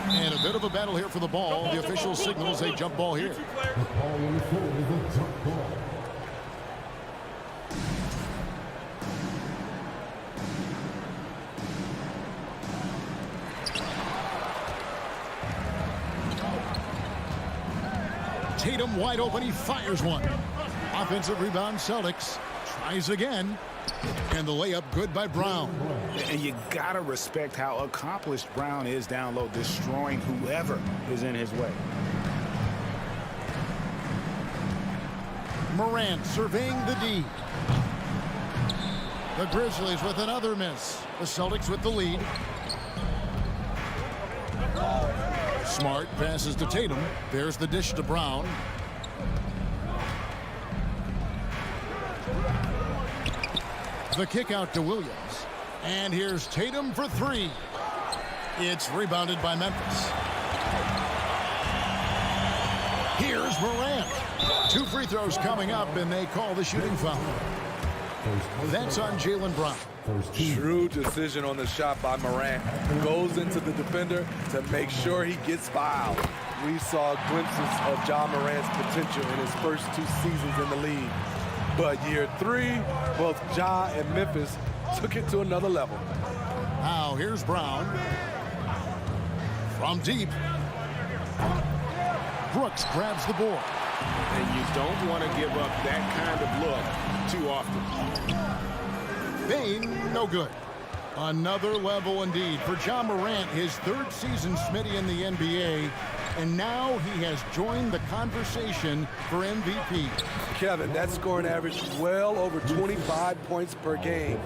And a bit of a battle here for the ball. The official signals a jump ball here. Tatum wide open, he fires one. Offensive rebound, Celtics. Tries again. And the layup good by Brown. And you gotta respect how accomplished Brown is down low, destroying whoever is in his way. Morant surveying the D. The Grizzlies with another miss. The Celtics with the lead. Smart passes to Tatum. There's the dish to Brown. The kick out to Williams. And here's Tatum for 3. It's rebounded by Memphis. Here's Morant. 2 free throws coming up, and they call the shooting foul. That's on Jaylen Brown. Shrewd decision on the shot by Morant. Goes into the defender to make sure he gets fouled. We saw glimpses of Ja Morant's potential in his first 2 seasons in the league. But year 3, both Ja and Memphis took it to another level. Now here's Brown. From deep. Brooks grabs the board. And you don't want to give up that kind of look too often. Bane, no good. Another level indeed for Ja Morant, his 3rd season, Smitty, in the NBA. And now he has joined the conversation for MVP. Kevin, that scoring average well over 25 points per game.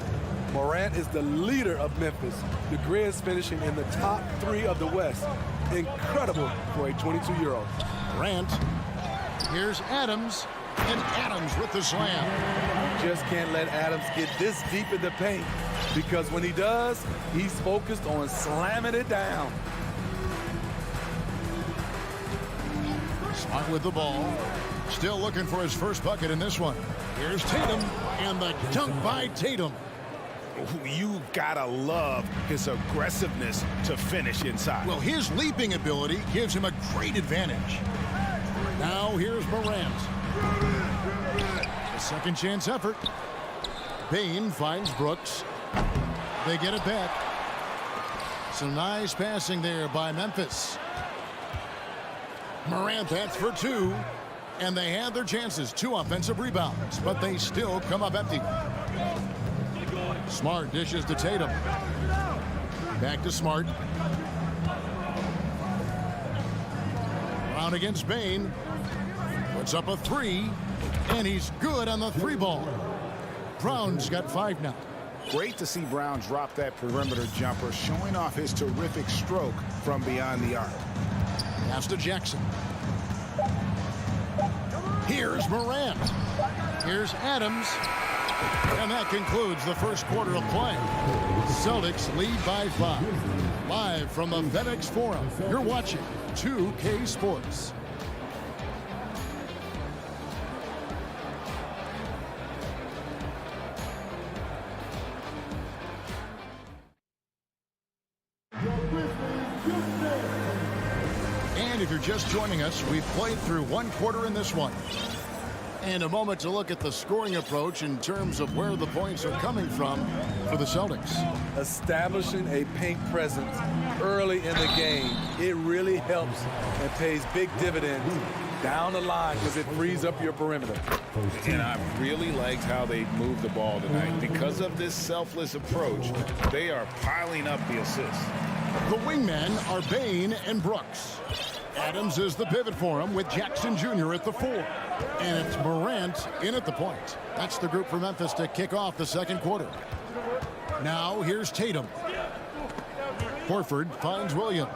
Morant is the leader of Memphis. The Grizz finishing in the top 3 of the West. Incredible for a 22-year-old. Morant. Here's Adams. And Adams with the slam. Just can't let Adams get this deep in the paint, because when he does, he's focused on slamming it down. Smart with the ball. Still looking for his first bucket in this one. Here's Tatum, and the dunk by Tatum. You gotta love his aggressiveness to finish inside. Well, his leaping ability gives him a great advantage. Now here's Morant. A second chance effort. Bain finds Brooks. They get it back. Some nice passing there by Memphis. Morant, that's for two. And they had their chances. 2 offensive rebounds, but they still come up empty. Smart dishes to Tatum. Back to Smart. Brown against Bain. Puts up a 3, and he's good on the 3-ball. Brown's got 5 now. Great to see Brown drop that perimeter jumper, showing off his terrific stroke from beyond the arc. Pass to Jackson. Here's Morant. Here's Adams. And that concludes the first quarter of play. Celtics lead by 5. Live from the FedEx Forum, you're watching 2K Sports. And if you're just joining us, we've played through 1 quarter in this one. And a moment to look at the scoring approach in terms of where the points are coming from for the Celtics. Establishing a paint presence early in the game, it really helps and pays big dividends down the line because it frees up your perimeter. And I really liked how they moved the ball tonight. Because of this selfless approach, they are piling up the assists. The wingmen are Bain and Brooks. Adams is the pivot for him with Jackson Jr. at the 4. And it's Morant in at the point. That's the group for Memphis to kick off the second quarter. Now here's Tatum. Horford finds Williams.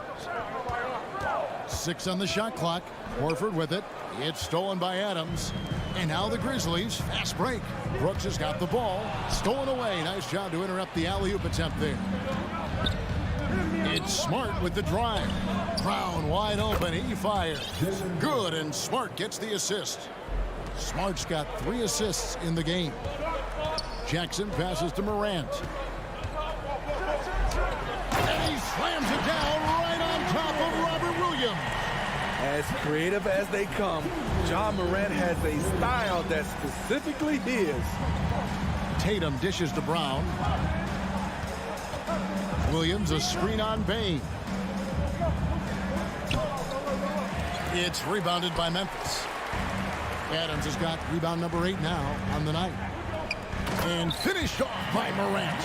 6 on the shot clock. Horford with it. It's stolen by Adams. And now the Grizzlies. Fast break. Brooks has got the ball. Stolen away. Nice job to interrupt the alley-oop attempt there. It's Smart with the drive. Brown wide open. He fires. Good, and Smart gets the assist. Smart's got 3 assists in the game. Jackson passes to Morant. And he slams it down right on top of Robert Williams. As creative as they come, John Morant has a style that's specifically his. Tatum dishes to Brown. Williams a screen on Bain. It's rebounded by Memphis. Adams has got rebound number 8 now on the night. And finished off by Morant.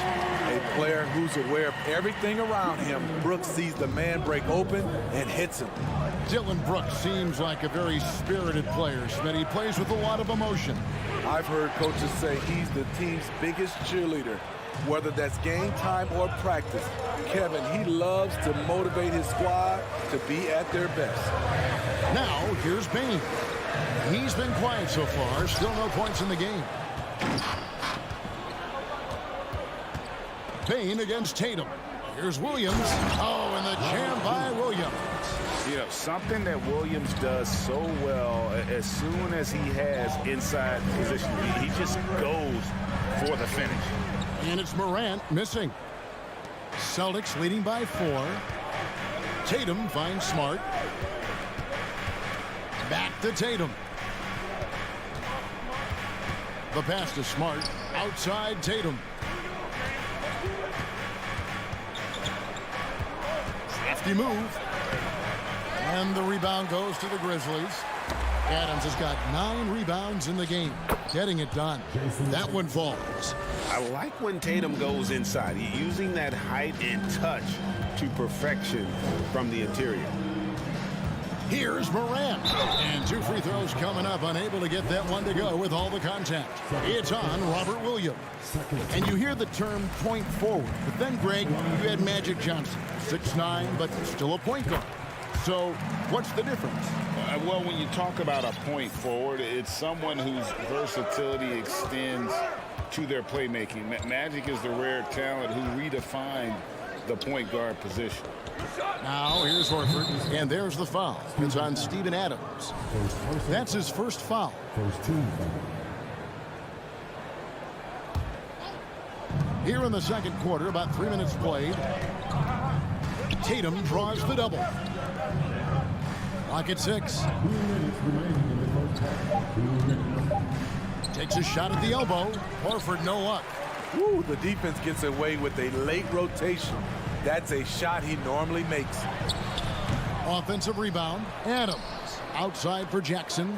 A player who's aware of everything around him. Brooks sees the man break open and hits him. Dylan Brooks seems like a very spirited player, but he plays with a lot of emotion. I've heard coaches say he's the team's biggest cheerleader. Whether that's game time or practice, Kevin, he loves to motivate his squad to be at their best. Now, here's Bain. He's been quiet so far, still no points in the game. Bain against Tatum. Here's Williams. Oh, and the jam by Williams. You know, something that Williams does so well, as soon as he has inside position, he just goes for the finish. And it's Morant missing. Celtics leading by 4. Tatum finds Smart. Back to Tatum. The pass to Smart. Outside Tatum. Crafty move. And the rebound goes to the Grizzlies. Adams has got 9 rebounds in the game. Getting it done. That one falls. I like when Tatum goes inside. He's using that height and touch to perfection from the interior. Here's Morant. And 2 free throws coming up. Unable to get that one to go with all the contact. It's on Robert Williams. And you hear the term point forward. But then, Greg, you had Magic Johnson. 6'9", but still a point guard. So what's the difference? Well, when you talk about a point forward, it's someone whose versatility extends to their playmaking. Magic is the rare talent who redefined the point guard position. Now here's Horford, and there's the foul. It's on Steven Adams. That's his first foul. Here in the second quarter, about 3 minutes played. Tatum draws the double. Clock at 6. Takes a shot at the elbow. Horford no luck. Woo, the defense gets away with a late rotation. That's a shot he normally makes. Offensive rebound. Adams outside for Jackson.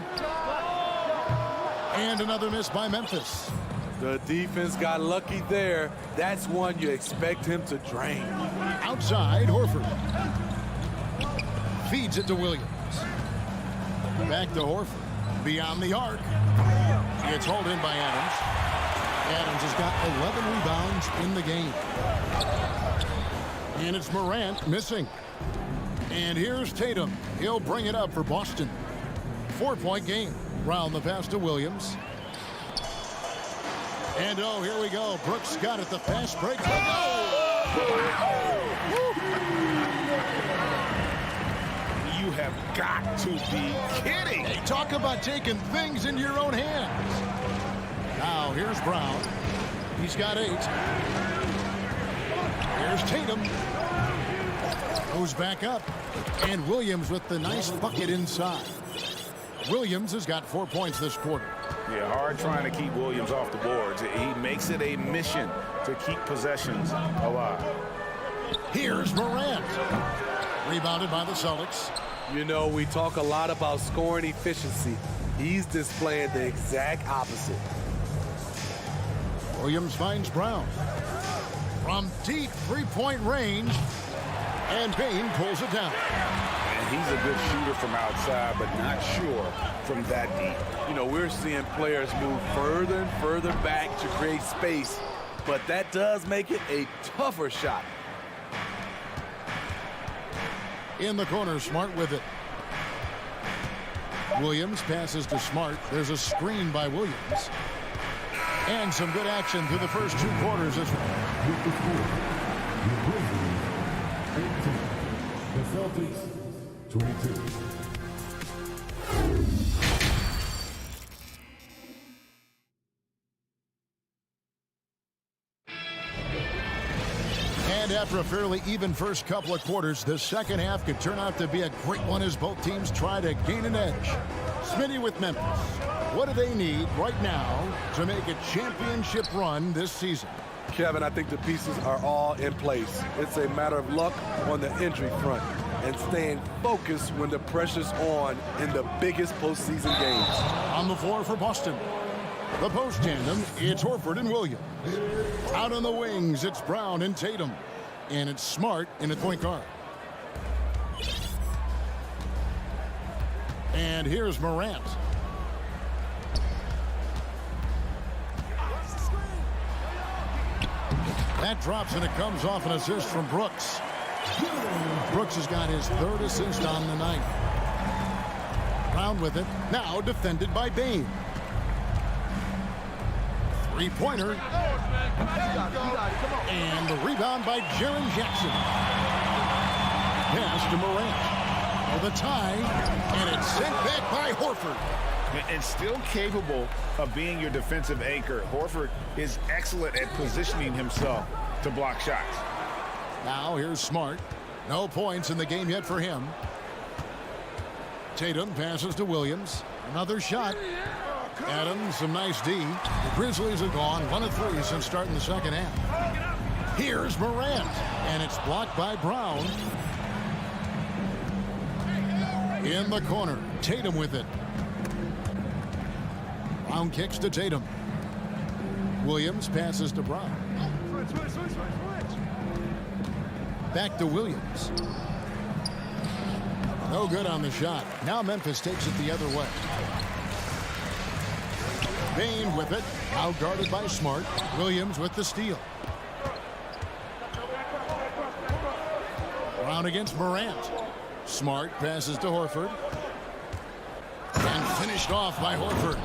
And another miss by Memphis. The defense got lucky there. That's one you expect him to drain. Outside, Horford. Feeds it to Williams. Back to Horford. Beyond the arc. It's hauled in by Adams. Adams has got 11 rebounds in the game. And it's Morant missing. And here's Tatum. He'll bring it up for Boston. 4-point game. Round the pass to Williams. And oh, here we go. Brooks got it. The fast break. You have got to be kidding. Hey, talk about taking things into your own hands. Now here's Brown. He's got 8. Here's Tatum. Goes back up. And Williams with the nice bucket inside. Williams has got 4 points this quarter. Yeah, hard trying to keep Williams off the boards. He makes it a mission to keep possessions alive. Here's Morant. Rebounded by the Celtics. You know, we talk a lot about scoring efficiency. He's displaying the exact opposite. Williams finds Brown. From deep 3-point range. And Bain pulls it down. And he's a good shooter from outside, but not sure from that deep. You know, we're seeing players move further and further back to create space, but that does make it a tougher shot. In the corner, Smart with it. Williams passes to Smart. There's a screen by Williams. And some good action through the first 2 quarters. The Celtics, 22. And after a fairly even first couple of quarters, the second half could turn out to be a great one as both teams try to gain an edge. Smitty with Memphis. What do they need right now to make a championship run this season? Kevin, I think the pieces are all in place. It's a matter of luck on the injury front and staying focused when the pressure's on in the biggest postseason games. On the floor for Boston. The post tandem, it's Horford and Williams. Out on the wings, it's Brown and Tatum. And it's Smart in the point guard. And here's Morant. That drops and it comes off an assist from Brooks. Brooks has got his 3rd assist on the night. Brown with it. Now defended by Bain. 3-pointer. And the rebound by Jaren Jackson. Pass to Morant. The tie. And it's sent back by Horford. And still capable of being your defensive anchor. Horford is excellent at positioning himself to block shots. Now here's Smart. No points in the game yet for him. Tatum passes to Williams. Another shot. Adams, some nice D. The Grizzlies have gone 1 of 3 since starting the second half. Here's Morant. And it's blocked by Brown. In the corner. Tatum with it. Brown kicks to Tatum. Williams passes to Brown. Back to Williams. No good on the shot. Now Memphis takes it the other way. Bain with it. Out guarded by Smart. Williams with the steal. Brown against Morant. Smart passes to Horford. And finished off by Horford.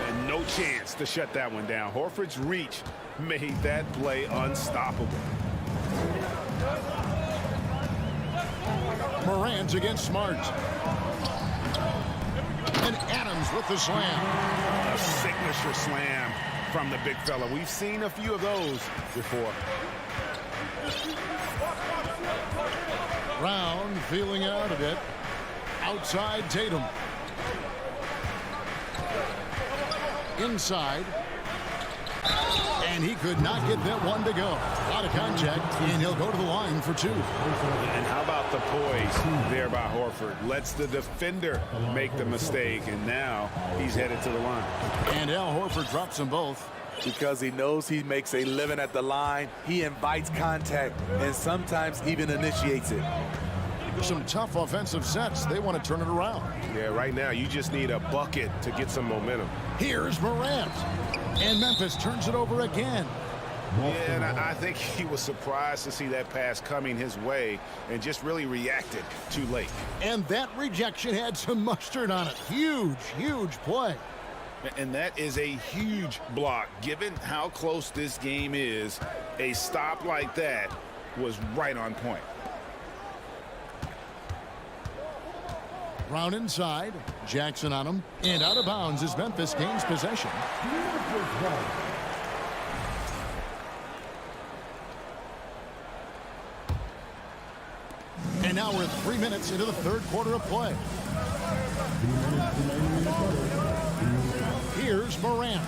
And no chance to shut that one down. Horford's reach made that play unstoppable. Morant against Smart. And Adams with the slam. A signature slam from the big fella. We've seen a few of those before. Brown feeling out a bit. Outside Tatum. Inside. And he could not get that one to go. A lot of contact, and he'll go to the line for 2. And how about the poise there by Horford? Lets the defender make the mistake, and now he's headed to the line. And Al Horford drops them both. Because he knows he makes a living at the line, he invites contact and sometimes even initiates it. Some tough offensive sets. They want to turn it around. Yeah, right now you just need a bucket to get some momentum. Here's Morant. And Memphis turns it over again. Yeah, and I think he was surprised to see that pass coming his way and just really reacted too late. And that rejection had some mustard on it. Huge, huge play. And that is a huge block. Given how close this game is, a stop like that was right on point. Brown inside. Jackson on him. And out of bounds as Memphis gains possession. And now we're 3 minutes into the third quarter of play. Here's Morant.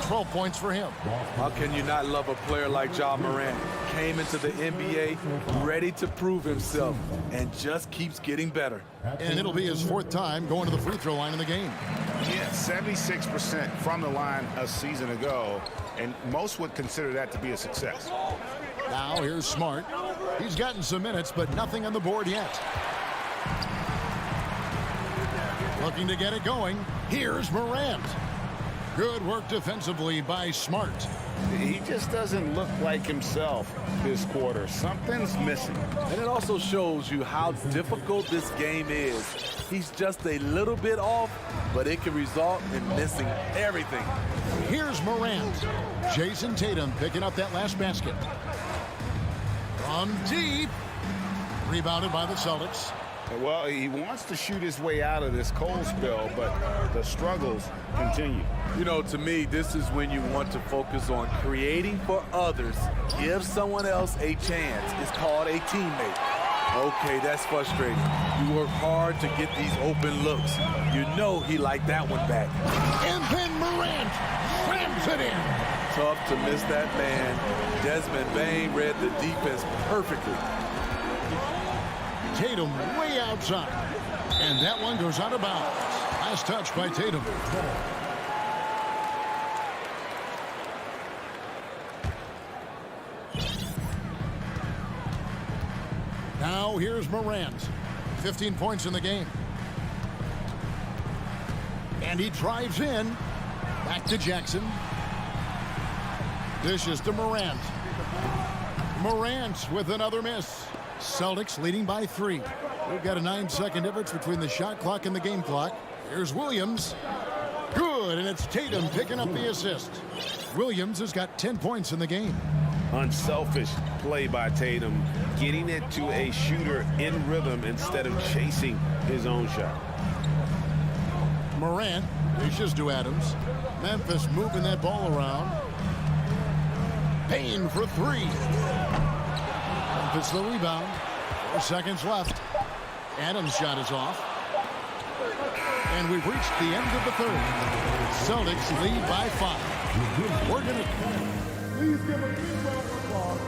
12 points for him. How can you not love a player like Ja Morant? Came into the NBA ready to prove himself and just keeps getting better. And it'll be his 4th time going to the free throw line in the game. Yeah, 76% from the line a season ago, and most would consider that to be a success. Now here's Smart. He's gotten some minutes, but nothing on the board yet. Looking to get it going. Here's Morant. Good work defensively by Smart. He just doesn't look like himself this quarter. Something's missing. And it also shows you how difficult this game is. He's just a little bit off, but it can result in missing everything. Here's Morant. Jason Tatum picking up that last basket. From deep. Rebounded by the Celtics. Well, he wants to shoot his way out of this cold spell, but the struggles continue. You know, to me, this is when you want to focus on creating for others. Give someone else a chance. It's called a teammate. Okay, that's frustrating. You work hard to get these open looks. You know he liked that one back. And then Morant slams it in. Tough to miss that man. Desmond Bain read the defense perfectly. Tatum way outside. And that one goes out of bounds. Last touch by Tatum. Now here's Morant. 15 points in the game. And he drives in. Back to Jackson. Dishes to Morant. Morant with another miss. Celtics leading by 3. We've got a 9-second difference between the shot clock and the game clock. Here's Williams. Good, and it's Tatum picking up the assist. Williams has got 10 points in the game. Unselfish play by Tatum, getting it to a shooter in rhythm instead of chasing his own shot. Morant dishes to Adams. Memphis moving that ball around. Payne for 3. Memphis the rebound. 4 seconds left. Adams' shot is off. And we've reached the end of the third. Celtics lead by 5. We're going to...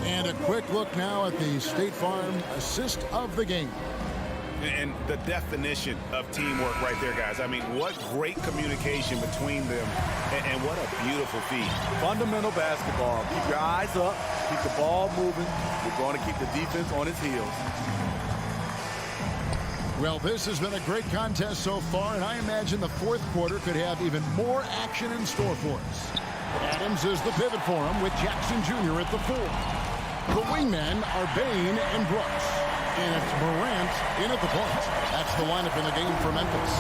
And a quick look now at the State Farm assist of the game. And the definition of teamwork right there, guys. I mean, what great communication between them, and what a beautiful feed. Fundamental basketball. Keep your eyes up. Keep the ball moving. You're going to keep the defense on its heels. Well, this has been a great contest so far, and I imagine the fourth quarter could have even more action in store for us. Adams is the pivot for him with Jackson Jr. at the 4. The wingmen are Bain and Brooks. And it's Morant in at the point. That's the lineup in the game for Memphis.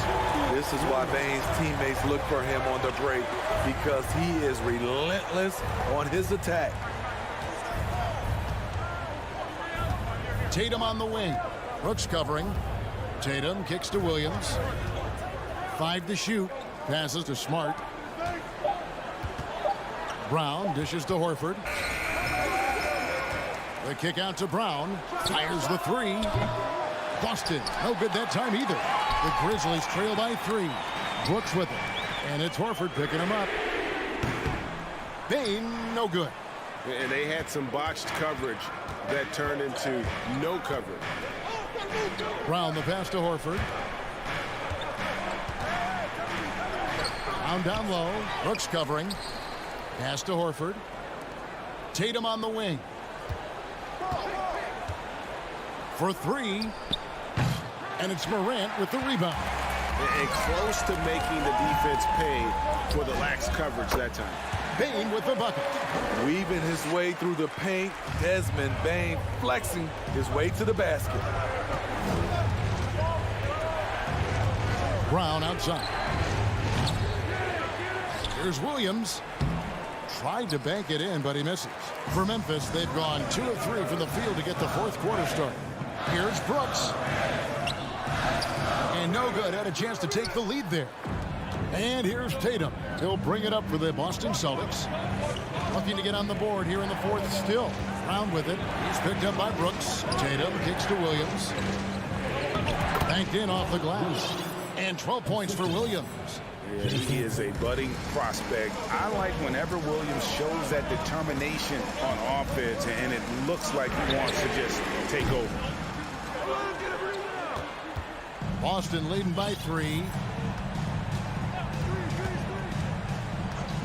This is why Bain's teammates look for him on the break, because he is relentless on his attack. Tatum on the wing. Brooks covering. Tatum kicks to Brown dishes to Horford. The kick out to Brown. Fires the three. Boston, no good that time either. The Grizzlies trail by 3. Brooks with it. And it's Horford picking him up. Bain, no good. And they had some botched coverage that turned into no coverage. Brown the pass to Horford. Brown down low. Brooks covering. Pass to Horford. Tatum on the wing. For 3. And it's Morant with the rebound. And close to making the defense pay for the lax coverage that time. Bain with the bucket. Weaving his way through the paint, Desmond Bain flexing his way to the basket. Brown outside. Here's Williams. Tried to bank it in, but he misses. For Memphis, they've gone 2 of 3 from the field to get the 4th quarter started. Here's Brooks. And no good. Had a chance to take the lead there. And here's Tatum. He'll bring it up for the Boston Celtics. Looking to get on the board here in the 4th still. Brown with it. He's picked up by Brooks. Tatum kicks to Williams. Banked in off the glass. And 12 points for Williams. Yeah, he is a budding prospect. I like whenever Williams shows that determination on offense, and it looks like he wants to just take over. Boston leading by 3.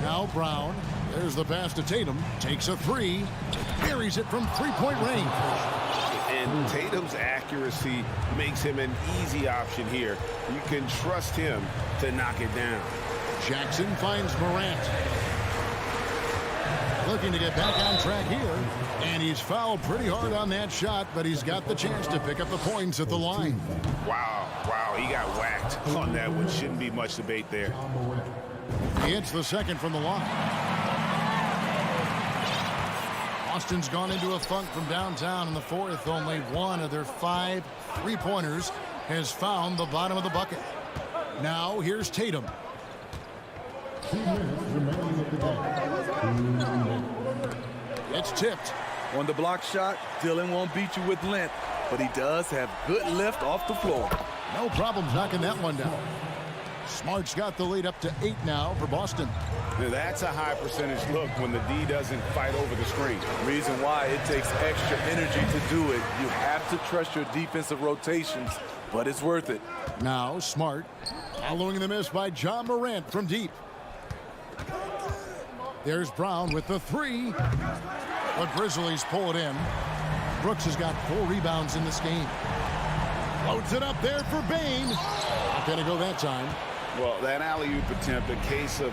Now Brown. There's the pass to Tatum. Takes a 3. Buries it from 3-point range. And Tatum's accuracy makes him an easy option here. You can trust him to knock it down. Jackson finds Morant. Looking to get back on track here. And he's fouled pretty hard on that shot, but he's got the chance to pick up the points at the line. Wow, he got whacked on that one. Shouldn't be much debate there. He hits the second from the line. Boston's gone into a funk from downtown in the 4th. Only 1 of their 5 3-pointers has found the bottom of the bucket. Now here's Tatum. It's tipped. On the block shot, Dillon won't beat you with length, but he does have good lift off the floor. No problems knocking that one down. Smart's got the lead up to 8 now for Boston. Now that's a high percentage look when the D doesn't fight over the screen. Reason why it takes extra energy to do it. You have to trust your defensive rotations, but it's worth it. Now Smart following the miss by John Morant from deep. There's Brown with the 3. The Grizzlies pull it in. Brooks has got 4 rebounds in this game. Loads it up there for Bain. Not gonna go that time. Well, that alley-oop attempt, a case of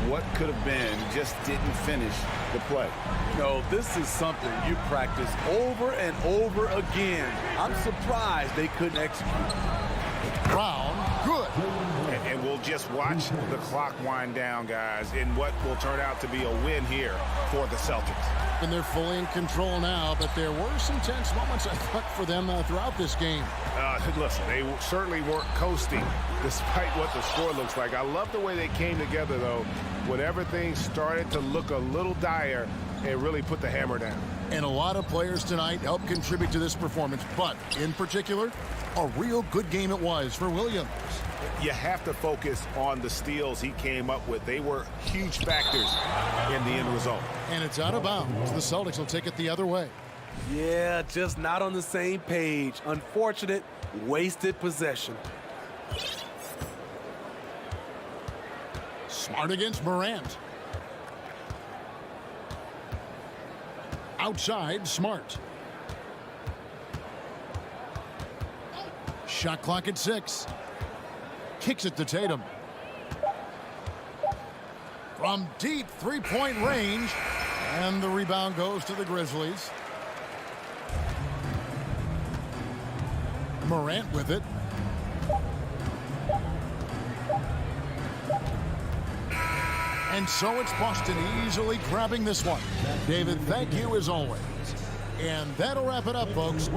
what could have been, just didn't finish the play. No, this is something you practice over and over again. I'm surprised they couldn't execute. Brown, good. And we'll just watch the clock wind down, guys, in what will turn out to be a win here for the Celtics. And they're fully in control now, but there were some tense moments, I thought, for them throughout this game. Listen, they certainly weren't coasting despite what the score looks like. I love the way they came together, though. Whenever things started to look a little dire, it really put the hammer down. And a lot of players tonight helped contribute to this performance, but in particular, a real good game it was for Williams. You have to focus on the steals he came up with. They were huge factors in the end result. And it's out of bounds. The Celtics will take it the other way. Yeah, just not on the same page. Unfortunate, wasted possession. Smart against Morant. Outside, Smart. Shot clock at 6. Kicks it to Tatum. From deep 3-point range. And the rebound goes to the Grizzlies. Morant with it. And so it's Boston easily grabbing this one. David, thank you as always. And that'll wrap it up, folks.